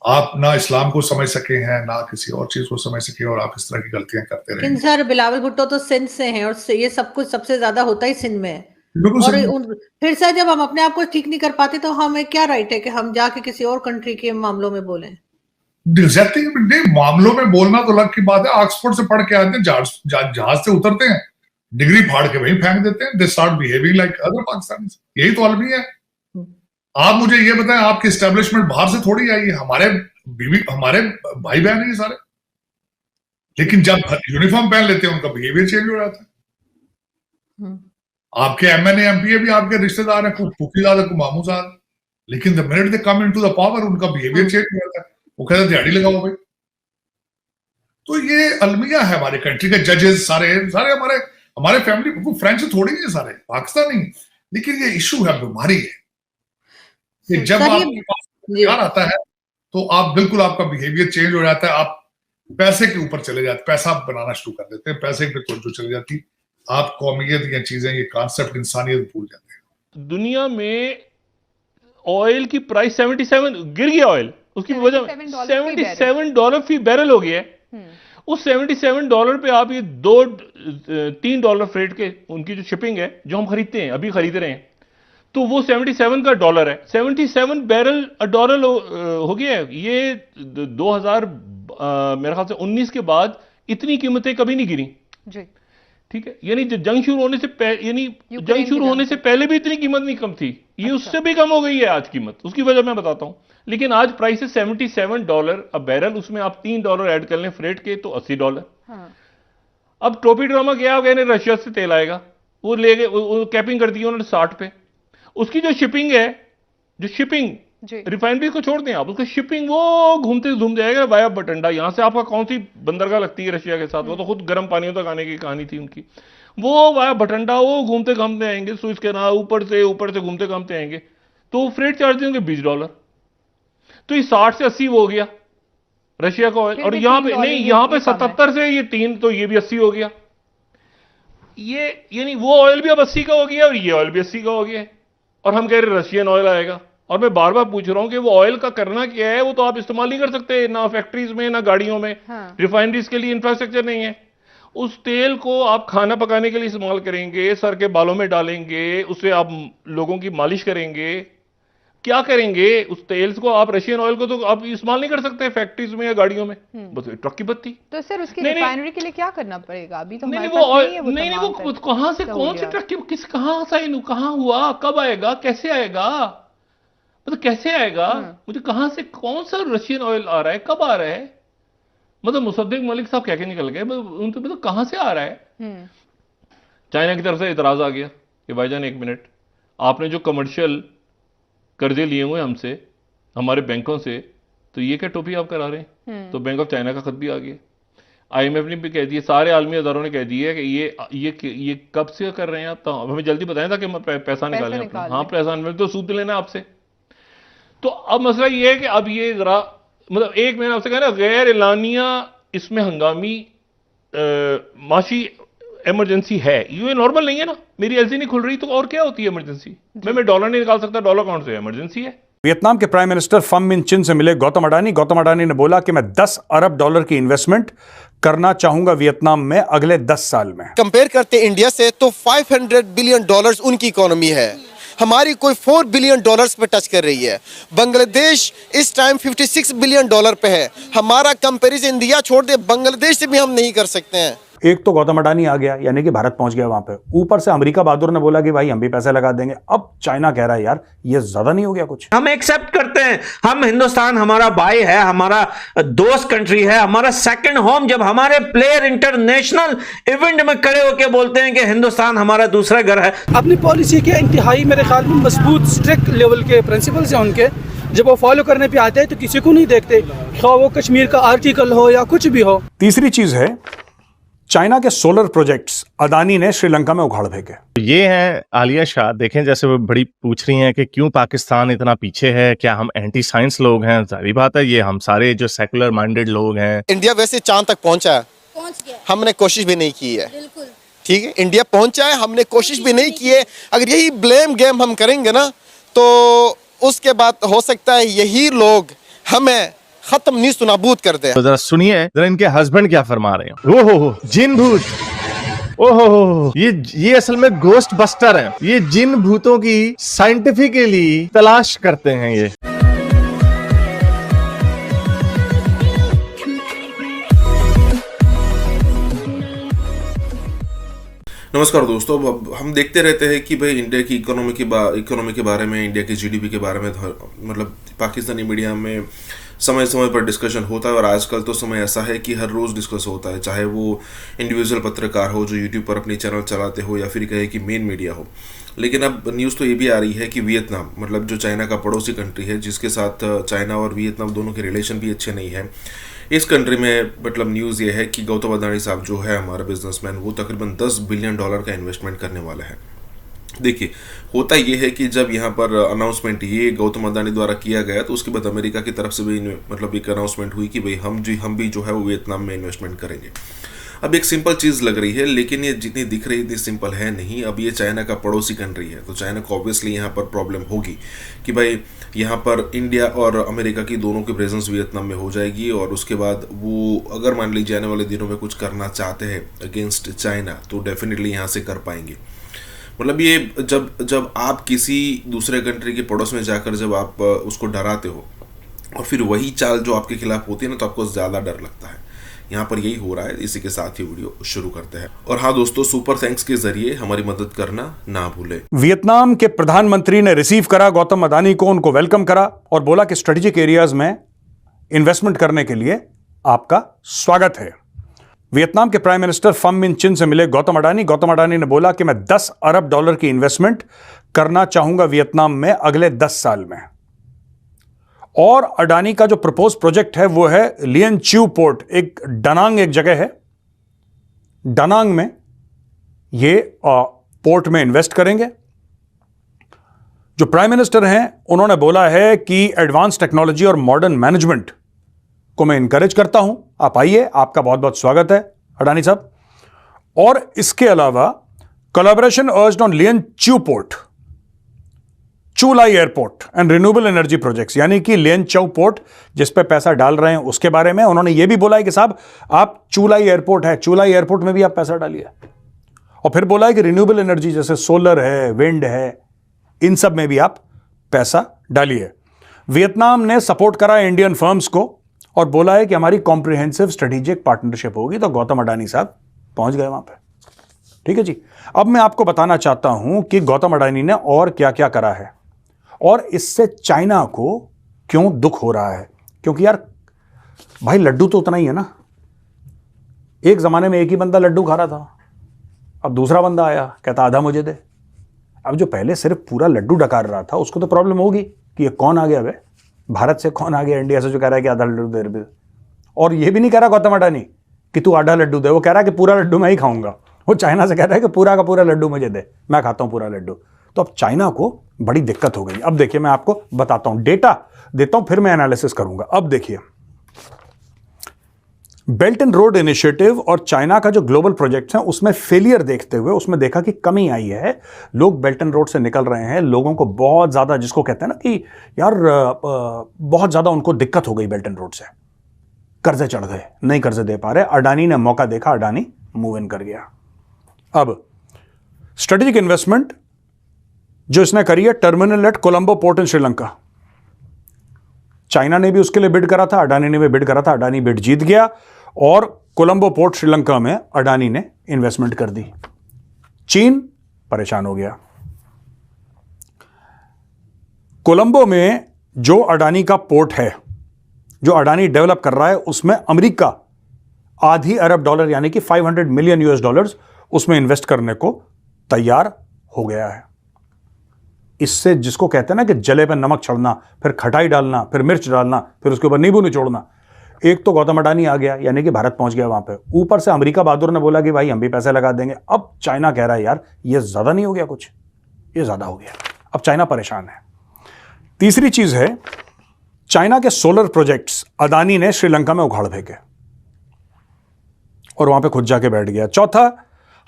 आप ना इस्लाम को समझ सके हैं ना किसी और चीज को समझ सके और आप इस तरह की गलतियां करते रहे। लेकिन सर, बिलावल भुट्टो तो सिंध से हैं और ये सब कुछ सबसे ज्यादा होता ही सिंध में है। और फिर सर, जब हम अपने आप को ठीक नहीं कर पाते तो हमें क्या राइट है कि हम जाके किसी और कंट्री के मामलों में बोलें? मामलों में बोलना तो अलग की बात है। ऑक्सफोर्ड से पढ़ के आते हैं, जहाज से उतरते हैं, डिग्री फाड़ के वहीं फेंक देते हैं। They start behaving like other Pakistani. यही तो अलमी है। आप मुझे ये बताएं, आपकी एस्टेब्लिशमेंट बाहर से थोड़ी आई है, हमारे भाई बहन है सारे। लेकिन जब यूनिफॉर्म पहन लेते हैं उनका बिहेवियर चेंज हो जाता है। आपके एमएनए एमपीए भी आपके रिश्तेदार हैं, कुछ फूफीजाद कुछ मामूजाद। लेकिन the minute they come into the power, उनका बिहेवियर चेंज हो जाता है। वो कहते हैं दिहाड़ी लगाओ भाई। तो ये अलमिया है हमारे कंट्री के। जजेस सारे हमारे फैमिली फ्रेंड्स थोड़ी है, सारे पाकिस्तानी। लेकिन ये इशू है, बीमारी है कि जब आपके पास प्यार आता है तो आप बिल्कुल, आपका बिहेवियर चेंज हो जाता है। आप पैसे के ऊपर चले जाते, पैसा बनाना शुरू कर देते हैं, पैसे पे तवज्जो चली जाती। आप कौमियत या चीजें, ये कॉन्सेप्ट इंसानियत भूल जाते हैं। दुनिया में ऑयल की प्राइस 77 गिर गया। ऑयल उसकी वजह $77 फी बैरल हो गया है। उस $77 पे आप ये $2-3 फ्रेट के उनकी जो शिपिंग है जो हम खरीदते हैं, अभी खरीद रहे हैं, तो वो 77 का डॉलर है। 77 बैरल $1 हो गया है। ये 2000 मेरे ख्याल से 19 के बाद इतनी कीमतें कभी नहीं गिरी जी। ठीक है, यानी जंग शुरू होने से जंग शुरू होने से पहले भी इतनी कीमत नहीं कम थी। ये उससे भी कम हो गई है आज कीमत। उसकी वजह मैं बताता हूं। लेकिन आज प्राइस है $77 अ बैरल। उसमें आप $3 ऐड कर लें फ्रेट के तो $80। अब टोपी ड्रामा क्या हो गया, रशिया से तेल आएगा, वो ले गए, वो कैपिंग कर दी उन्होंने 60 पे। उसकी जो शिपिंग है, जो शिपिंग रिफाइनरी को छोड़ दें आप, उसका शिपिंग वो घूमते घूम जाएगा वाया बठंडा। यहां से आपका कौन सी बंदरगाह लगती है रशिया के साथ, वो तो खुद गर्म पानियों तक आने की कहानी थी उनकी। वो वाया बठंडा वो घूमते घामते आएंगे, सुइस के ना ऊपर से घूमते घामते आएंगे, तो फ्रेट चार्ज देंगे $20। तो ये 60 से 80 हो गया रशिया का ऑयल। और यहाँ पे नहीं, यहाँ पे 77 से ये 3, तो ये भी 80 हो गया। ये यानी वो ऑयल भी अब 80 का हो गया और ये ऑयल भी 80 का हो गया। और हम कह रहे रशियन ऑयल आएगा। और मैं बार बार पूछ रहा हूं कि वो ऑयल का करना क्या है, वो तो आप इस्तेमाल नहीं कर सकते, ना फैक्ट्रीज में ना गाड़ियों में। रिफाइनरीज के लिए इंफ्रास्ट्रक्चर नहीं है। उस तेल को आप खाना पकाने के लिए इस्तेमाल करेंगे, सर के बालों में डालेंगे, उससे आप लोगों की मालिश करेंगे, क्या करेंगे उस तेल को? आप रशियन ऑयल को तो आप इस्तेमाल नहीं कर सकते फैक्ट्रीज में या गाड़ियों में, बस ट्रक की बत्ती। तो सर उसकी रिफाइनरी के लिए क्या करना पड़ेगा? अभी तो नहीं, वो कहां से, कौन से ट्रक की, कहां से, कहां हुआ, कब आएगा, कैसे आएगा, मतलब कैसे आएगा? मुझे कहां से, कौन सा रशियन ऑयल आ रहा है, कब आ रहा है? मतलब मुसद्दिक मलिक साहब क्या निकल गए, मतलब कहां से आ रहा है? चाइना की तरफ से इतराज आ गया कि भाईजान 1 मिनट, आपने जो कमर्शियल कर्जे लिए हुए हमसे, हमारे बैंकों से, तो ये क्या टोपी आप करा रहे हैं? तो बैंक ऑफ चाइना का खत भी आ गया। IMF ने भी कह दिया, सारे आलमी अदारों ने कह दिया कि ये कब से कर रहे हैं आप, तो हमें जल्दी बताएं ताकि हम पैसा निकालें अपना। हाँ, पैसा निकालें तो सूद लेना आपसे। तो अब मसला ये है कि अब ये जरा, मतलब एक मैंने आपसे कहा ना, गैर एलानिया इसमें हंगामी माशी इमरजेंसी है। ये नॉर्मल नहीं है ना, मेरी एलसी नहीं खुल रही तो और क्या होती है इमरजेंसी? मैं डॉलर नहीं निकाल सकता, डॉलर अकाउंट से इमरजेंसी है। वियतनाम के प्राइम मिनिस्टर फम मिन चिन से मिले गौतम अडानी। गौतम अडानी ने बोला कि मैं 10 अरब डॉलर की इन्वेस्टमेंट करना चाहूंगा वियतनाम में अगले 10 साल में। कंपेयर करते इंडिया से तो 500 बिलियन डॉलर्स उनकी इकोनॉमी है, हमारी कोई 4 बिलियन डॉलर्स पे टच कर रही है। बांग्लादेश इस टाइम 56 बिलियन डॉलर पे है, हमारा कंपैरिजन इंडिया छोड़ दे बांग्लादेश से भी हम नहीं कर सकते हैं। एक तो गौतम अडानी आ गया, यानी कि भारत पहुंच गया वहां पे, ऊपर से अमेरिका बहादुर ने बोला कि भाई हम भी पैसे लगा देंगे। अब चाइना कह रहा है यार ये ज्यादा नहीं हो गया कुछ? हम एक्सेप्ट करते हैं, हम हिंदुस्तान हमारा भाई है, हमारा दोस्त कंट्री है, हमारा सेकंड होम। जब हमारे प्लेयर इंटरनेशनल इवेंट में खड़े होकर बोलते हैं कि हिंदुस्तान हमारा दूसरा घर है। अपनी पॉलिसी के इंतहाई मेरे ख्याल में मजबूत स्ट्रिक्ट लेवल के प्रिंसिपल्स हैं उनके, जब वो फॉलो करने पे आते हैं तो किसी को नहीं देखते, खा वो कश्मीर का आर्टिकल हो या कुछ भी हो। तीसरी चीज है चाइना के सोलर प्रोजेक्ट्स अदानी ने श्रीलंका में उखाड़ फेंके। ये है आलिया शाह, देखें जैसे वो बड़ी पूछ रही हैं कि क्यों पाकिस्तान इतना पीछे है, क्या हम एंटी साइंस लोग हैं? जाहिर बात है, ये हम सारे जो सेकुलर माइंडेड लोग हैं। इंडिया वैसे चांद तक पहुंचा है, हमने कोशिश भी नहीं की है। ठीक है, इंडिया पहुंचा है, हमने कोशिश भी नहीं की है। अगर यही ब्लेम गेम हम करेंगे ना तो उसके बाद हो सकता है यही लोग हमें खत्म नहीं सुनाबूद कर दे। तो जरा सुनिए जरा इनके हस्बैंड क्या फरमा रहे हैं। ओहो जिन भूत, ओहो ये असल में गोस्ट बस्टर है, ये जिन भूतों की साइंटिफिकली तलाश करते हैं ये। नमस्कार दोस्तों, अब हम देखते रहते हैं कि भाई इंडिया की इकोनॉमी के बारे में, इंडिया की जीडीपी के बारे में मतलब पाकिस्तानी मीडिया में समय समय पर डिस्कशन होता है। और आजकल तो समय ऐसा है कि हर रोज़ डिस्कस होता है, चाहे वो इंडिविजुअल पत्रकार हो जो यूट्यूब पर अपनी चैनल चलाते हो या फिर कहे कि मेन मीडिया हो। लेकिन अब न्यूज़ तो ये भी आ रही है कि वियतनाम, मतलब जो चाइना का पड़ोसी कंट्री है, जिसके साथ चाइना और वियतनाम दोनों के रिलेशन भी अच्छे नहीं है, इस कंट्री में मतलब न्यूज़ ये है कि गौतम अडानी साहब जो है हमारा बिजनेसमैन, वो तकरीबन 10 बिलियन डॉलर का इन्वेस्टमेंट करने वाला है। देखिए होता ये है कि जब यहाँ पर अनाउंसमेंट ये गौतम अडानी द्वारा किया गया तो उसके बाद अमेरिका की तरफ से भी मतलब एक अनाउंसमेंट हुई कि भाई हम भी जो है वो वियतनाम में इन्वेस्टमेंट करेंगे। अब एक सिंपल चीज़ लग रही है, लेकिन ये जितनी दिख रही है इतनी सिंपल है नहीं। अब ये चाइना का पड़ोसी कंट्री है, तो चाइना को ऑब्वियसली यहाँ पर प्रॉब्लम होगी कि भाई यहाँ पर इंडिया और अमेरिका की दोनों की प्रेजेंस वियतनाम में हो जाएगी। और उसके बाद वो अगर मान लीजिए आने वाले दिनों में कुछ करना चाहते हैं अगेंस्ट चाइना तो डेफिनेटली यहाँ से कर पाएंगे। मतलब ये जब आप किसी दूसरे कंट्री के पड़ोस में जाकर जब आप उसको डराते हो और फिर वही चाल जो आपके खिलाफ होती है ना, तो आपको ज़्यादा डर लगता है। यहाँ पर यही हो रहा है। इसी के साथ ही वीडियो शुरू करते हैं। और हाँ दोस्तों, सुपर थैंक्स के जरिए हमारी मदद करना ना भूलें। वियतनाम के प्रधानमंत्री ने रिसीव करा गौतम अडानी को, उनको वेलकम करा और बोला कि स्ट्रेटेजिक एरियाज में इन्वेस्टमेंट करने के लिए आपका स्वागत है। वियतनाम के प्राइम मिनिस्टर फम मिन चिन से मिले गौतम अडानी। गौतम अडानी ने बोला कि मैं 10 अरब डॉलर की इन्वेस्टमेंट करना चाहूंगा वियतनाम में अगले 10 साल में। और अडानी का जो प्रपोज प्रोजेक्ट है वो है लियन च्यू पोर्ट, एक डनांग एक जगह है, डनांग में ये पोर्ट में इन्वेस्ट करेंगे। जो प्राइम मिनिस्टर हैं उन्होंने बोला है कि एडवांस टेक्नोलॉजी और मॉडर्न मैनेजमेंट को मैं इनकरेज करता हूं, आप आइए, आपका बहुत बहुत स्वागत है अडानी साहब। और इसके अलावा collaboration urged on Lien Chieu port, Chu Lai airport and renewable energy projects, यानी कि लियन च्यू पोर्ट जिस पे पैसा डाल रहे हैं उसके बारे में उन्होंने ये भी बोला है कि साहब आप चूलाई एयरपोर्ट है, चूलाई एयरपोर्ट में भी आप पैसा डालिए। और फिर बोला है कि रिन्यूएबल एनर्जी जैसे सोलर है, विंड है, इन सब में भी आप पैसा डालिए। वियतनाम ने सपोर्ट करा इंडियन फर्म्स को और बोला है कि हमारी कॉम्प्रिहेंसिव स्ट्रेटेजिक पार्टनरशिप होगी। तो गौतम अडानी साहब पहुंच गए वहां पे। ठीक है जी। अब मैं आपको बताना चाहता हूं कि गौतम अडानी ने और क्या क्या करा है और इससे चाइना को क्यों दुख हो रहा है। क्योंकि यार भाई लड्डू तो उतना ही है ना। एक जमाने में एक ही बंदा लड्डू खा रहा था, अब दूसरा बंदा आया कहता आधा मुझे दे। अब जो पहले सिर्फ पूरा लड्डू डकार रहा था उसको तो प्रॉब्लम होगी कि ये कौन आ गया, वे भारत से कौन आ गया, इंडिया से जो कह रहा है कि आधा लड्डू दे। और ये भी नहीं कह रहा गौतम अडानी कि तू आधा लड्डू दे, वो कह रहा है कि पूरा लड्डू मैं ही खाऊंगा। वो चाइना से कह रहा है कि पूरा का पूरा लड्डू मुझे दे, मैं खाता हूं पूरा लड्डू। तो अब चाइना को बड़ी दिक्कत हो गई। अब देखिए मैं आपको बताता हूं, डेटा देता हूं, फिर मैं एनालिसिस करूंगा। अब देखिए बेल्ट एंड रोड इनिशिएटिव और चाइना का जो ग्लोबल प्रोजेक्ट है उसमें फेलियर देखते हुए उसमें देखा कि कमी आई है, लोग बेल्ट एंड रोड से निकल रहे हैं, लोगों को बहुत ज़्यादा, जिसको कहते हैं ना कि यार बहुत ज़्यादा उनको दिक्कत हो गई बेल्ट एंड रोड से, कर्जे चढ़ गए, नहीं कर्जे दे पा रहे। अडानी ने मौका देखा, अडानी मूव इन कर गया। अब स्ट्रेटेजिक इन्वेस्टमेंट जो इसने करी है terminal at Colombo port in Sri Lanka, China ने भी उसके लिए बिड करा था, अडानी ने भी बिड करा था, अडानी बिड जीत गया और कोलंबो पोर्ट श्रीलंका में अडानी ने इन्वेस्टमेंट कर दी। चीन परेशान हो गया। कोलंबो में जो अडानी का पोर्ट है, जो अडानी डेवलप कर रहा है, उसमें अमेरिका आधी अरब डॉलर यानी कि $500 मिलियन उसमें इन्वेस्ट करने को तैयार हो गया है। इससे जिसको कहते हैं ना कि जले पर नमक चढ़ना, फिर खटाई डालना, फिर मिर्च डालना, फिर उसके ऊपर नींबू निचोड़ना, एक तो गौतम अडानी आ गया यानी कि भारत पहुंच गया वहां पे, ऊपर से अमेरिका बहादुर ने बोला कि भाई हम भी पैसे लगा देंगे। अब चाइना कह रहा है यार ये ज्यादा नहीं हो गया, कुछ ये ज्यादा हो गया। अब चाइना परेशान है। तीसरी चीज है चाइना के सोलर प्रोजेक्ट्स अडानी ने श्रीलंका में उखाड़ फेंके और वहां पे खुद जाके बैठ गया। चौथा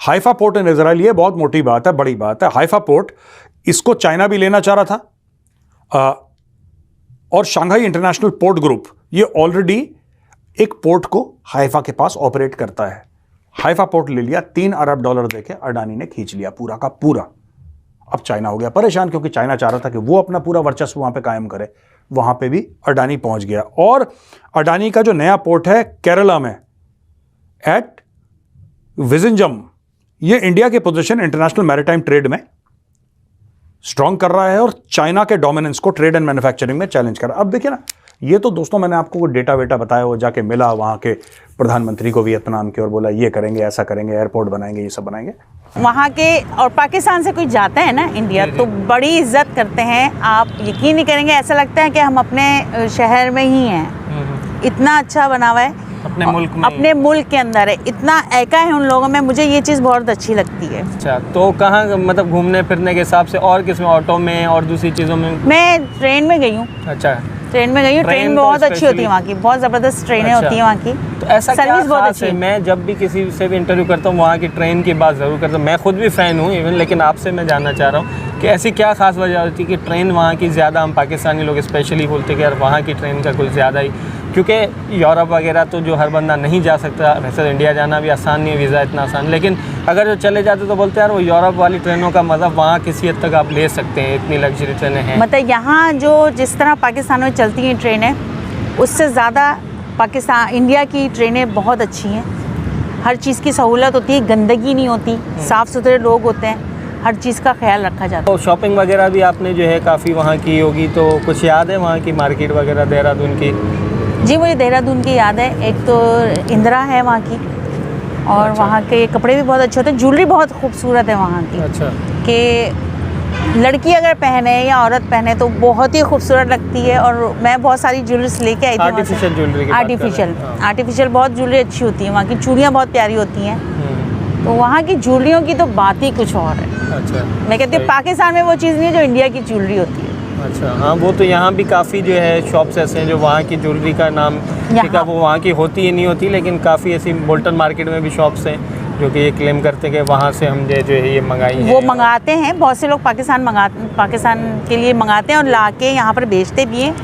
हाइफा पोर्ट इन इजराइल, ये बहुत मोटी बात है, बड़ी बात है। हाइफा पोर्ट इसको चाइना भी लेना चाह रहा था और शंघाई इंटरनेशनल पोर्ट ग्रुप ये ऑलरेडी एक पोर्ट को हाइफा के पास ऑपरेट करता है। हाइफा पोर्ट ले लिया, $3 अरब देके अडानी ने खींच लिया पूरा का पूरा। अब चाइना हो गया परेशान क्योंकि चाइना चाह रहा था कि वो अपना पूरा वर्चस्व वहां पे कायम करे, वहां पे भी अडानी पहुंच गया। और अडानी का जो नया पोर्ट है केरला में एट विजिंजम, ये इंडिया के पोजीशन इंटरनेशनल मैरीटाइम ट्रेड में स्ट्रांग कर रहा है और चाइना के डोमिनेंस को ट्रेड एंड मैन्युफैक्चरिंग में चैलेंज कर रहा है। अब देखिए ना, ये तो दोस्तों मैंने आपको वो डेटा वेटा बताया, वो जाके मिला वहाँ के प्रधानमंत्री को वियतनाम के और बोला ये करेंगे, ऐसा करेंगे, एयरपोर्ट बनाएंगे, ये सब बनाएंगे। वहाँ के और पाकिस्तान से कोई जाता है ना इंडिया तो बड़ी इज्जत करते हैं। आप यकीन नहीं करेंगे, ऐसा लगता है कि हम अपने शहर में ही हैं। इतना अच्छा बना हुआ है, अपने मुल्क के अंदर है, इतना एका है उन लोगों में। मुझे ये चीज़ बहुत अच्छी लगती है। अच्छा, तो कहाँ मतलब घूमने फिरने के हिसाब से और किसमें, ऑटो में और दूसरी चीज़ों में? मैं ट्रेन में गई हूँ। अच्छा, ट्रेन में गई हूँ। ट्रेन बहुत अच्छी होती है वहाँ की, बहुत ज़बरदस्त ट्रेनें होती हैं वहाँ की। तो ऐसा सर्विस बहुत अच्छी है। मैं जब भी किसी से भी इंटरव्यू करता हूँ वहाँ की ट्रेन की बात ज़रूर करता हूँ। मैं खुद भी फ़ैन हूँ इवन, लेकिन आपसे मैं जानना चाह रहा हूँ कि ऐसी क्या खास वजह होती है कि ट्रेन वहाँ की ज़्यादा, हम पाकिस्तानी लोग स्पेशली बोलते हैं कि यार वहाँ की ट्रेन का कुछ ज़्यादा ही, क्योंकि यूरोप वगैरह तो जो हर बंदा नहीं जा सकता, वैसे इंडिया जाना भी आसान नहीं है, वीज़ा इतना आसान, लेकिन अगर जो चले जाते तो बोलते हैं यार वो यूरोप वाली ट्रेनों का मज़ा वहाँ किसी हद तक आप ले सकते हैं, इतनी लग्जरी ट्रेनें हैं। मतलब यहाँ जो जिस तरह पाकिस्तान में चलती हैं ट्रेनें, उससे ज़्यादा पाकिस्तान इंडिया की ट्रेनें बहुत अच्छी हैं। हर चीज़ की सहूलत होती है, गंदगी नहीं होती, साफ़ सुथरे लोग होते हैं, हर चीज़ का ख्याल रखा जाता है। तो शॉपिंग वगैरह भी आपने जो है काफ़ी वहाँ की होगी, तो कुछ याद है वहाँ की मार्केट वगैरह देहरादून की? जी मुझे देहरादून की याद है। एक तो इंदिरा है वहाँ की, और वहाँ के कपड़े भी बहुत अच्छे होते हैं, ज्वेलरी बहुत खूबसूरत है वहाँ की। अच्छा, कि लड़की अगर पहने या औरत पहने तो बहुत ही खूबसूरत लगती है। और मैं बहुत सारी ज्वेलरीज लेके आई थी। आर्टिफिशियल ज्वेलरी, आर्टिफिशियल बहुत ज्वेलरी अच्छी होती है वहाँ की, चूड़ियाँ बहुत प्यारी होती हैं। तो वहाँ की ज्वेलरियों की तो बात ही कुछ और है। अच्छा, मैं कहती हूँ पाकिस्तान में वो चीज़ नहीं है जो इंडिया की ज्वेलरी होती है। अच्छा, हाँ, वो तो यहाँ भी काफ़ी जो है शॉप्स ऐसे हैं जो वहाँ की ज्वेलरी का नाम ठीक है, वो वहाँ की होती ही नहीं होती, लेकिन काफ़ी ऐसी बोल्टन मार्केट में भी शॉप्स हैं जो कि ये क्लेम करते हैं कि वहाँ से हम जो है ये मंगाई है। वो मंगाते हैं, बहुत से लोग पाकिस्तान के लिए मंगाते हैं और ला के यहाँ पर बेचते भी हैं।